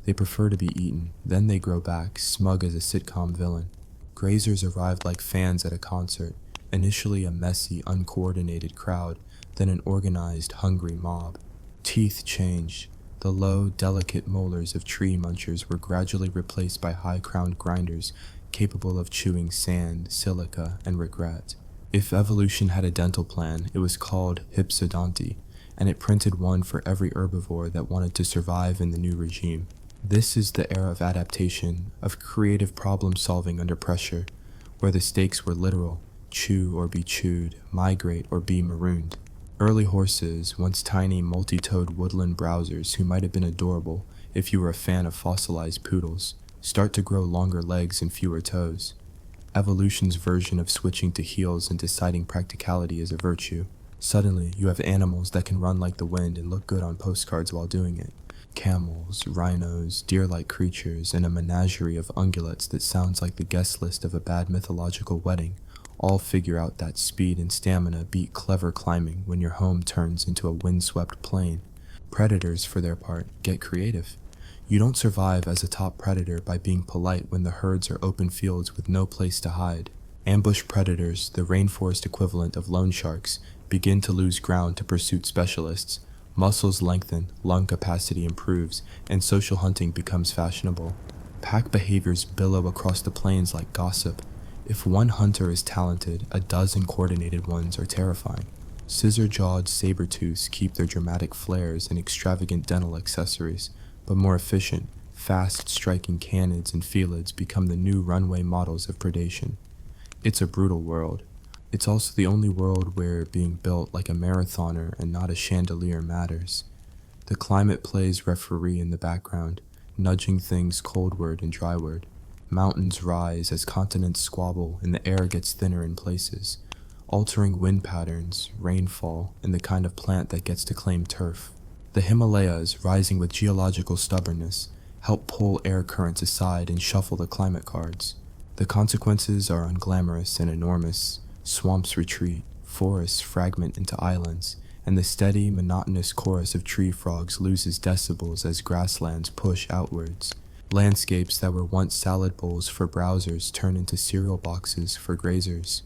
They prefer to be eaten, then they grow back, smug as a sitcom villain. Grazers arrived like fans at a concert, initially a messy, uncoordinated crowd, then an organized, hungry mob. Teeth changed. The low, delicate molars of tree munchers were gradually replaced by high-crowned grinders capable of chewing sand, silica, and regret. If evolution had a dental plan, it was called Hypsodonty, and it printed one for every herbivore that wanted to survive in the new regime. This is the era of adaptation, of creative problem-solving under pressure, where the stakes were literal: chew or be chewed, migrate or be marooned. Early horses, once tiny multi-toed woodland browsers who might have been adorable if you were a fan of fossilized poodles, start to grow longer legs and fewer toes. Evolution's version of switching to heels and deciding practicality is a virtue. Suddenly, you have animals that can run like the wind and look good on postcards while doing it. Camels, rhinos, deer-like creatures, and a menagerie of ungulates that sounds like the guest list of a bad mythological wedding all figure out that speed and stamina beat clever climbing when your home turns into a windswept plain. Predators, for their part, get creative. You don't survive as a top predator by being polite when the herds are open fields with no place to hide. Ambush predators, the rainforest equivalent of loan sharks, begin to lose ground to pursuit specialists. Muscles lengthen, lung capacity improves, and social hunting becomes fashionable. Pack behaviors billow across the plains like gossip. If one hunter is talented, a dozen coordinated ones are terrifying. Scissor-jawed saber-tooths keep their dramatic flares and extravagant dental accessories, but more efficient, fast-striking canids and felids become the new runway models of predation. It's a brutal world. It's also the only world where being built like a marathoner and not a chandelier matters. The climate plays referee in the background, nudging things coldward and dryward. Mountains rise as continents squabble and the air gets thinner in places, altering wind patterns, rainfall, and the kind of plant that gets to claim turf. The Himalayas, rising with geological stubbornness, help pull air currents aside and shuffle the climate cards. The consequences are unglamorous and enormous. Swamps retreat, forests fragment into islands, and the steady, monotonous chorus of tree frogs loses decibels as grasslands push outwards. Landscapes that were once salad bowls for browsers turn into cereal boxes for grazers.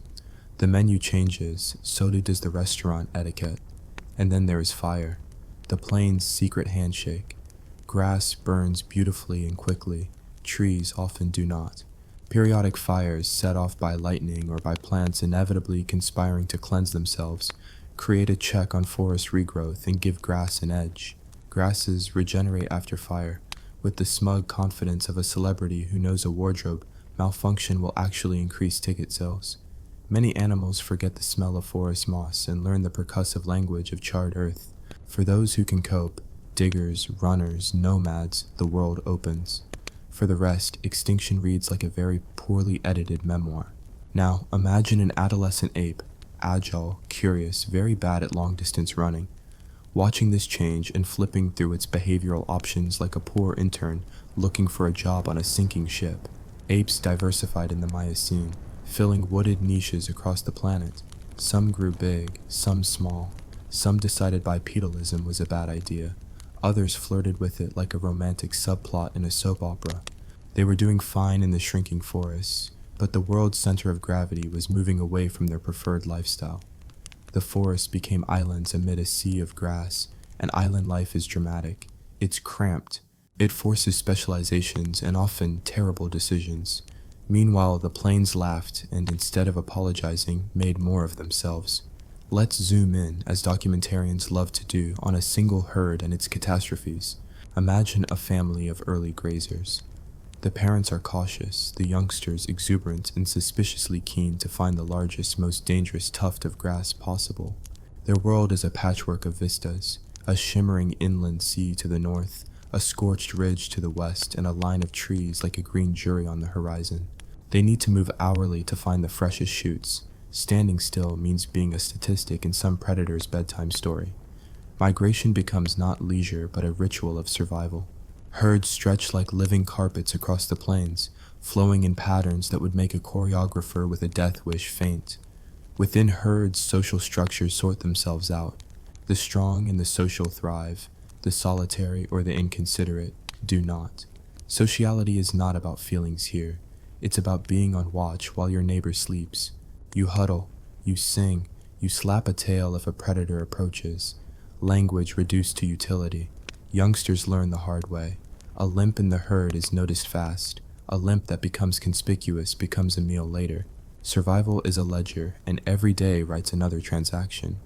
The menu changes, so does the restaurant etiquette. And then there is fire, the plains' secret handshake. Grass burns beautifully and quickly, trees often do not. Periodic fires set off by lightning or by plants inevitably conspiring to cleanse themselves create a check on forest regrowth and give grass an edge. Grasses regenerate after fire, with the smug confidence of a celebrity who knows a wardrobe malfunction will actually increase ticket sales. Many animals forget the smell of forest moss and learn the percussive language of charred earth. For those who can cope, diggers, runners, nomads, the world opens. For the rest, extinction reads like a very poorly edited memoir. Now, imagine an adolescent ape, agile, curious, very bad at long-distance running, watching this change and flipping through its behavioral options like a poor intern looking for a job on a sinking ship. Apes diversified in the Miocene, filling wooded niches across the planet. Some grew big, some small. Some decided bipedalism was a bad idea. Others flirted with it like a romantic subplot in a soap opera. They were doing fine in the shrinking forests, but the world's center of gravity was moving away from their preferred lifestyle. The forests became islands amid a sea of grass, and island life is dramatic. It's cramped. It forces specializations and often terrible decisions. Meanwhile, the plains laughed and instead of apologizing, made more of themselves. Let's zoom in, as documentarians love to do, on a single herd and its catastrophes. Imagine a family of early grazers. The parents are cautious, the youngsters exuberant and suspiciously keen to find the largest, most dangerous tuft of grass possible. Their world is a patchwork of vistas, a shimmering inland sea to the north, a scorched ridge to the west, and a line of trees like a green jury on the horizon. They need to move hourly to find the freshest shoots. Standing still means being a statistic in some predator's bedtime story. Migration becomes not leisure but a ritual of survival. Herds stretch like living carpets across the plains, flowing in patterns that would make a choreographer with a death wish faint. Within herds, social structures sort themselves out. The strong and the social thrive. The solitary or the inconsiderate do not. Sociality is not about feelings here. It's about being on watch while your neighbor sleeps. You huddle, you sing, you slap a tail if a predator approaches. Language reduced to utility. Youngsters learn the hard way. A limp in the herd is noticed fast. A limp that becomes conspicuous becomes a meal later. Survival is a ledger, and every day writes another transaction.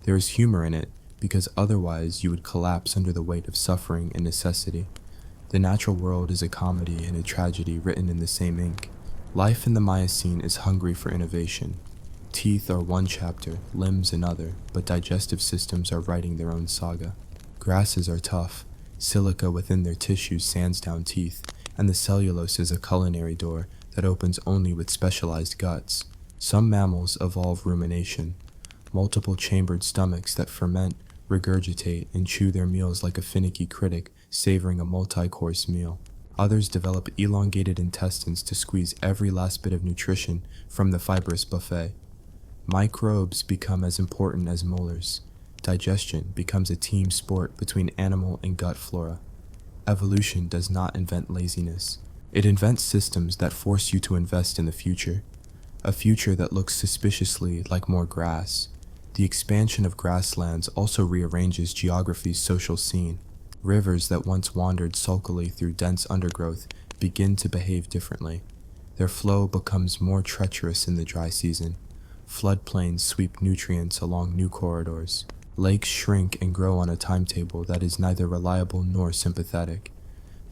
There is humor in it, because otherwise you would collapse under the weight of suffering and necessity. The natural world is a comedy and a tragedy written in the same ink. Life in the Miocene is hungry for innovation. Teeth are one chapter, limbs another, but digestive systems are writing their own saga. Grasses are tough. Silica within their tissues sands down teeth, and the cellulose is a culinary door that opens only with specialized guts. Some mammals evolve rumination, multiple chambered stomachs that ferment, regurgitate, and chew their meals like a finicky critic savoring a multi-course meal. Others develop elongated intestines to squeeze every last bit of nutrition from the fibrous buffet. Microbes become as important as molars. Digestion becomes a team sport between animal and gut flora. Evolution does not invent laziness. It invents systems that force you to invest in the future. A future that looks suspiciously like more grass. The expansion of grasslands also rearranges geography's social scene. Rivers that once wandered sulkily through dense undergrowth begin to behave differently. Their flow becomes more treacherous in the dry season. Floodplains sweep nutrients along new corridors. Lakes shrink and grow on a timetable that is neither reliable nor sympathetic.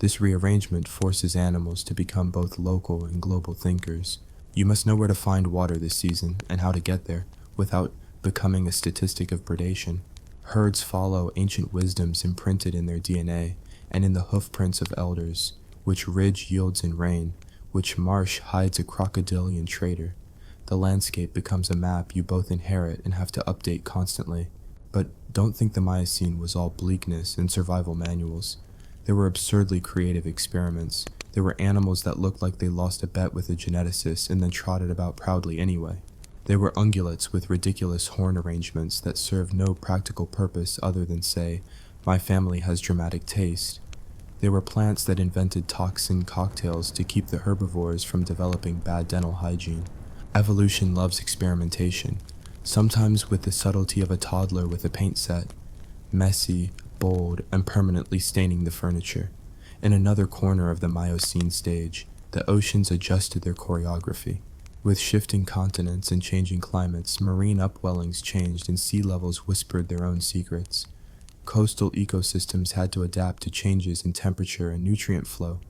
This rearrangement forces animals to become both local and global thinkers. You must know where to find water this season and how to get there without becoming a statistic of predation. Herds follow ancient wisdoms imprinted in their DNA and in the hoofprints of elders, which ridge yields in rain, which marsh hides a crocodilian trader. The landscape becomes a map you both inherit and have to update constantly. But don't think the Miocene was all bleakness and survival manuals. There were absurdly creative experiments. There were animals that looked like they lost a bet with a geneticist and then trotted about proudly anyway. There were ungulates with ridiculous horn arrangements that served no practical purpose other than say, my family has dramatic taste. There were plants that invented toxin cocktails to keep the herbivores from developing bad dental hygiene. Evolution loves experimentation, sometimes with the subtlety of a toddler with a paint set, messy, bold, and permanently staining the furniture. In another corner of the Miocene stage, the oceans adjusted their choreography. With shifting continents and changing climates, marine upwellings changed and sea levels whispered their own secrets. Coastal ecosystems had to adapt to changes in temperature and nutrient flow.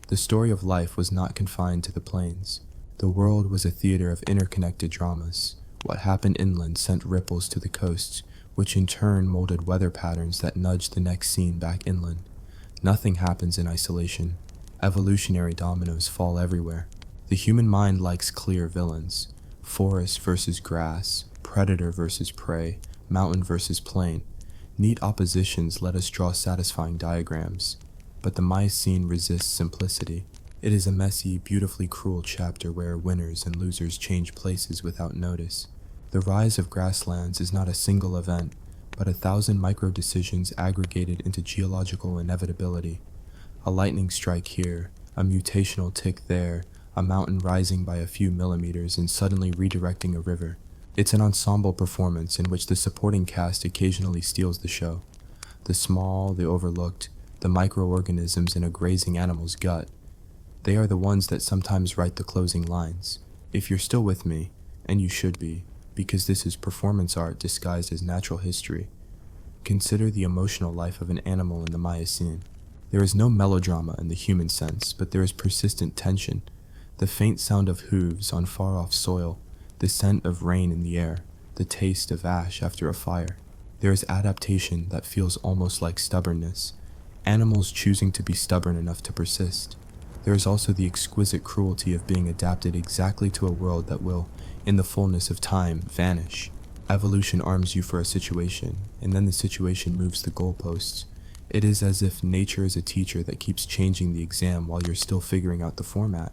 The story of life was not confined to the plains. The world was a theater of interconnected dramas. What happened inland sent ripples to the coasts, which in turn molded weather patterns that nudged the next scene back inland. Nothing happens in isolation. Evolutionary dominoes fall everywhere. The human mind likes clear villains. Forest versus grass, predator versus prey, mountain versus plain. Neat oppositions let us draw satisfying diagrams. But the Miocene resists simplicity. It is a messy, beautifully cruel chapter where winners and losers change places without notice. The rise of grasslands is not a single event, but 1,000 micro-decisions aggregated into geological inevitability. A lightning strike here, a mutational tick there, a mountain rising by a few millimeters and suddenly redirecting a river. It's an ensemble performance in which the supporting cast occasionally steals the show. The small, the overlooked, the microorganisms in a grazing animal's gut. They are the ones that sometimes write the closing lines. If you're still with me, and you should be, because this is performance art disguised as natural history, consider the emotional life of an animal in the Miocene. There is no melodrama in the human sense, but there is persistent tension. The faint sound of hooves on far-off soil, the scent of rain in the air, the taste of ash after a fire. There is adaptation that feels almost like stubbornness, animals choosing to be stubborn enough to persist. There is also the exquisite cruelty of being adapted exactly to a world that will, in the fullness of time, vanish. Evolution arms you for a situation, and then the situation moves the goalposts. It is as if nature is a teacher that keeps changing the exam while you're still figuring out the format.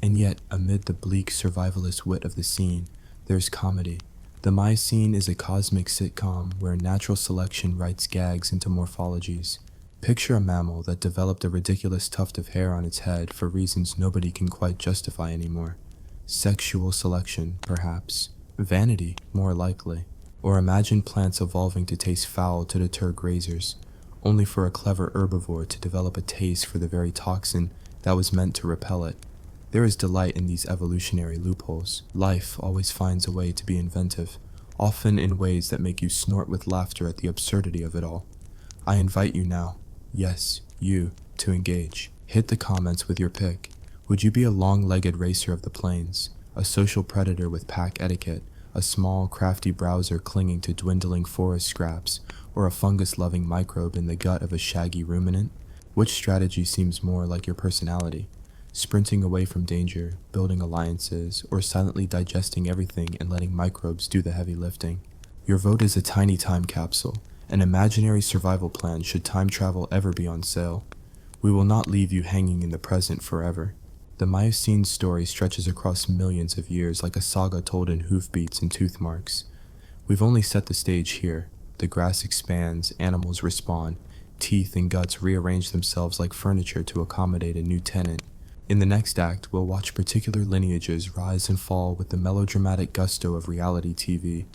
And yet, amid the bleak survivalist wit of the scene, there's comedy. The Miocene is a cosmic sitcom where natural selection writes gags into morphologies. Picture a mammal that developed a ridiculous tuft of hair on its head for reasons nobody can quite justify anymore. Sexual selection, perhaps. Vanity, more likely. Or imagine plants evolving to taste foul to deter grazers, only for a clever herbivore to develop a taste for the very toxin that was meant to repel it. There is delight in these evolutionary loopholes. Life always finds a way to be inventive, often in ways that make you snort with laughter at the absurdity of it all. I invite you now, yes, you, to engage. Hit the comments with your pick. Would you be a long-legged racer of the plains, a social predator with pack etiquette, a small, crafty browser clinging to dwindling forest scraps, or a fungus-loving microbe in the gut of a shaggy ruminant? Which strategy seems more like your personality? Sprinting away from danger, building alliances, or silently digesting everything and letting microbes do the heavy lifting? Your vote is a tiny time capsule, an imaginary survival plan should time travel ever be on sale. We will not leave you hanging in the present forever. The Miocene story stretches across millions of years like a saga told in hoofbeats and tooth marks. We've only set the stage here. The grass expands, animals respawn, teeth and guts rearrange themselves like furniture to accommodate a new tenant. In the next act, we'll watch particular lineages rise and fall with the melodramatic gusto of reality TV.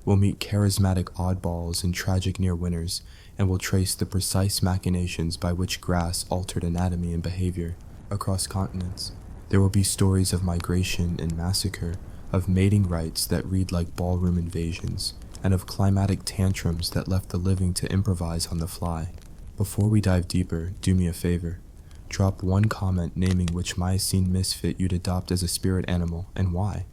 We'll meet charismatic oddballs and tragic near-winners, and we'll trace the precise machinations by which grass altered anatomy and behavior across continents. There will be stories of migration and massacre, of mating rites that read like ballroom invasions, and of climatic tantrums that left the living to improvise on the fly. Before we dive deeper, do me a favor. Drop one comment naming which Miocene misfit you'd adopt as a spirit animal and why.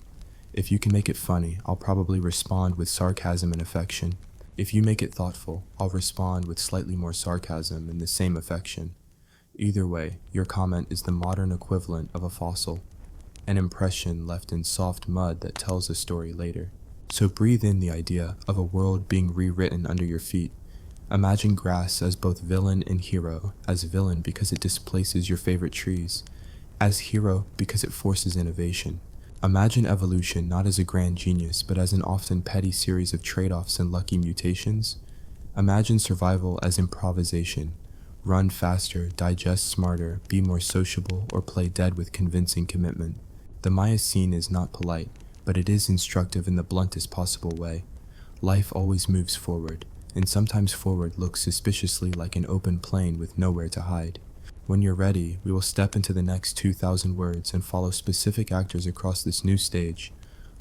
If you can make it funny, I'll probably respond with sarcasm and affection. If you make it thoughtful, I'll respond with slightly more sarcasm and the same affection. Either way, your comment is the modern equivalent of a fossil, an impression left in soft mud that tells a story later. So breathe in the idea of a world being rewritten under your feet. Imagine grass as both villain and hero, as villain because it displaces your favorite trees, as hero because it forces innovation. Imagine evolution not as a grand genius, but as an often petty series of trade-offs and lucky mutations. Imagine survival as improvisation. Run faster, digest smarter, be more sociable, or play dead with convincing commitment. The Miocene is not polite, but it is instructive in the bluntest possible way. Life always moves forward, and sometimes forward looks suspiciously like an open plain with nowhere to hide. When you're ready, we will step into the next 2,000 words and follow specific actors across this new stage.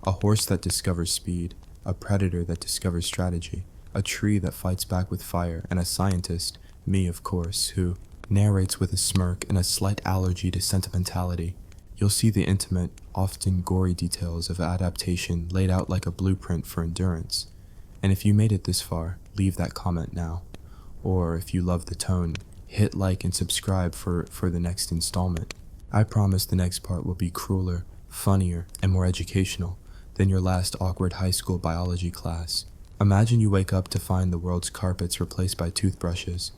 A horse that discovers speed, a predator that discovers strategy, a tree that fights back with fire, and a scientist, me of course, who narrates with a smirk and a slight allergy to sentimentality. You'll see the intimate, often gory details of adaptation laid out like a blueprint for endurance. And if you made it this far, leave that comment now. Or if you love the tone, hit like and subscribe for the next installment. I promise the next part will be crueler, funnier, and more educational than your last awkward high school biology class. Imagine you wake up to find the world's carpets replaced by toothbrushes.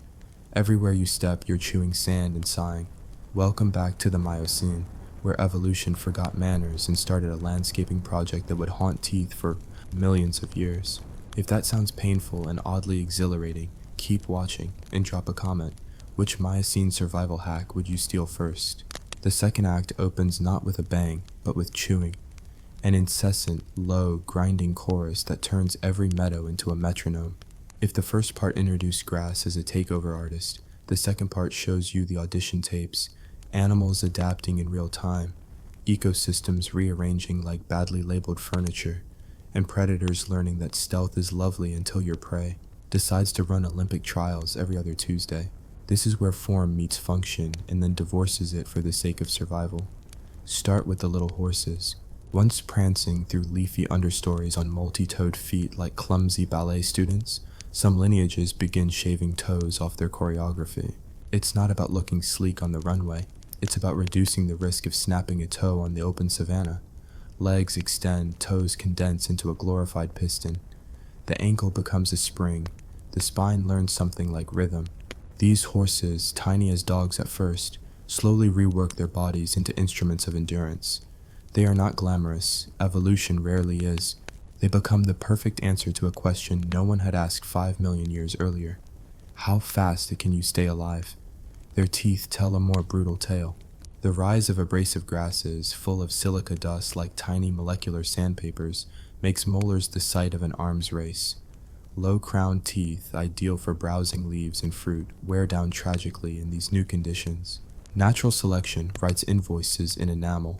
Everywhere you step, you're chewing sand and sighing. Welcome back to the Miocene, where evolution forgot manners and started a landscaping project that would haunt teeth for millions of years. If that sounds painful and oddly exhilarating, keep watching and drop a comment. Which Miocene survival hack would you steal first? The second act opens not with a bang, but with chewing. An incessant, low, grinding chorus that turns every meadow into a metronome. If the first part introduced grass as a takeover artist, the second part shows you the audition tapes, animals adapting in real time, ecosystems rearranging like badly labeled furniture, and predators learning that stealth is lovely until your prey decides to run Olympic trials every other Tuesday. This is where form meets function and then divorces it for the sake of survival. Start with the little horses. Once prancing through leafy understories on multi-toed feet like clumsy ballet students, some lineages begin shaving toes off their choreography. It's not about looking sleek on the runway. It's about reducing the risk of snapping a toe on the open savanna. Legs extend, toes condense into a glorified piston. The ankle becomes a spring. The spine learns something like rhythm. These horses, tiny as dogs at first, slowly rework their bodies into instruments of endurance. They are not glamorous. Evolution rarely is. They become the perfect answer to a question no one had asked 5 million years earlier. How fast can you stay alive? Their teeth tell a more brutal tale. The rise of abrasive grasses, full of silica dust like tiny molecular sandpapers, makes molars the site of an arms race. Low-crowned teeth, ideal for browsing leaves and fruit, wear down tragically in these new conditions. Natural selection writes invoices in enamel.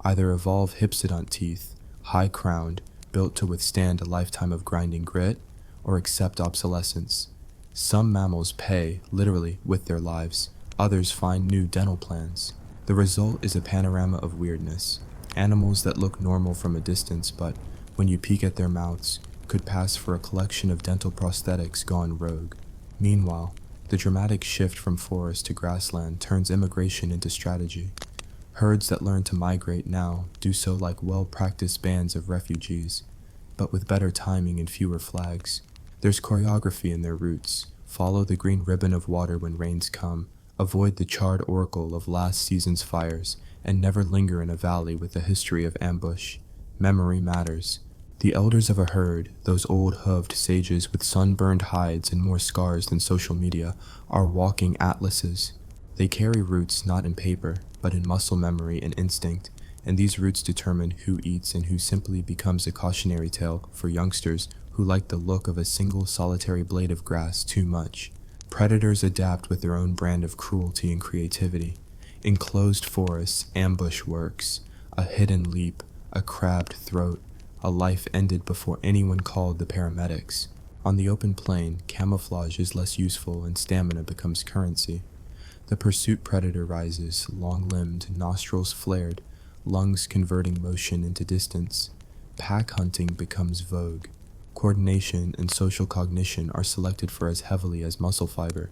Either evolve hypsodont teeth, high-crowned, built to withstand a lifetime of grinding grit, or accept obsolescence. Some mammals pay, literally, with their lives. Others find new dental plans. The result is a panorama of weirdness. Animals that look normal from a distance, but when you peek at their mouths, could pass for a collection of dental prosthetics gone rogue. Meanwhile, the dramatic shift from forest to grassland turns immigration into strategy. Herds that learn to migrate now do so like well-practiced bands of refugees, but with better timing and fewer flags. There's choreography in their routes. Follow the green ribbon of water when rains come, avoid the charred oracle of last season's fires, and never linger in a valley with a history of ambush. Memory matters. The elders of a herd, those old-hooved sages with sunburned hides and more scars than social media, are walking atlases. They carry roots not in paper, but in muscle memory and instinct, and these roots determine who eats and who simply becomes a cautionary tale for youngsters who like the look of a single solitary blade of grass too much. Predators adapt with their own brand of cruelty and creativity. Enclosed forests, ambush works, a hidden leap, a crabbed throat, a life ended before anyone called the paramedics. On the open plain, camouflage is less useful and stamina becomes currency. The pursuit predator rises, long-limbed, nostrils flared, lungs converting motion into distance. Pack hunting becomes vogue. Coordination and social cognition are selected for as heavily as muscle fiber.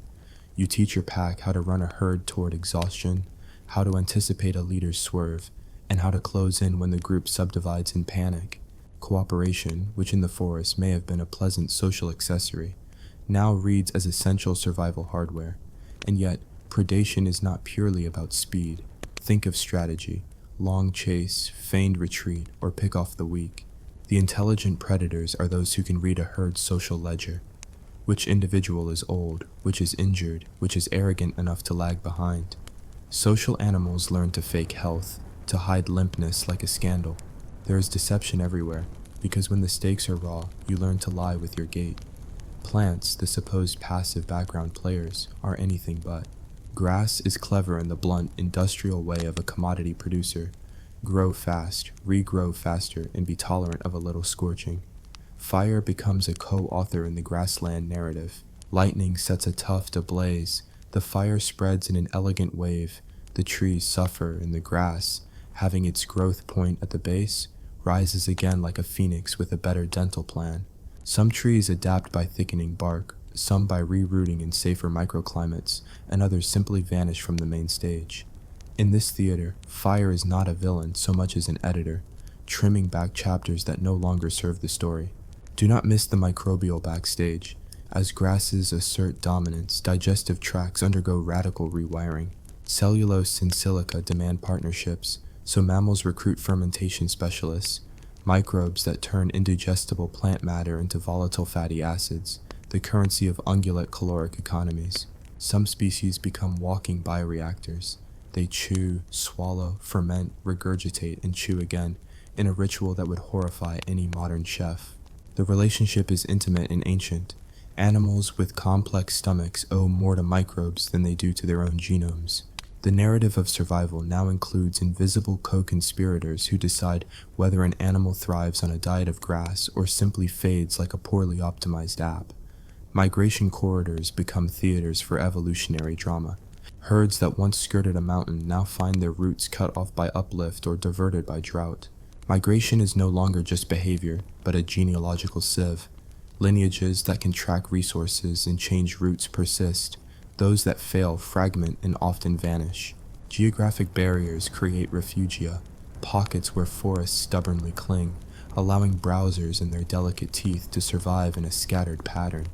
You teach your pack how to run a herd toward exhaustion, how to anticipate a leader's swerve, and how to close in when the group subdivides in panic. Cooperation, which in the forest may have been a pleasant social accessory, now reads as essential survival hardware. And yet, predation is not purely about speed. Think of strategy, long chase, feigned retreat, or pick off the weak. The intelligent predators are those who can read a herd's social ledger. Which individual is old, which is injured, which is arrogant enough to lag behind. Social animals learn to fake health, to hide limpness like a scandal. There is deception everywhere, because when the stakes are raw, you learn to lie with your gait. Plants, the supposed passive background players, are anything but. Grass is clever in the blunt, industrial way of a commodity producer. Grow fast, regrow faster, and be tolerant of a little scorching. Fire becomes a co-author in the grassland narrative. Lightning sets a tuft ablaze. The fire spreads in an elegant wave. The trees suffer, and the grass, having its growth point at the base, rises again like a phoenix with a better dental plan. Some trees adapt by thickening bark, some by rerooting in safer microclimates, and others simply vanish from the main stage. In this theater, fire is not a villain so much as an editor, trimming back chapters that no longer serve the story. Do not miss the microbial backstage. As grasses assert dominance, digestive tracts undergo radical rewiring. Cellulose and silica demand partnerships, so mammals recruit fermentation specialists, microbes that turn indigestible plant matter into volatile fatty acids, the currency of ungulate caloric economies. Some species become walking bioreactors. They chew, swallow, ferment, regurgitate, and chew again, in a ritual that would horrify any modern chef. The relationship is intimate and ancient. Animals with complex stomachs owe more to microbes than they do to their own genomes. The narrative of survival now includes invisible co-conspirators who decide whether an animal thrives on a diet of grass or simply fades like a poorly optimized app. Migration corridors become theaters for evolutionary drama. Herds that once skirted a mountain now find their routes cut off by uplift or diverted by drought. Migration is no longer just behavior, but a genealogical sieve. Lineages that can track resources and change routes persist. Those that fail fragment and often vanish. Geographic barriers create refugia, pockets where forests stubbornly cling, allowing browsers and their delicate teeth to survive in a scattered pattern.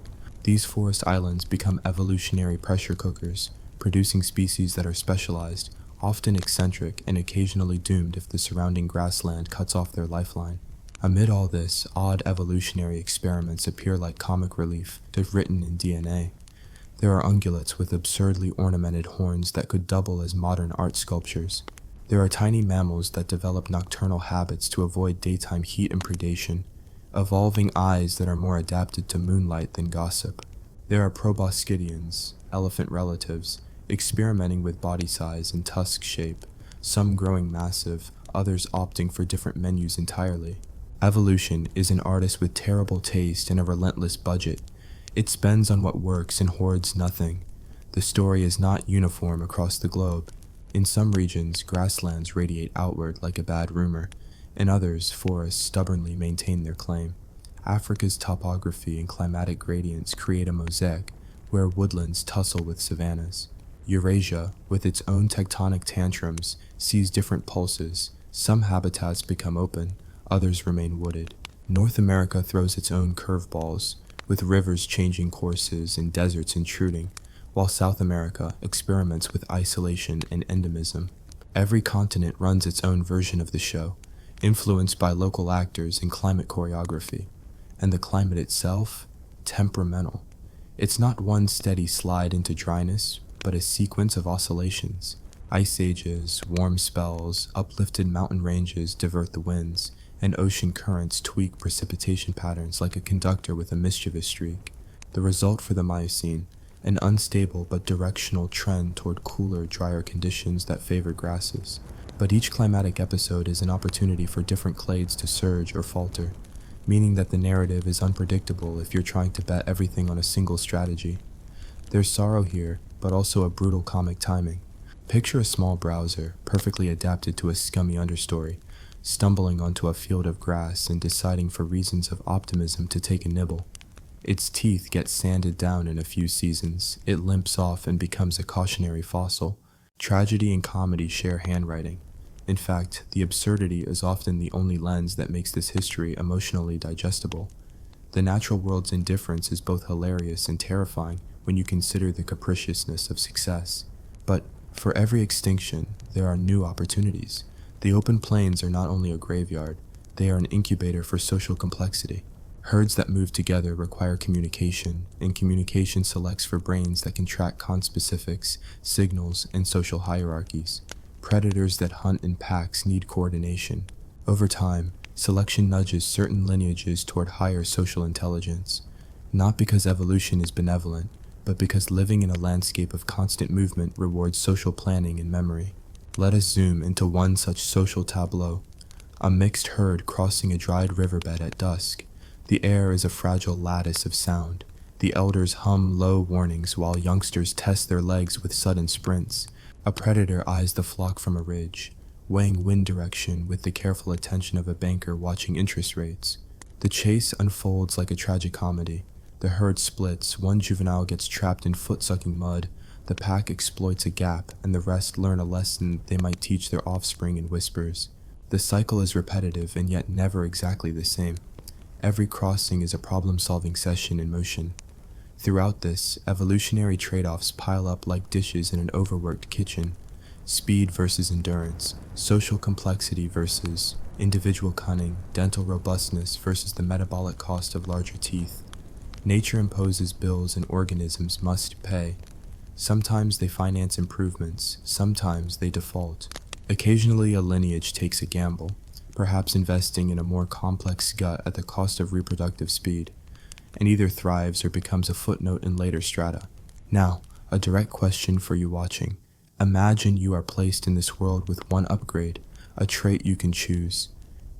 These forest islands become evolutionary pressure cookers, producing species that are specialized, often eccentric, and occasionally doomed if the surrounding grassland cuts off their lifeline. Amid all this, odd evolutionary experiments appear like comic relief, written in DNA. There are ungulates with absurdly ornamented horns that could double as modern art sculptures. There are tiny mammals that develop nocturnal habits to avoid daytime heat and predation, evolving eyes that are more adapted to moonlight than gossip. There are proboscideans, elephant relatives, experimenting with body size and tusk shape, some growing massive, others opting for different menus entirely. Evolution is an artist with terrible taste and a relentless budget. It spends on what works and hoards nothing. The story is not uniform across the globe. In some regions, grasslands radiate outward like a bad rumor. In others, forests stubbornly maintain their claim. Africa's topography and climatic gradients create a mosaic where woodlands tussle with savannas. Eurasia, with its own tectonic tantrums, sees different pulses. Some habitats become open, others remain wooded. North America throws its own curveballs, with rivers changing courses and deserts intruding, while South America experiments with isolation and endemism. Every continent runs its own version of the show, influenced by local actors and climate choreography. And the climate itself? Temperamental. It's not one steady slide into dryness, but a sequence of oscillations. Ice ages, warm spells, uplifted mountain ranges divert the winds, and ocean currents tweak precipitation patterns like a conductor with a mischievous streak. The result for the Miocene, an unstable but directional trend toward cooler, drier conditions that favor grasses. But each climatic episode is an opportunity for different clades to surge or falter, meaning that the narrative is unpredictable if you're trying to bet everything on a single strategy. There's sorrow here, but also a brutal comic timing. Picture a small browser, perfectly adapted to a scummy understory, stumbling onto a field of grass and deciding for reasons of optimism to take a nibble. Its teeth get sanded down in a few seasons, it limps off and becomes a cautionary fossil. Tragedy and comedy share handwriting. In fact, the absurdity is often the only lens that makes this history emotionally digestible. The natural world's indifference is both hilarious and terrifying when you consider the capriciousness of success. But for every extinction, there are new opportunities. The open plains are not only a graveyard, they are an incubator for social complexity. Herds that move together require communication, and communication selects for brains that can track conspecifics, signals, and social hierarchies. Predators that hunt in packs need coordination. Over time, selection nudges certain lineages toward higher social intelligence, not because evolution is benevolent, but because living in a landscape of constant movement rewards social planning and memory. Let us zoom into one such social tableau. A mixed herd crossing a dried riverbed at dusk. The air is a fragile lattice of sound. The elders hum low warnings while youngsters test their legs with sudden sprints. A predator eyes the flock from a ridge, weighing wind direction with the careful attention of a banker watching interest rates. The chase unfolds like a tragic comedy. The herd splits, one juvenile gets trapped in foot-sucking mud, the pack exploits a gap, and the rest learn a lesson they might teach their offspring in whispers. The cycle is repetitive and yet never exactly the same. Every crossing is a problem-solving session in motion. Throughout this, evolutionary trade-offs pile up like dishes in an overworked kitchen. Speed versus endurance, social complexity versus individual cunning, dental robustness versus the metabolic cost of larger teeth. Nature imposes bills and organisms must pay. Sometimes they finance improvements, sometimes they default. Occasionally a lineage takes a gamble, perhaps investing in a more complex gut at the cost of reproductive speed, and either thrives or becomes a footnote in later strata. Now, a direct question for you watching. Imagine you are placed in this world with one upgrade, a trait you can choose.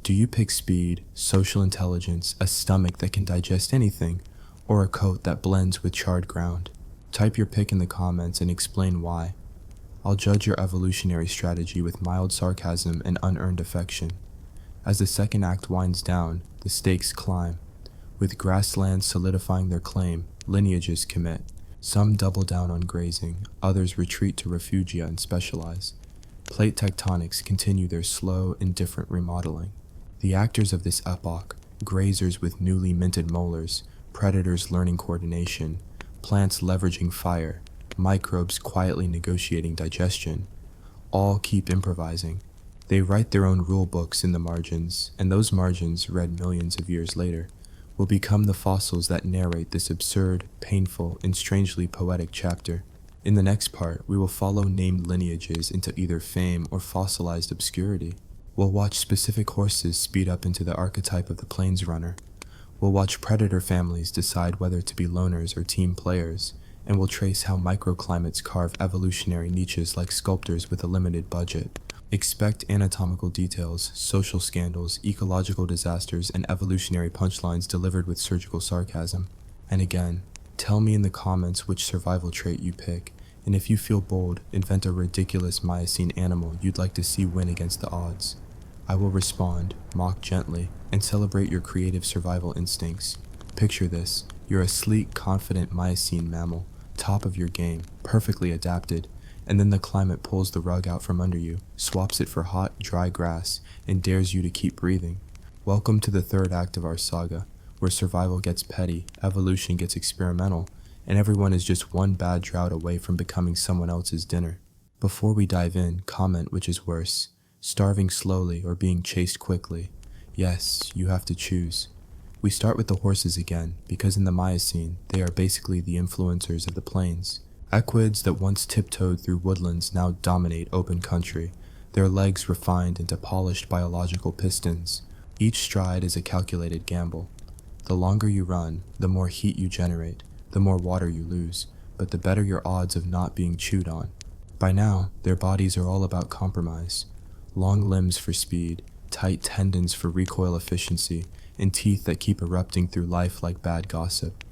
Do you pick speed, social intelligence, a stomach that can digest anything, or a coat that blends with charred ground? Type your pick in the comments and explain why. I'll judge your evolutionary strategy with mild sarcasm and unearned affection. As the second act winds down, the stakes climb. With grasslands solidifying their claim, lineages commit. Some double down on grazing, others retreat to refugia and specialize. Plate tectonics continue their slow, indifferent remodeling. The actors of this epoch, grazers with newly minted molars, predators learning coordination, plants leveraging fire, microbes quietly negotiating digestion, all keep improvising. They write their own rule books in the margins, and those margins, read millions of years later, will become the fossils that narrate this absurd, painful, and strangely poetic chapter. In the next part, we will follow named lineages into either fame or fossilized obscurity. We'll watch specific horses speed up into the archetype of the plains runner. We'll watch predator families decide whether to be loners or team players, and we'll trace how microclimates carve evolutionary niches like sculptors with a limited budget. Expect anatomical details, social scandals, ecological disasters, and evolutionary punchlines delivered with surgical sarcasm. And again, tell me in the comments which survival trait you pick, and if you feel bold, invent a ridiculous Miocene animal you'd like to see win against the odds. I will respond, mock gently, and celebrate your creative survival instincts. Picture this, you're a sleek, confident Miocene mammal, top of your game, perfectly adapted, and then the climate pulls the rug out from under you, swaps it for hot, dry grass, and dares you to keep breathing. Welcome to the third act of our saga, where survival gets petty, evolution gets experimental, and everyone is just one bad drought away from becoming someone else's dinner. Before we dive in, comment which is worse, starving slowly or being chased quickly. Yes, you have to choose. We start with the horses again, because in the Miocene, they are basically the influencers of the plains. Equids that once tiptoed through woodlands now dominate open country, their legs refined into polished biological pistons. Each stride is a calculated gamble. The longer you run, the more heat you generate, the more water you lose, but the better your odds of not being chewed on. By now, their bodies are all about compromise. Long limbs for speed, tight tendons for recoil efficiency, and teeth that keep erupting through life like bad gossip.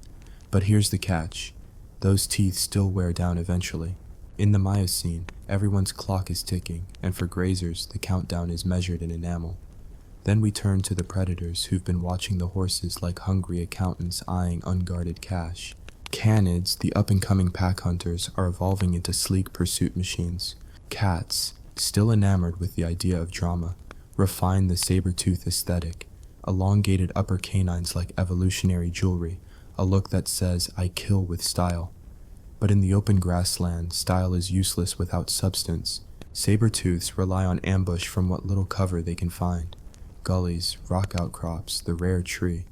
But here's the catch. Those teeth still wear down eventually. In the Miocene, everyone's clock is ticking, and for grazers, the countdown is measured in enamel. Then we turn to the predators who've been watching the horses like hungry accountants eyeing unguarded cash. Canids, the up-and-coming pack hunters, are evolving into sleek pursuit machines. Cats, still enamored with the idea of drama, refine the saber-tooth aesthetic. Elongated upper canines like evolutionary jewelry, a look that says, "I kill with style." But in the open grassland, style is useless without substance. Saber-tooths rely on ambush from what little cover they can find. Gullies, rock outcrops, the rare tree.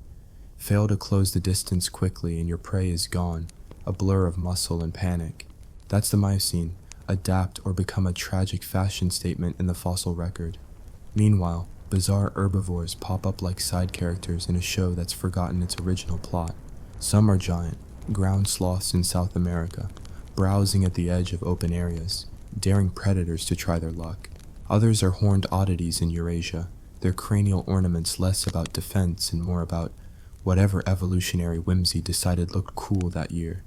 Fail to close the distance quickly and your prey is gone, a blur of muscle and panic. That's the Miocene, adapt or become a tragic fashion statement in the fossil record. Meanwhile, bizarre herbivores pop up like side characters in a show that's forgotten its original plot. Some are giant, ground sloths in South America, browsing at the edge of open areas, daring predators to try their luck. Others are horned oddities in Eurasia, their cranial ornaments less about defense and more about whatever evolutionary whimsy decided looked cool that year.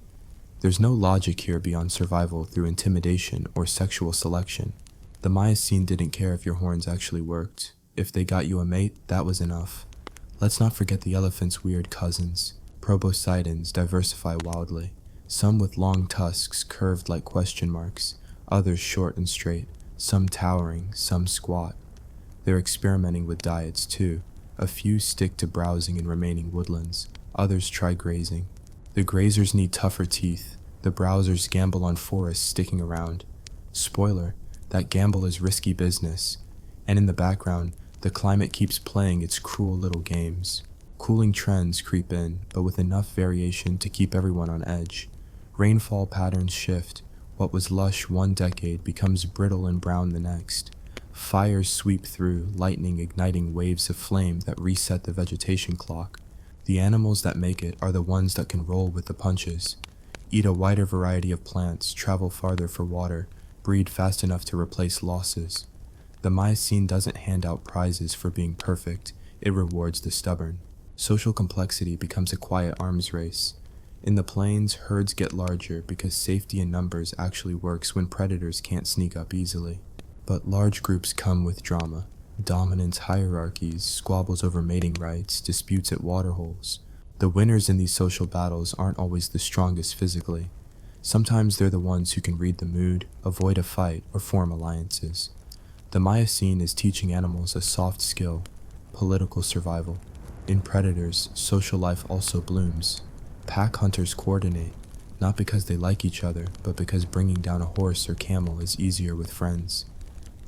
There's no logic here beyond survival through intimidation or sexual selection. The Miocene didn't care if your horns actually worked. If they got you a mate, that was enough. Let's not forget the elephant's weird cousins. Proboscidens diversify wildly, some with long tusks curved like question marks, others short and straight, some towering, some squat. They're experimenting with diets too. A few stick to browsing in remaining woodlands, others try grazing. The grazers need tougher teeth, the browsers gamble on forests sticking around. Spoiler, that gamble is risky business, and in the background, the climate keeps playing its cruel little games. Cooling trends creep in, but with enough variation to keep everyone on edge. Rainfall patterns shift. What was lush one decade becomes brittle and brown the next. Fires sweep through, lightning igniting waves of flame that reset the vegetation clock. The animals that make it are the ones that can roll with the punches. Eat a wider variety of plants, travel farther for water, breed fast enough to replace losses. The Miocene doesn't hand out prizes for being perfect, it rewards the stubborn. Social complexity becomes a quiet arms race. In the plains, herds get larger because safety in numbers actually works when predators can't sneak up easily. But large groups come with drama. Dominance hierarchies, squabbles over mating rights, disputes at waterholes. The winners in these social battles aren't always the strongest physically. Sometimes they're the ones who can read the mood, avoid a fight, or form alliances. The Miocene is teaching animals a soft skill, political survival. In predators, social life also blooms. Pack hunters coordinate, not because they like each other, but because bringing down a horse or camel is easier with friends.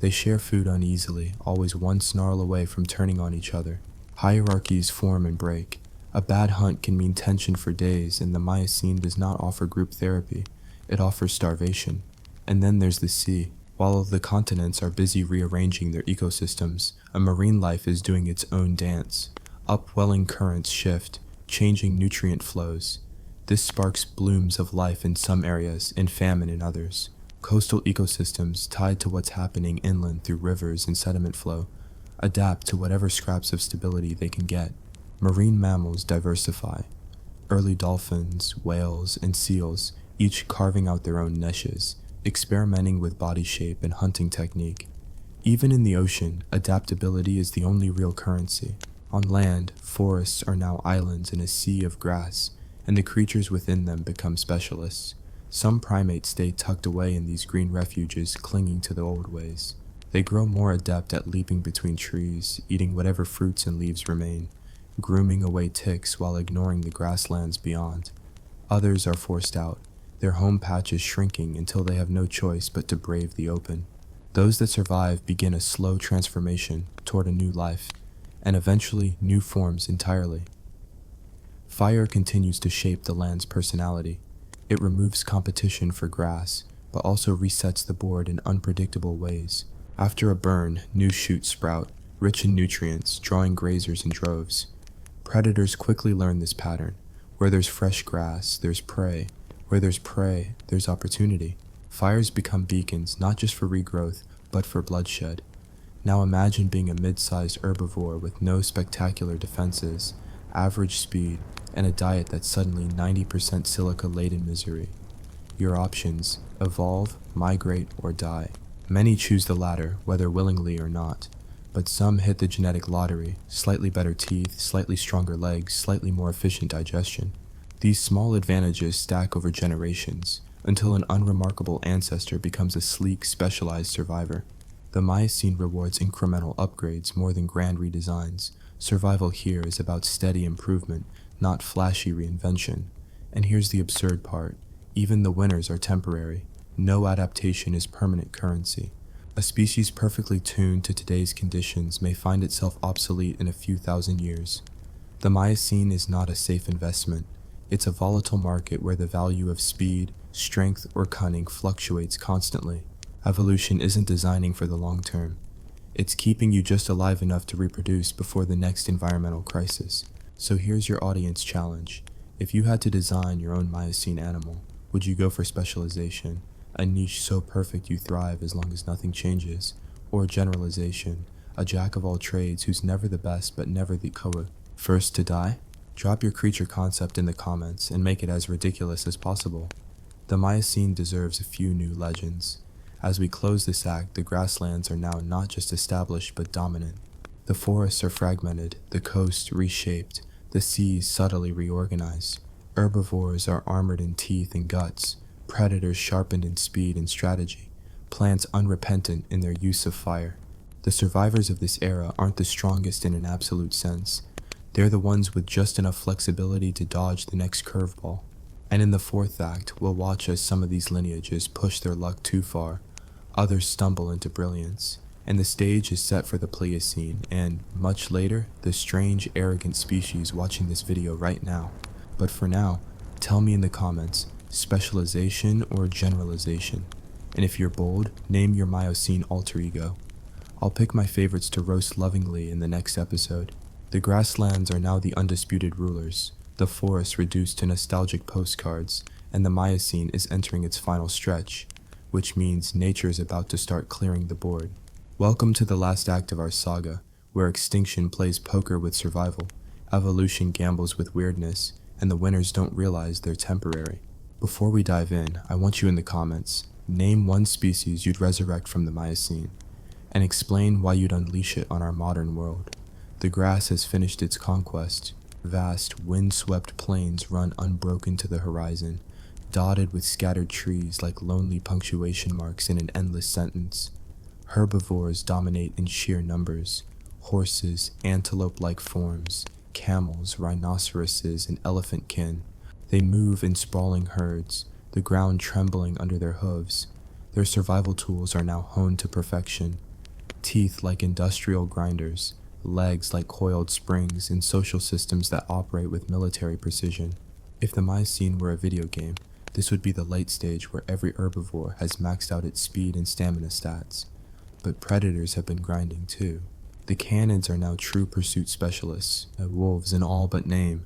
They share food uneasily, always one snarl away from turning on each other. Hierarchies form and break. A bad hunt can mean tension for days, and the Miocene does not offer group therapy. It offers starvation. And then there's the sea. While the continents are busy rearranging their ecosystems, a marine life is doing its own dance. Upwelling currents shift, changing nutrient flows. This sparks blooms of life in some areas and famine in others. Coastal ecosystems, tied to what's happening inland through rivers and sediment flow, adapt to whatever scraps of stability they can get. Marine mammals diversify. Early dolphins, whales, and seals, each carving out their own niches, experimenting with body shape and hunting technique. Even in the ocean, adaptability is the only real currency. On land, forests are now islands in a sea of grass, and the creatures within them become specialists. Some primates stay tucked away in these green refuges, clinging to the old ways. They grow more adept at leaping between trees, eating whatever fruits and leaves remain, grooming away ticks while ignoring the grasslands beyond. Others are forced out, their home patches shrinking until they have no choice but to brave the open. Those that survive begin a slow transformation toward a new life, and eventually new forms entirely. Fire continues to shape the land's personality. It removes competition for grass, but also resets the board in unpredictable ways. After a burn, new shoots sprout, rich in nutrients, drawing grazers in droves. Predators quickly learn this pattern. Where there's fresh grass, there's prey. Where there's prey, there's opportunity. Fires become beacons not just for regrowth, but for bloodshed. Now imagine being a mid-sized herbivore with no spectacular defenses, average speed, and a diet that's suddenly 90% silica-laden misery. Your options: evolve, migrate, or die. Many choose the latter, whether willingly or not. But some hit the genetic lottery: slightly better teeth, slightly stronger legs, slightly more efficient digestion. These small advantages stack over generations, until an unremarkable ancestor becomes a sleek, specialized survivor. The Miocene rewards incremental upgrades more than grand redesigns. Survival here is about steady improvement, not flashy reinvention. And here's the absurd part: even the winners are temporary. No adaptation is permanent currency. A species perfectly tuned to today's conditions may find itself obsolete in a few thousand years. The Miocene is not a safe investment. It's a volatile market where the value of speed, strength, or cunning fluctuates constantly. Evolution isn't designing for the long term. It's keeping you just alive enough to reproduce before the next environmental crisis. So here's your audience challenge. If you had to design your own Miocene animal, would you go for specialization, a niche so perfect you thrive as long as nothing changes, or generalization, a jack of all trades who's never the best but never the first to die? Drop your creature concept in the comments and make it as ridiculous as possible. The Miocene deserves a few new legends. As we close this act, the grasslands are now not just established but dominant. The forests are fragmented, the coast reshaped, the seas subtly reorganized. Herbivores are armored in teeth and guts, predators sharpened in speed and strategy, plants unrepentant in their use of fire. The survivors of this era aren't the strongest in an absolute sense. They're the ones with just enough flexibility to dodge the next curveball. And in the fourth act, we'll watch as some of these lineages push their luck too far, others stumble into brilliance, and the stage is set for the Pliocene and, much later, the strange, arrogant species watching this video right now. But for now, tell me in the comments, specialization or generalization? And if you're bold, name your Miocene alter ego. I'll pick my favorites to roast lovingly in the next episode. The grasslands are now the undisputed rulers, the forests reduced to nostalgic postcards, and the Miocene is entering its final stretch, which means nature is about to start clearing the board. Welcome to the last act of our saga, where extinction plays poker with survival, evolution gambles with weirdness, and the winners don't realize they're temporary. Before we dive in, I want you in the comments, name one species you'd resurrect from the Miocene, and explain why you'd unleash it on our modern world. The grass has finished its conquest. Vast, wind-swept plains run unbroken to the horizon, dotted with scattered trees like lonely punctuation marks in an endless sentence. Herbivores dominate in sheer numbers: horses, antelope-like forms, camels, rhinoceroses, and elephant kin. They move in sprawling herds, the ground trembling under their hooves. Their survival tools are now honed to perfection: teeth like industrial grinders, legs like coiled springs, and social systems that operate with military precision. If the Miocene were a video game, this would be the late stage where every herbivore has maxed out its speed and stamina stats. But predators have been grinding too. The canids are now true pursuit specialists, wolves in all but name,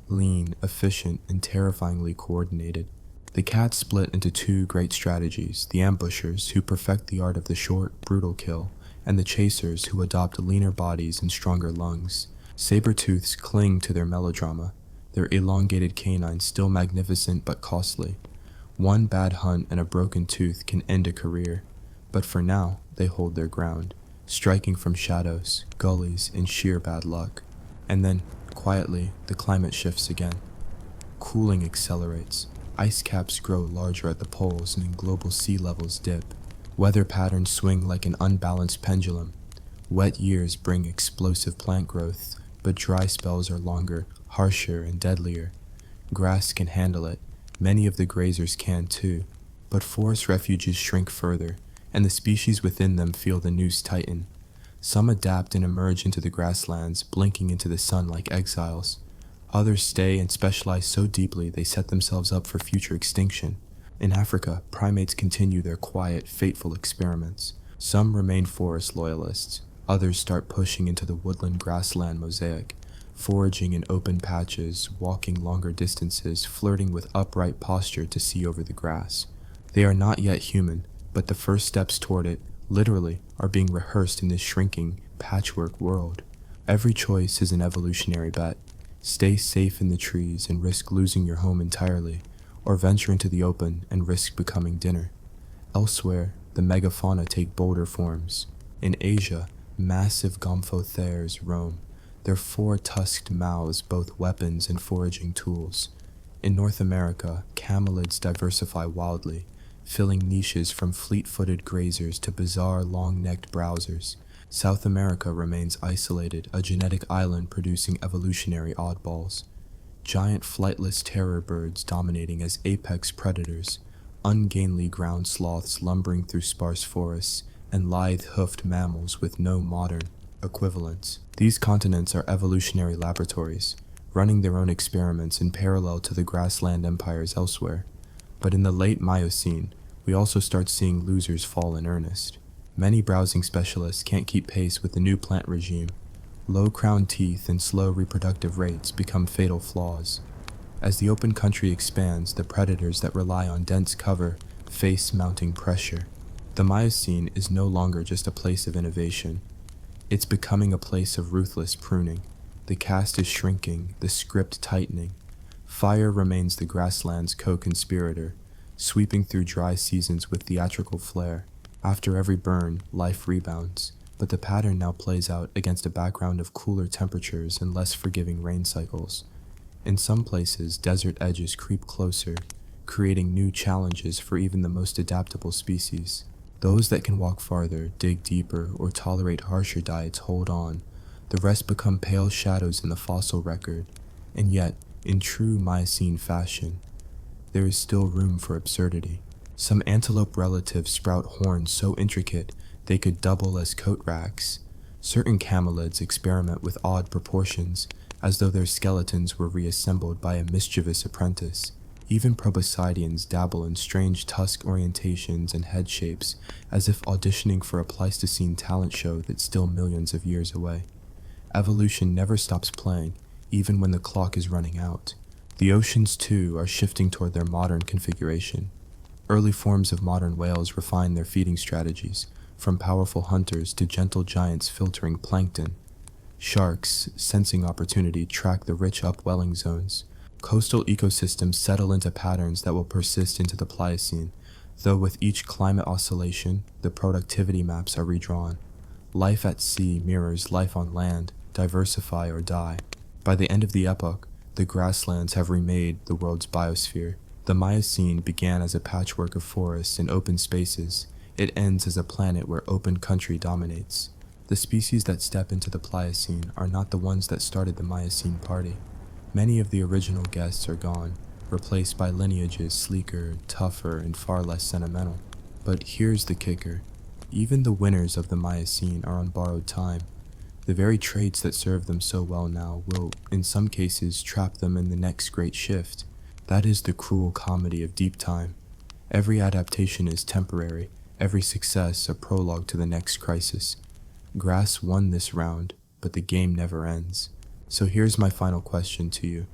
lean, efficient, and terrifyingly coordinated. The cats split into two great strategies: the ambushers, who perfect the art of the short, brutal kill, and the chasers, who adopt leaner bodies and stronger lungs. Saber-tooths cling to their melodrama, their elongated canines still magnificent but costly. One bad hunt and a broken tooth can end a career, but for now, they hold their ground, striking from shadows, gullies, and sheer bad luck. And then, quietly, the climate shifts again. Cooling accelerates, ice caps grow larger at the poles, and global sea levels dip. Weather patterns swing like an unbalanced pendulum. Wet years bring explosive plant growth, but dry spells are longer, harsher, and deadlier. Grass can handle it. Many of the grazers can too. But forest refuges shrink further, and the species within them feel the noose tighten. Some adapt and emerge into the grasslands, blinking into the sun like exiles. Others stay and specialize so deeply they set themselves up for future extinction. In Africa, primates continue their quiet, fateful experiments. Some remain forest loyalists, Others start pushing into the woodland grassland mosaic, foraging in open patches, walking longer distances, flirting with upright posture to see over the grass. They are not yet human, but the first steps toward it, literally, are being rehearsed in this shrinking, patchwork world. Every choice is an evolutionary bet. Stay safe in the trees and risk losing your home entirely, or venture into the open and risk becoming dinner. Elsewhere, the megafauna take bolder forms. In Asia, massive gomphotheres roam, their four-tusked mouths both weapons and foraging tools. In North America, camelids diversify wildly, filling niches from fleet-footed grazers to bizarre long-necked browsers. South America remains isolated, a genetic island producing evolutionary oddballs. Giant flightless terror birds dominating as apex predators, ungainly ground sloths lumbering through sparse forests, and lithe-hoofed mammals with no modern equivalents. These continents are evolutionary laboratories, running their own experiments in parallel to the grassland empires elsewhere. But in the late Miocene, we also start seeing losers fall in earnest. Many browsing specialists can't keep pace with the new plant regime. Low crown teeth and slow reproductive rates become fatal flaws. As the open country expands, the predators that rely on dense cover face mounting pressure. The Miocene is no longer just a place of innovation. It's becoming a place of ruthless pruning. The cast is shrinking, the script tightening. Fire remains the grassland's co-conspirator, sweeping through dry seasons with theatrical flair. After every burn, life rebounds, but the pattern now plays out against a background of cooler temperatures and less forgiving rain cycles. In some places, desert edges creep closer, creating new challenges for even the most adaptable species. Those that can walk farther, dig deeper, or tolerate harsher diets hold on. The rest become pale shadows in the fossil record. And yet, in true Miocene fashion, there is still room for absurdity. Some antelope relatives sprout horns so intricate they could double as coat racks. Certain camelids experiment with odd proportions, as though their skeletons were reassembled by a mischievous apprentice. Even proboscideans dabble in strange tusk orientations and head shapes, as if auditioning for a Pleistocene talent show that's still millions of years away. Evolution never stops playing, even when the clock is running out. The oceans, too, are shifting toward their modern configuration. Early forms of modern whales refine their feeding strategies, from powerful hunters to gentle giants filtering plankton. Sharks, sensing opportunity, track the rich upwelling zones. Coastal ecosystems settle into patterns that will persist into the Pliocene, though with each climate oscillation, the productivity maps are redrawn. Life at sea mirrors life on land, diversify or die. By the end of the epoch, the grasslands have remade the world's biosphere. The Miocene began as a patchwork of forests and open spaces. It ends as a planet where open country dominates. The species that step into the Pliocene are not the ones that started the Miocene party. Many of the original guests are gone, replaced by lineages sleeker, tougher, and far less sentimental. But here's the kicker. Even the winners of the Miocene are on borrowed time. The very traits that serve them so well now will, in some cases, trap them in the next great shift. That is the cruel comedy of deep time. Every adaptation is temporary, every success a prologue to the next crisis. Grass won this round, but the game never ends. So here's my final question to you,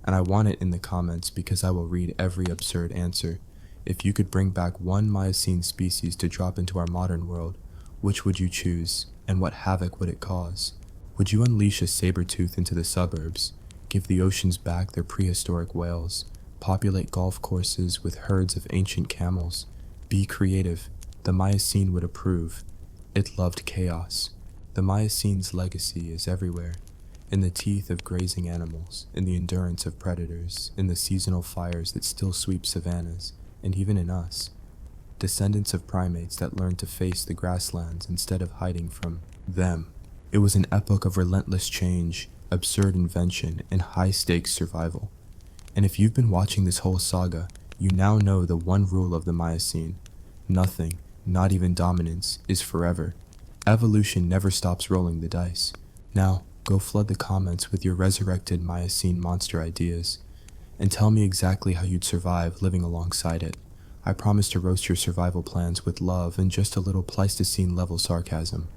and I want it in the comments because I will read every absurd answer. If you could bring back one Miocene species to drop into our modern world, which would you choose, and what havoc would it cause? Would you unleash a saber-tooth into the suburbs, give the oceans back their prehistoric whales, populate golf courses with herds of ancient camels? Be creative. The Miocene would approve. It loved chaos. The Miocene's legacy is everywhere. In the teeth of grazing animals, in the endurance of predators, in the seasonal fires that still sweep savannas, and even in us, descendants of primates that learned to face the grasslands instead of hiding from them. It was an epoch of relentless change, absurd invention, and high-stakes survival. And if you've been watching this whole saga, you now know the one rule of the Miocene. Nothing, not even dominance, is forever. Evolution never stops rolling the dice. Now, go flood the comments with your resurrected Miocene monster ideas, and tell me exactly how you'd survive living alongside it. I promise to roast your survival plans with love and just a little Pleistocene-level sarcasm.